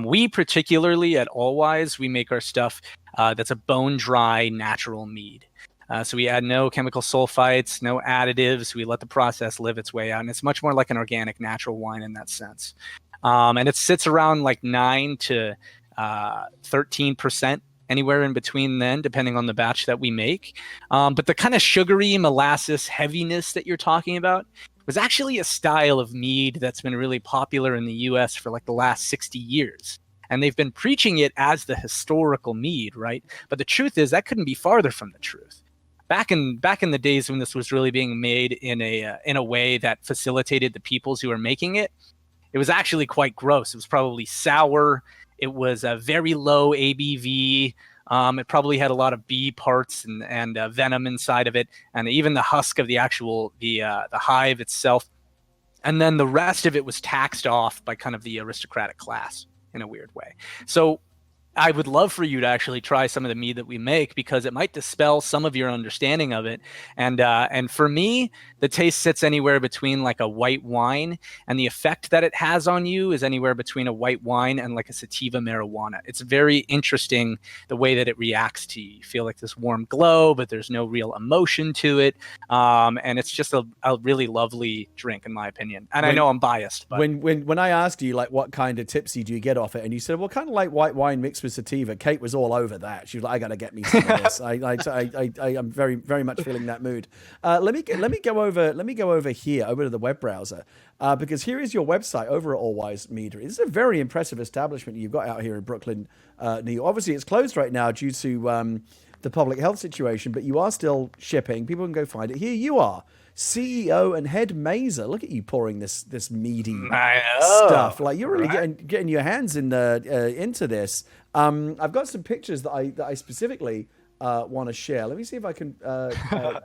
We particularly at Allwise, we make our stuff that's a bone dry natural mead. So we add no chemical sulfites, no additives. We let the process live its way out. And it's much more like an organic natural wine in that sense. And it sits around like 9 to 13%, anywhere in between then, depending on the batch that we make. But the kind of sugary molasses heaviness that you're talking about was actually a style of mead that's been really popular in the US for like the last 60 years. And they've been preaching it as the historical mead, right? But the truth is that couldn't be farther from the truth. Back in the days when this was really being made in a way that facilitated the peoples who were making it, it was actually quite gross. It was probably sour. It was a very low ABV. It probably had a lot of bee parts and venom inside of it, and even the husk of the actual the hive itself. And then the rest of it was taxed off by kind of the aristocratic class in a weird way. So I would love for you to actually try some of the mead that we make, because it might dispel some of your understanding of it. And for me, the taste sits anywhere between like a white wine, and the effect that it has on you is anywhere between a white wine and like a sativa marijuana. It's very interesting the way that it reacts to you. You feel like this warm glow, but there's no real emotion to it. And it's just a really lovely drink, in my opinion. And I know I'm biased. But When I asked you like what kind of tipsy do you get off it, and you said, well, kind of like white wine mixed with sativa, Kate was all over that. She was like, I got to get me some of this. I am very, very much feeling that mood. Let me go over here, over to the web browser, because here is your website over at Allwise Meadery. This is a very impressive establishment you've got out here in Brooklyn, New York. Obviously, it's closed right now due to the public health situation, but you are still shipping. People can go find it. Here you are, CEO and head mazer. Look at you pouring this meaty stuff. Like you're really getting your hands into this. I've got some pictures that I specifically want to share. Let me see if I can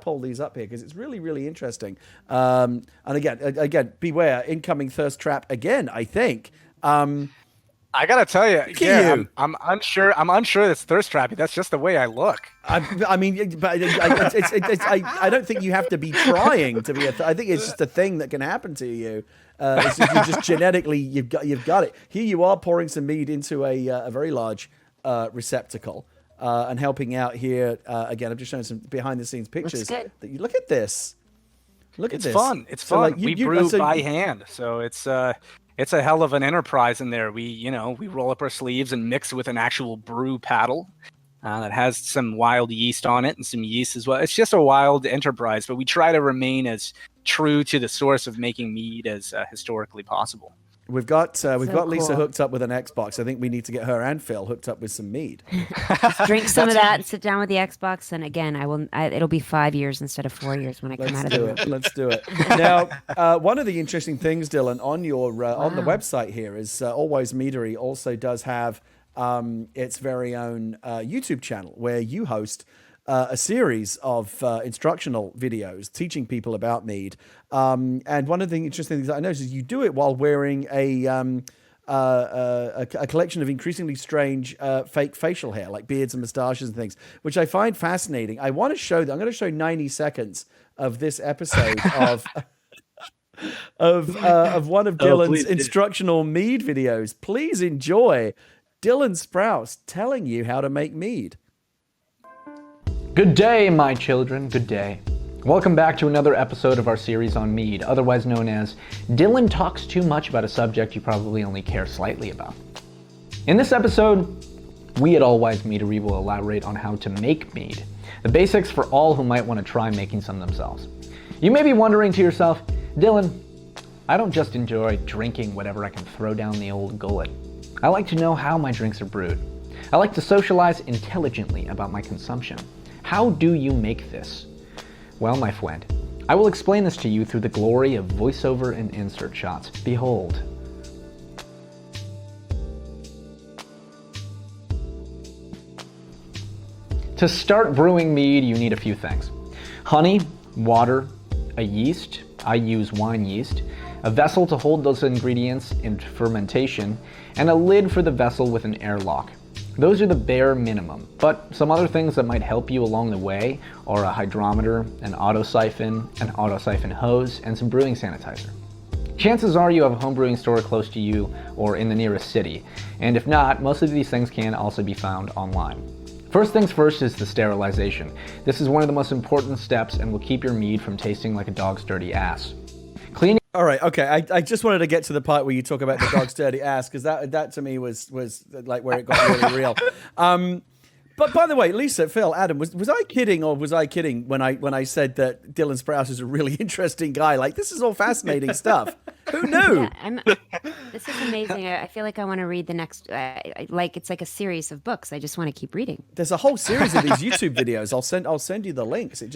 pull these up here, because it's really, really interesting. And again, beware, incoming thirst trap again, I think. I gotta tell you, I'm unsure. I'm unsure that's thirst trappy. That's just the way I look. I mean, but I don't think you have to be trying to be. I think it's just a thing that can happen to you. It's just, you just genetically, you've got it. Here you are pouring some mead into a very large receptacle and helping out here. Again, I'm just showing some behind the scenes pictures. Look at this. It's fun. It's fun. Like we brew by hand, so it's a hell of an enterprise in there. We roll up our sleeves and mix with an actual brew paddle that has some wild yeast on it and some yeast as well. It's just a wild enterprise, but we try to remain as true to the source of making mead as historically possible. We've got Lisa hooked up with an Xbox. I think we need to get her and Phil hooked up with some mead. Just drink some of that, sit down with the Xbox, and again, it'll be 5 years instead of 4 years when I come out of it. Let's do it. Now, one of the interesting things, Dylan, on your on the website here is Allwise Meadery also does have its very own YouTube channel where you host a series of instructional videos teaching people about mead. And one of the interesting things that I noticed is you do it while wearing a collection of increasingly strange fake facial hair, like beards and moustaches and things, which I find fascinating. I want to show that. I'm going to show 90 seconds of this episode of one of Dylan's instructional mead videos. Please enjoy Dylan Sprouse telling you how to make mead. Good day, my children, good day. Welcome back to another episode of our series on mead, otherwise known as Dylan Talks Too Much About a Subject You Probably Only Care Slightly About. In this episode, we at All Wise Meadery will elaborate on how to make mead, the basics for all who might want to try making some themselves. You may be wondering to yourself, Dylan, I don't just enjoy drinking whatever I can throw down the old gullet. I like to know how my drinks are brewed. I like to socialize intelligently about my consumption. How do you make this? Well, my friend, I will explain this to you through the glory of voiceover and insert shots. Behold. To start brewing mead, you need a few things. Honey, water, a yeast, I use wine yeast, a vessel to hold those ingredients in fermentation, and a lid for the vessel with an airlock. Those are the bare minimum, but some other things that might help you along the way are a hydrometer, an autosiphon hose, and some brewing sanitizer. Chances are you have a home brewing store close to you or in the nearest city, and if not, most of these things can also be found online. First things first is the sterilization. This is one of the most important steps and will keep your mead from tasting like a dog's dirty ass. Cleaning. All right, okay. I just wanted to get to the part where you talk about the dog's dirty ass, because that to me was like where it got really real. But by the way, Lisa, Phil, Adam, was I kidding, or was I kidding when I said that Dylan Sprouse is a really interesting guy? Like, this is all fascinating stuff. Who knew? Yeah, this is amazing. I feel like I want to read the next. Like it's like a series of books. I just want to keep reading. There's a whole series of these YouTube videos. I'll send you the links. It's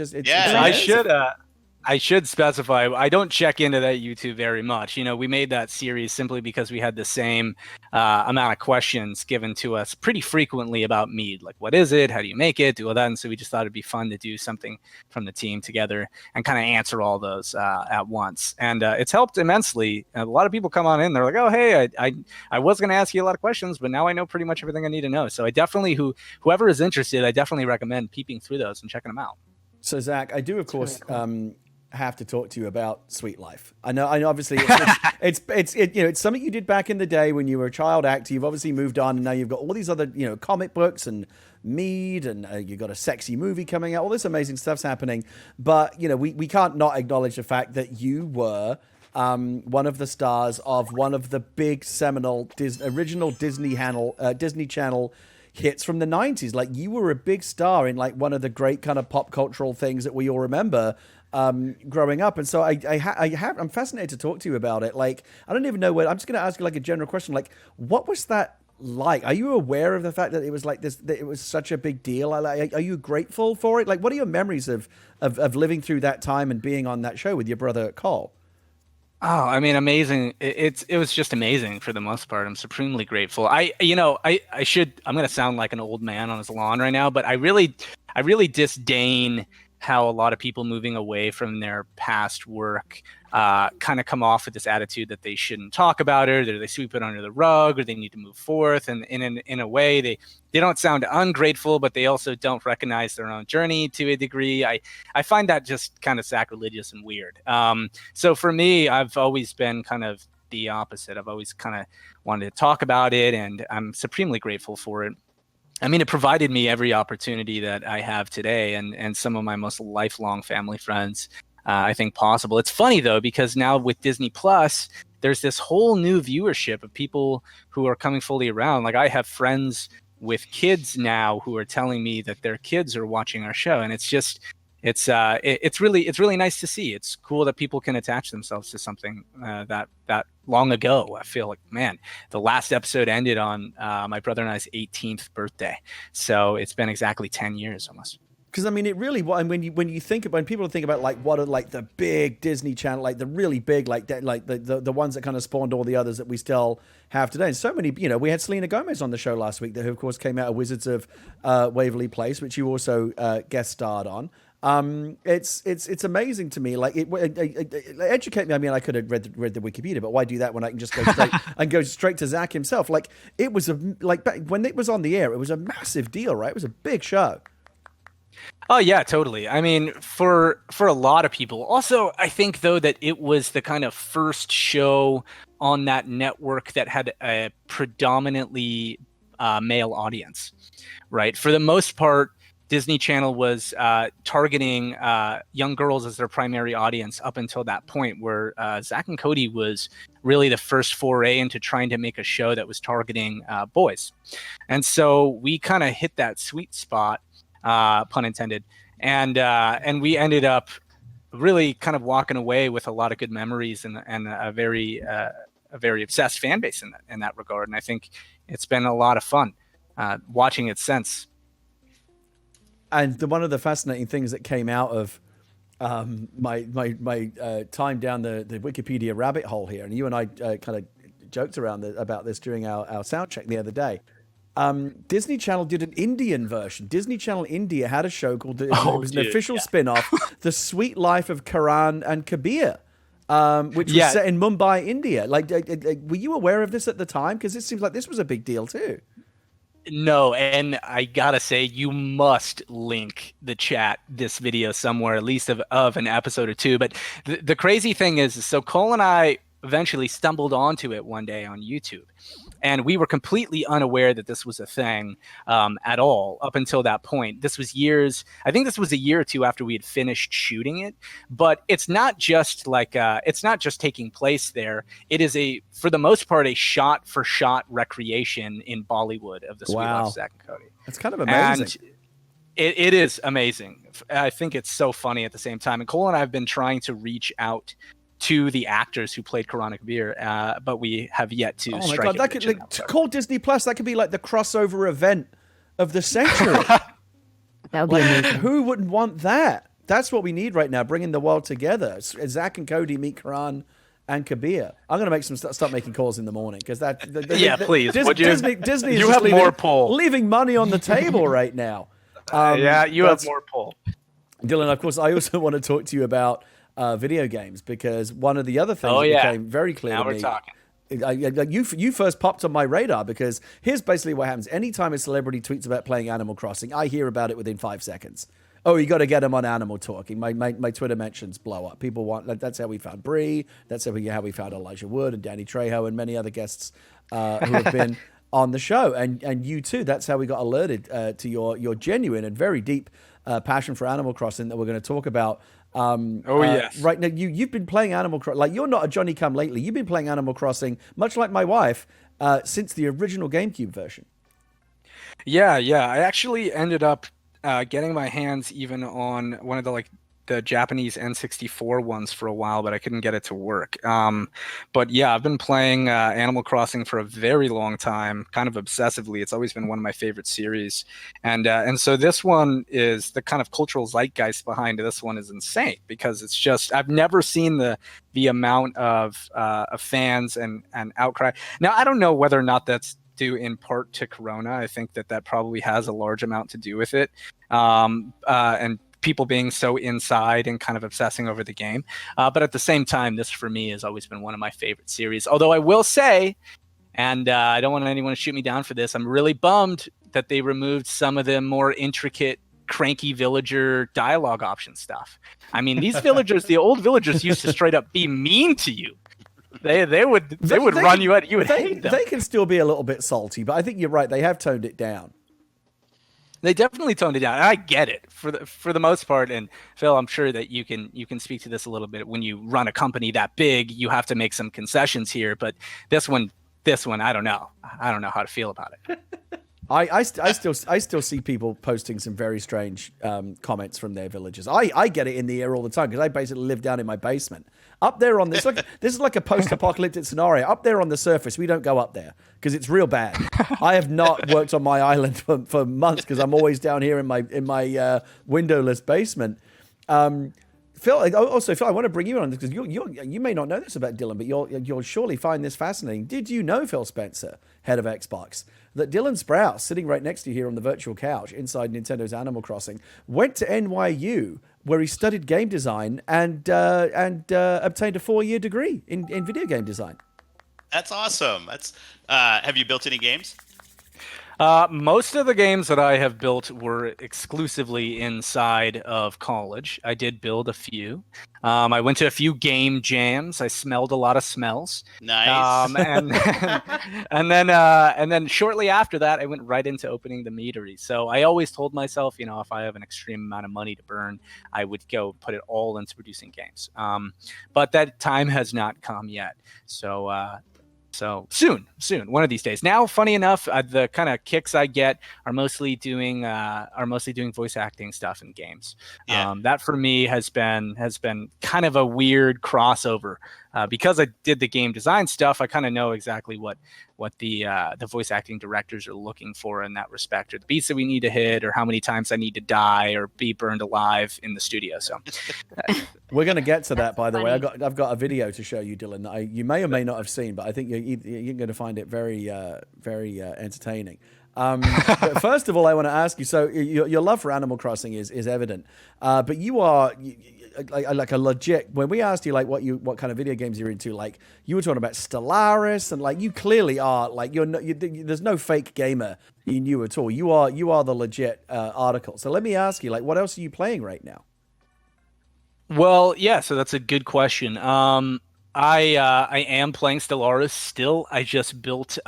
I should specify, I don't check into that YouTube very much. You know, we made that series simply because we had the same amount of questions given to us pretty frequently about mead. Like, what is it? How do you make it? Do all that. And so we just thought it'd be fun to do something from the team together and kind of answer all those at once. And it's helped immensely. A lot of people come on in, they're like, oh, hey, I was going to ask you a lot of questions, but now I know pretty much everything I need to know. So I definitely, whoever is interested, I definitely recommend peeping through those and checking them out. So Zach, I do, of course, have to talk to you about Sweet Life. I know. Obviously, it's something you did back in the day when you were a child actor. You've obviously moved on, and now you've got all these other, comic books and mead, and you've got a sexy movie coming out. All this amazing stuff's happening, but we can't not acknowledge the fact that you were one of the stars of one of the big seminal original Disney Channel hits from the 90s. Like, you were a big star in like one of the great kind of pop cultural things that we all remember growing up. And so I'm fascinated to talk to you about it. Like, I don't even know I'm just going to ask you like a general question. Like, what was that like? Are you aware of the fact that it was like this, that it was such a big deal? Are you grateful for it? Like, what are your memories of living through that time and being on that show with your brother Cole? Oh, I mean, amazing. It was just amazing for the most part. I'm supremely grateful. I'm going to sound like an old man on his lawn right now, but I really disdain how a lot of people moving away from their past work kind of come off with this attitude that they shouldn't talk about it, or they sweep it under the rug, or they need to move forth. And in a way, they don't sound ungrateful, but they also don't recognize their own journey to a degree. I find that just kind of sacrilegious and weird. So for me, I've always been kind of the opposite. I've always kind of wanted to talk about it, and I'm supremely grateful for it. I mean, it provided me every opportunity that I have today, and some of my most lifelong family friends, I think, possible. It's funny, though, because now with Disney Plus, there's this whole new viewership of people who are coming fully around. Like, I have friends with kids now who are telling me that their kids are watching our show, and it's really nice to see. It's cool that people can attach themselves to something that long ago. I feel like, man, the last episode ended on my brother and I's 18th birthday, so it's been exactly 10 years almost. Because I mean, it really. And when people think about like what are like the big Disney Channel, like the really big, like the ones that kind of spawned all the others that we still have today. And so many, we had Selena Gomez on the show last week, who of course came out of Wizards of Waverly Place, which you also guest starred on. It's amazing to me. Like, educate me. I mean, I could have read the Wikipedia, but why do that when I can just go straight to Zach himself? Like, it was back when it was on the air, it was a massive deal, right? It was a big show. Oh yeah, totally. I mean, for a lot of people. Also, I think though that it was the kind of first show on that network that had a predominantly male audience, right? For the most part, Disney Channel was targeting young girls as their primary audience up until that point, where Zach and Cody was really the first foray into trying to make a show that was targeting boys. And so we kind of hit that sweet spot, pun intended, and we ended up really kind of walking away with a lot of good memories and a very obsessed fan base in that regard. And I think it's been a lot of fun watching it since. And one of the fascinating things that came out of my time down the Wikipedia rabbit hole here, and you and I kind of joked around about this during our sound check the other day. Disney Channel did an Indian version. Disney Channel India had a show called it was an official spin-off, The Sweet Life of Karan and Kabir, which was set in Mumbai, India. Like, were you aware of this at the time? Because it seems like this was a big deal too. No, and I gotta say, you must link the chat this video somewhere, at least of an episode or two. But the crazy thing is, so Cole and I eventually stumbled onto it one day on YouTube. And we were completely unaware that this was a thing at all up until that point. This was I think this was a year or two after we had finished shooting it. But it's not just it's not just taking place there. It is for the most part, a shot for shot recreation in Bollywood of the Sweet Life of Zack and Cody. That's kind of amazing. And it is amazing. I think it's so funny at the same time. And Cole and I have been trying to reach out to the actors who played Karan and Kabir, but we have yet to. Oh my god! That could call Disney Plus. That could be like the crossover event of the century. That would be amazing. Who wouldn't want that? That's what we need right now, bringing the world together. Zach and Cody meet Karan and Kabir. I'm going to make start making calls in the morning because please. Disney is you just have more pull, leaving money on the table right now. You have more pull. Dylan, of course, I also want to talk to you about video games, because one of the other things that became very clear to me. Now we're talking. You first popped on my radar, because here's basically what happens. Anytime a celebrity tweets about playing Animal Crossing, I hear about it within 5 seconds. Oh, you got to get them on Animal Talking. My Twitter mentions blow up. People want. That's how we found Bree. That's how we found Elijah Wood and Danny Trejo and many other guests who have been on the show. And you too. That's how we got alerted to your genuine and very deep passion for Animal Crossing that we're going to talk about. Yes. Right now, you've been playing Animal Crossing. Like, you're not a Johnny Come Lately. You've been playing Animal Crossing, much like my wife, since the original GameCube version. Yeah. I actually ended up getting my hands even on one of the Japanese N64 ones for a while, but I couldn't get it to work. But yeah, I've been playing Animal Crossing for a very long time, kind of obsessively. It's always been one of my favorite series. And so this one is the kind of cultural zeitgeist behind this one is insane, because it's just, I've never seen the amount of fans and outcry. Now, I don't know whether or not that's due in part to Corona. I think that probably has a large amount to do with it. And people being so inside and kind of obsessing over the game. But at the same time, this for me has always been one of my favorite series. Although I will say, and I don't want anyone to shoot me down for this, I'm really bummed that they removed some of the more intricate, cranky villager dialogue option stuff. I mean, these villagers, the old villagers used to straight up be mean to you. They would run you out. You would hate them. They can still be a little bit salty, but I think you're right. They have toned it down. They definitely toned it down. I get it for the most part. And Phil, I'm sure that you can speak to this a little bit. When you run a company that big, you have to make some concessions here. But this one, I don't know. I don't know how to feel about it. I still see people posting some very strange comments from their villages. I get it in the air all the time, because I basically live down in my basement. Up there on this, this is like a post-apocalyptic scenario. Up there on the surface, we don't go up there because it's real bad. I have not worked on my island for months, because I'm always down here in my windowless basement. Phil, I want to bring you on, because you may not know this about Dylan, but you'll surely find this fascinating. Did you know, Phil Spencer, head of Xbox, that Dylan Sprouse, sitting right next to you here on the virtual couch inside Nintendo's Animal Crossing, went to NYU, where he studied game design and obtained a 4-year degree in video game design? That's awesome. That's have you built any games? Most of the games that I have built were exclusively inside of college. I did build a few. I went to a few game jams. I smelled a lot of smells. Nice. And then shortly after that, I went right into opening the meadery. So I always told myself, if I have an extreme amount of money to burn, I would go put it all into producing games. But that time has not come yet. So soon, one of these days. Now, funny enough, the kind of kicks I get are mostly doing voice acting stuff in games. Yeah. That for me has been kind of a weird crossover because I did the game design stuff. I kind of know exactly what the voice acting directors are looking for in that respect, or the beats that we need to hit, or how many times I need to die or be burned alive in the studio. So we're going to get to that, by the way. funny. I've got a video to show you, Dylan, that you may or may not have seen, but I think you're going to find it very entertaining. But first of all, I want to ask you. So your love for Animal Crossing is evident, but you are like a legit. When we asked you what kind of video games you're into, like you were talking about Stellaris, and like you clearly are like there's no fake gamer in you at all. You are the legit article. So let me ask you, like, what else are you playing right now? Well, yeah, so that's a good question. I am playing Stellaris still. I just built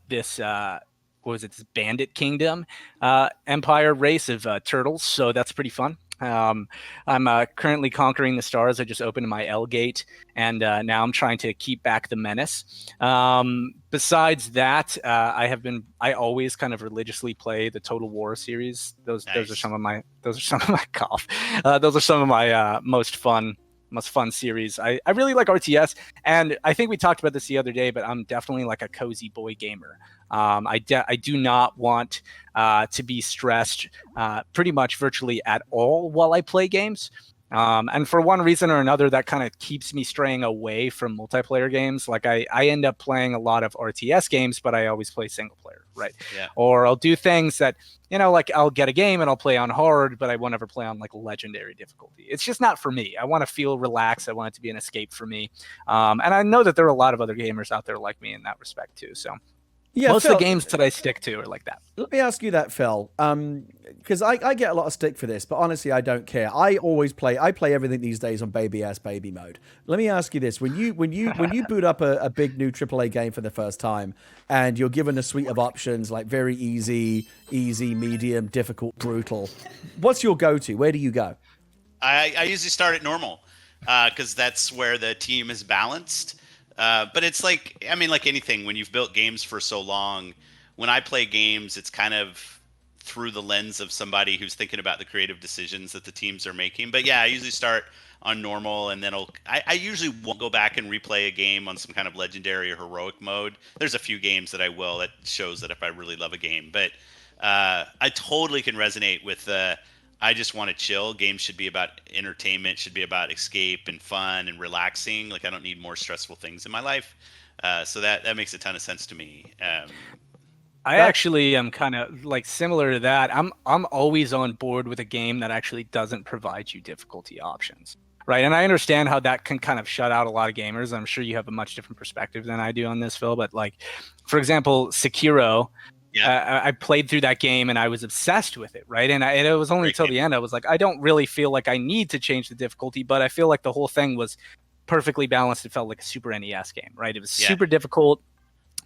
this this Bandit Kingdom empire race of turtles, so that's pretty fun. I'm currently conquering the stars. I just opened my L gate, and now I'm trying to keep back the menace. Besides that, I always kind of religiously play the Total War series. Those are some of my cough. Those are some of my most fun series. I really like RTS, and I think we talked about this the other day, but I'm definitely like a cozy boy gamer. I do not want to be stressed pretty much virtually at all while I play games. And for one reason or another, that kind of keeps me straying away from multiplayer games. Like I end up playing a lot of RTS games, but I always play single player, right? Yeah. Or I'll do things that, like I'll get a game and I'll play on hard, but I won't ever play on like legendary difficulty. It's just not for me. I want to feel relaxed. I want it to be an escape for me. And I know that there are a lot of other gamers out there like me in that respect too. So Yeah, most Phil, of the games that I stick to are like that. Let me ask you that, Phil, because I get a lot of stick for this, but honestly, I don't care. I play everything these days on baby ass baby mode. Let me ask you this: when you boot up a big new AAA game for the first time, and you're given a suite of options like very easy, medium, difficult, brutal, what's your go-to? Where do you go? I usually start at normal because that's where the team is balanced. But it's like anything, when you've built games for so long, when I play games, it's kind of through the lens of somebody who's thinking about the creative decisions that the teams are making. But yeah, I usually start on normal, and then I usually won't go back and replay a game on some kind of legendary or heroic mode. There's a few games that I will, that shows that if I really love a game. But I totally can resonate with I just want to chill. Games should be about entertainment, should be about escape and fun and relaxing. Like I don't need more stressful things in my life. So that makes a ton of sense to me. I actually am kind of like similar to that. I'm always on board with a game that actually doesn't provide you difficulty options. Right. And I understand how that can kind of shut out a lot of gamers. I'm sure you have a much different perspective than I do on this, Phil. But like, for example, Sekiro. Yeah, I played through that game and I was obsessed with it, right? And it was only until the end I was like, I don't really feel like I need to change the difficulty, but I feel like the whole thing was perfectly balanced. It felt like a Super NES game, right? It was super difficult,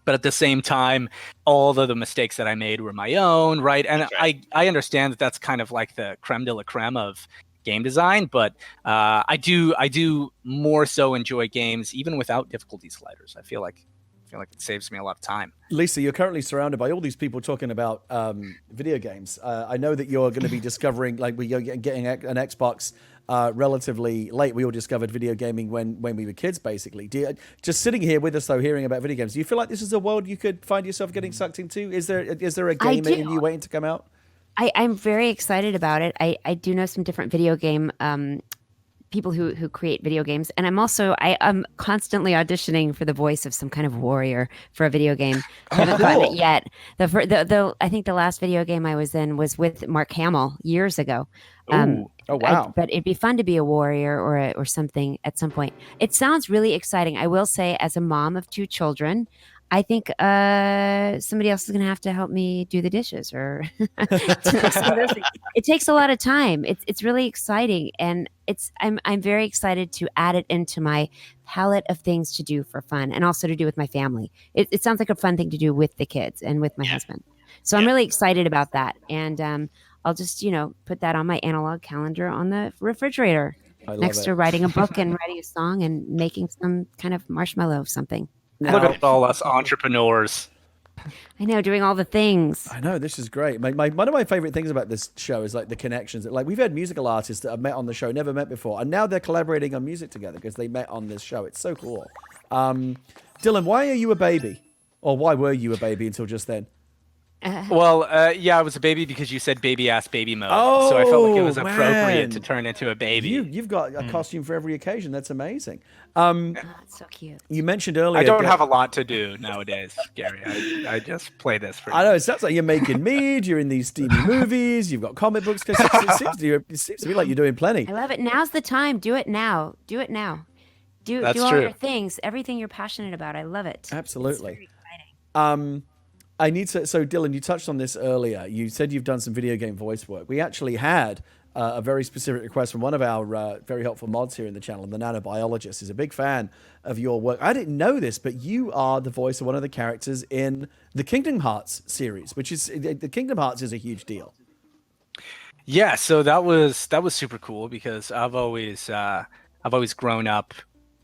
but at the same time, all of the mistakes that I made were my own, right? And I understand that that's kind of like the creme de la creme of game design, but I do more so enjoy games even without difficulty sliders. I feel like it saves me a lot of time. Lisa, you're currently surrounded by all these people talking about video games. I know that you're going to be discovering, like, we're getting an Xbox relatively late. We all discovered video gaming when we were kids, basically. Just sitting here with us, though, hearing about video games, do you feel like this is a world you could find yourself getting sucked into? Is there a gamer in you waiting to come out? I'm very excited about it. I do know some different video game people who create video games, and I'm constantly auditioning for the voice of some kind of warrior for a video game. I haven't gotten it yet. I think the last video game I was in was with Mark Hamill years ago. Oh wow! But it'd be fun to be a warrior or something at some point. It sounds really exciting. I will say, as a mom of two children, I think somebody else is going to have to help me do the dishes or some of those things. It takes a lot of time. It's really exciting, and I'm very excited to add it into my palette of things to do for fun, and also to do with my family. It sounds like a fun thing to do with the kids and with my husband. So I'm really excited about that, and I'll just put that on my analog calendar on the refrigerator next to writing a book and writing a song and making some kind of marshmallow of something. Look at all us entrepreneurs. I know, doing all the things. I know, this is great. One of my favorite things about this show is like the connections. Like we've had musical artists that have met on the show, never met before, and now they're collaborating on music together because they met on this show. It's so cool. Dylan, why are you a baby? Or why were you a baby until just then? Well, I was a baby because you said baby ass baby mode. So I felt like it was appropriate to turn into a baby. You've got a costume for every occasion. That's amazing. That's so cute. You mentioned earlier. I don't have a lot to do nowadays, Gary. I just play this for you. I know, it sounds like you're making mead, you're in these steamy movies, you've got comic books. It seems to me like you're doing plenty. I love it. Now's the time. Do it now. Do it now. Do That's all true. your things, everything you're passionate about. I love it. Absolutely. It's very exciting. I need to. So, Dylan, you touched on this earlier. You said you've done some video game voice work. We actually had a very specific request from one of our very helpful mods here in the channel, the nanobiologist. Is a big fan of your work. I didn't know this, but you are the voice of one of the characters in the Kingdom Hearts series, which is the Kingdom Hearts is a huge deal. Yeah, so that was super cool because I've always grown up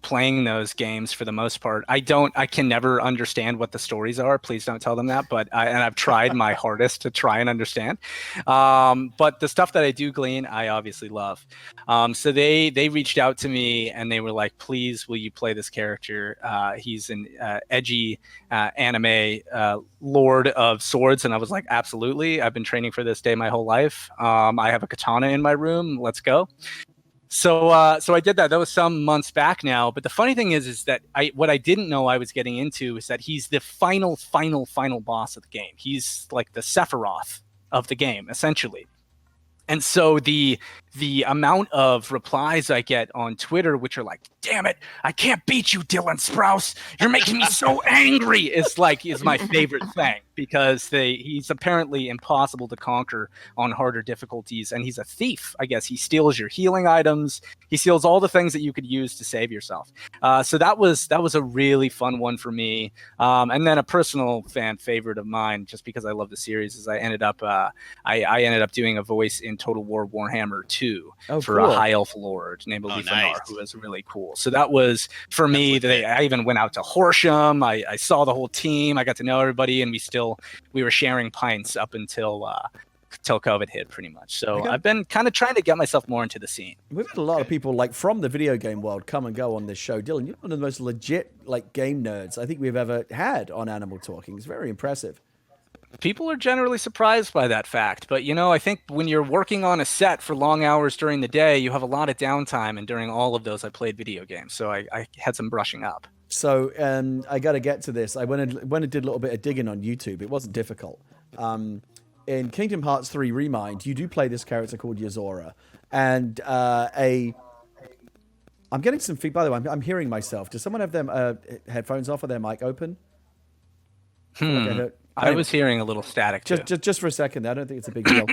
playing those games for the most part. I can never understand what the stories are. Please don't tell them that. But I've tried my hardest to try and understand. But the stuff that I do glean, I obviously love. So they reached out to me and they were like, please, will you play this character? He's an edgy anime lord of swords. And I was like, absolutely. I've been training for this day my whole life. I have a katana in my room. Let's go. So I did that. That was some months back now. But the funny thing is that what I didn't know I was getting into is that he's the final boss of the game. He's like the Sephiroth of the game, essentially. And so the amount of replies I get on Twitter, which are like, damn it, I can't beat you, Dylan Sprouse. You're making me so angry, is my favorite thing because he's apparently impossible to conquer on harder difficulties. And he's a thief, I guess. He steals your healing items. He steals all the things that you could use to save yourself. So that was a really fun one for me. And then a personal fan favorite of mine, just because I love the series, is I ended up doing a voice in Total War Warhammer 2 for cool. a high elf lord named Lisa nice. Loeb, who was really cool. So that was for me. I even went out to Horsham. I saw the whole team. I got to know everybody, and we were sharing pints up until COVID hit, pretty much. So I've been kind of trying to get myself more into the scene. We've had a lot of people like from the video game world come and go on this show. Dylan, you're one of the most legit like game nerds I think we've ever had on Animal Talking. It's very impressive. People are generally surprised by that fact, but I think when you're working on a set for long hours during the day, you have a lot of downtime, and during all of those I played video games, so I had some brushing up. So I got to get to this. I went and did a little bit of digging on YouTube. It wasn't difficult. In Kingdom Hearts 3 Remind, you do play this character called Yozora, and I'm getting some feedback. By the way, I'm hearing myself. Does someone have their headphones off or their mic open? I was hearing a little static too. Just for a second, I don't think it's a big deal.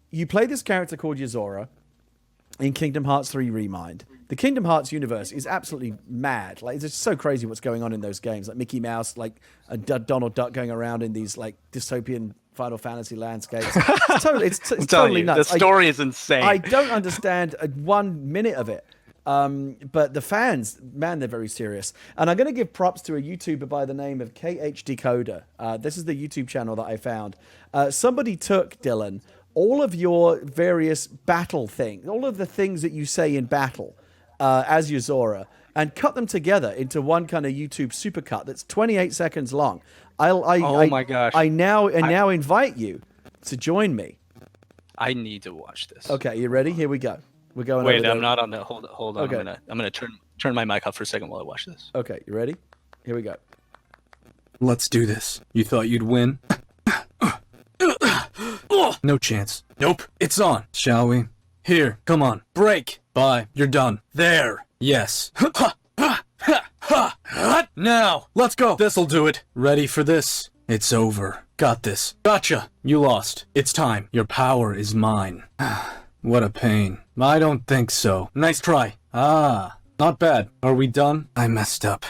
You play this character called Yozora in Kingdom Hearts 3 Remind. The Kingdom Hearts universe is absolutely mad. Like, it's just so crazy what's going on in those games. Like Mickey Mouse, like a Donald Duck going around in these like dystopian Final Fantasy landscapes. It's totally nuts. The story is insane. I don't understand 1 minute of it. But the fans, man, they're very serious. And I'm going to give props to a YouTuber by the name of KH Decoder. This is the YouTube channel that I found. Somebody took, Dylan, all of your various battle things, all of the things that you say in battle as Yozora, and cut them together into one kind of YouTube supercut that's 28 seconds long. My gosh. I now invite you to join me. I need to watch this. Okay, you ready? Here we go. We're going. Wait, I'm not on the. Hold on. Okay. I'm gonna turn my mic off for a second while I watch this. Okay, you ready? Here we go. Let's do this. You thought you'd win? No chance. Nope. It's on. Shall we? Here, come on. Break. Bye. You're done. There. Yes. Ha! Hut! Now, let's go. This'll do it. Ready for this? It's over. Got this. Gotcha. You lost. It's time. Your power is mine. What a pain. I don't think so. Nice try. Ah, not bad. Are we done? I messed up.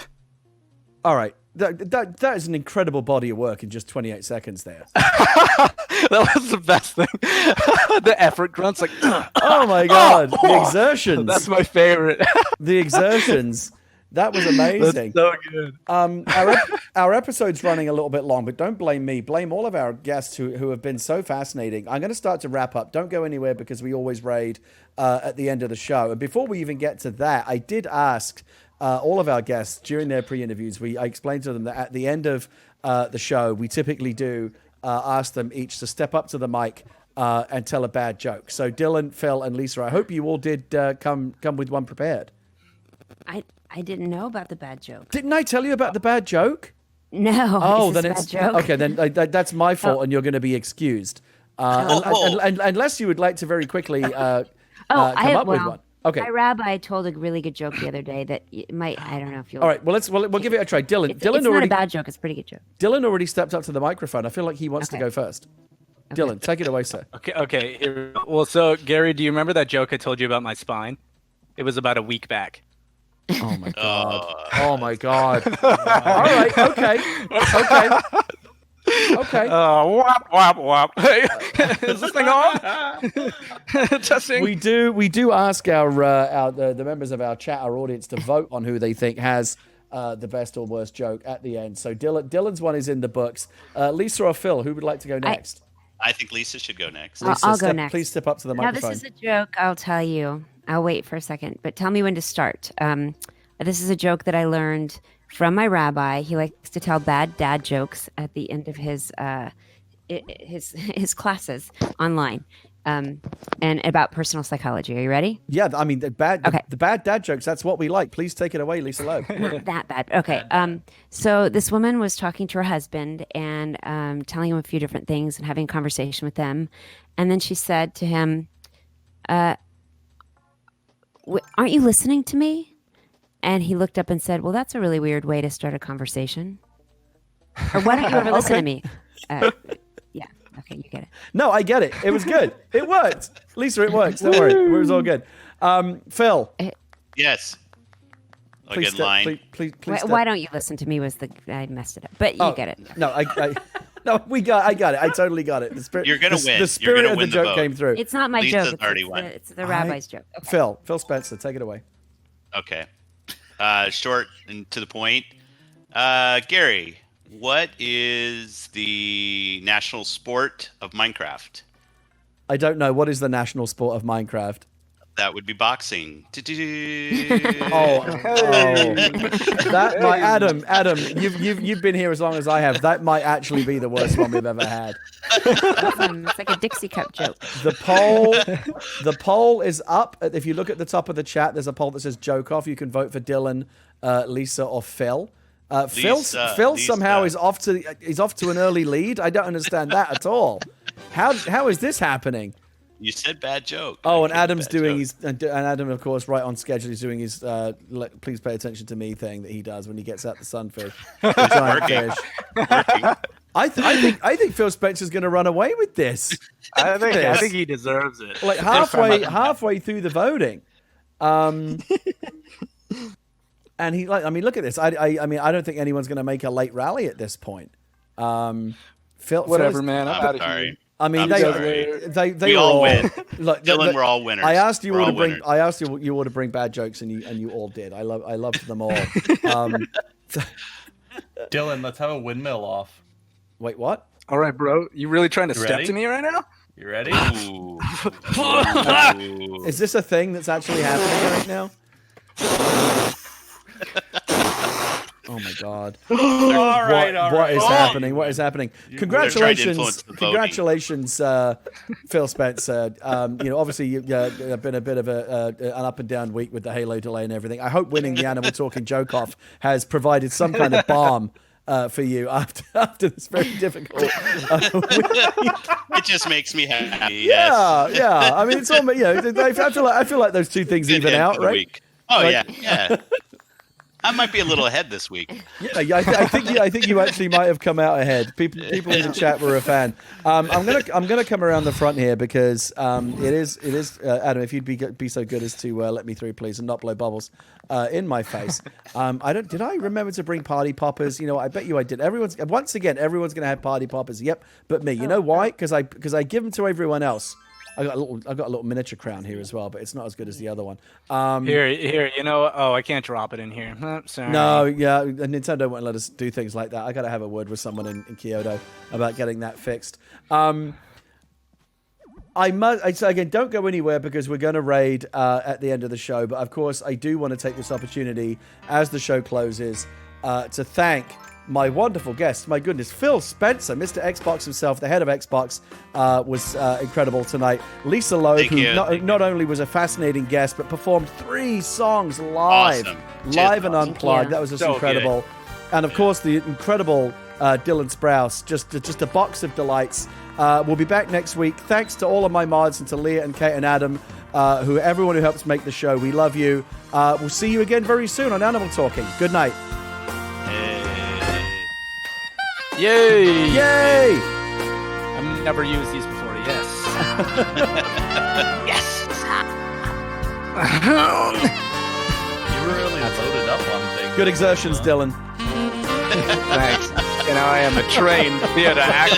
All right. That is an incredible body of work in just 28 seconds there. That was the best thing. The effort grunts like, oh my God. The exertions. That's my favorite. The exertions. That was amazing. That's so good. Our episode's running a little bit long, but don't blame me. Blame all of our guests who have been so fascinating. I'm going to start to wrap up. Don't go anywhere because we always raid at the end of the show. And before we even get to that, I did ask all of our guests during their pre-interviews. I explained to them that at the end of the show, we typically do ask them each to step up to the mic and tell a bad joke. So Dylan, Phil, and Lisa, I hope you all did come with one prepared. I didn't know about the bad joke. Didn't I tell you about the bad joke? No. Oh, is then this it's a bad joke? okay. Then that's my fault, and you're going to be excused. Unless you would like to very quickly come up with one. Okay. My rabbi told a really good joke the other day that might. I don't know if you'll. All right. Well, we'll give it a try. Dylan. It's Dylan not already. a bad joke. It's a pretty good joke. Dylan already stepped up to the microphone. I feel like he wants to go first. Okay. Dylan, take it away, sir. Okay. Here we go. Well, so Gary, do you remember that joke I told you about my spine? It was about a week back. Oh my God. Oh my God. All right. Okay. Whop, whop, whop. Hey, is this thing on? Testing. We do ask the members of our chat, our audience, to vote on who they think has the best or worst joke at the end. So Dylan's one is in the books. Lisa or Phil, who would like to go next? I think Lisa should go next. Lisa, I'll go next. Please step up to the Now, microphone. this is a joke. I'll tell you. I'll wait for a second, but tell me when to start. This is a joke that I learned from my rabbi. He likes to tell bad dad jokes at the end of his classes online, and about personal psychology. Are you ready? Yeah, I mean the bad dad jokes. That's what we like. Please take it away, Lisa Loeb. Not that bad. Okay. So this woman was talking to her husband and telling him a few different things and having a conversation with them, and then she said to him, "Aren't you listening to me?" And he looked up and said, "Well, that's a really weird way to start a conversation." Or why don't you ever listen to me? Yeah. Okay, you get it. No, I get it. It was good. It worked. Lisa, it works. Don't worry. It was all good. Phil. Yes. Please Good line. Please Why don't you listen to me I messed it up. But you get it. No, I got it. I totally got it. You're going to win. The spirit of the joke vote. came through. It's not my Lisa's joke. already won. It's the rabbi's joke. Okay. Phil Spencer, take it away. Okay. Short and to the point. Gary, what is the national sport of Minecraft? I don't know. What is the national sport of Minecraft? That would be boxing. That might, Adam, you've been here as long as I have. That might actually be the worst one we've ever had. It's like a Dixie Cup joke. The poll is up. If you look at the top of the chat, there's a poll that says joke off. You can vote for Dylan, Lisa, or Phil. Phil somehow is off to an early lead. I don't understand that at all. How is this happening? You said bad joke. Oh, and Adam's doing his, and Adam, of course, right on schedule. He's doing his please pay attention to me thing that he does when he gets out the sunfish, the giant fish. I think Phil Spencer's going to run away with this. I think he deserves it. Like halfway through the voting, and he look at this. I mean, I don't think anyone's going to make a late rally at this point. Phil, whatever, man. I'm out of sorry. here. I mean, they we all win. Look, Dylan, we're all winners. I asked you we're all to all bring. winners. I asked you all to bring bad jokes, and you all did. I loved them all. Dylan, let's have a windmill off. Wait, what? All right, bro. You really trying to step ready? to me right now? You ready? Ooh. Is this a thing that's actually happening right now? Oh my God! All right. What is happening? What is happening? Congratulations, Phil Spencer. Obviously you've been a bit of an up and down week with the Halo delay and everything. I hope winning the Animal Talking Joke Off has provided some kind of balm for you after this very difficult week. It just makes me happy. Yeah. I mean, it's all I feel like those two things Good even end out, for the right? week. Oh, yeah. I might be a little ahead this week. Yeah, I think you actually might have come out ahead. People in the chat were a fan. I'm gonna come around the front here because it is Adam. If you'd be so good as to let me through, please, and not blow bubbles in my face. Did I remember to bring party poppers? You know, I bet you I did. Everyone's gonna have party poppers. Yep, but me. You know why? Because I give them to everyone else. I got a little miniature crown here as well, but it's not as good as the other one. Here. You know, I can't drop it in here. Sorry. No, yeah, Nintendo won't let us do things like that. I got to have a word with someone in Kyoto about getting that fixed. Again, don't go anywhere because we're going to raid at the end of the show. But of course, I do want to take this opportunity as the show closes to thank my wonderful guest. My goodness, Phil Spencer, Mr. Xbox himself, the head of Xbox, was incredible tonight. Lisa Loeb, who not only was a fascinating guest, but performed 3 songs live, live and unplugged. That was just incredible. Good. And of course, the incredible Dylan Sprouse, just a box of delights. We'll be back next week. Thanks to all of my mods and to Leah and Kate and Adam, everyone who helps make the show. We love you. We'll see you again very soon on Animal Talking. Good night. Yay! Yay! I've never used these before. Yes. Yes. You were really loaded up on things. Good exertions, Dylan. Thanks. I am a trained theater actor.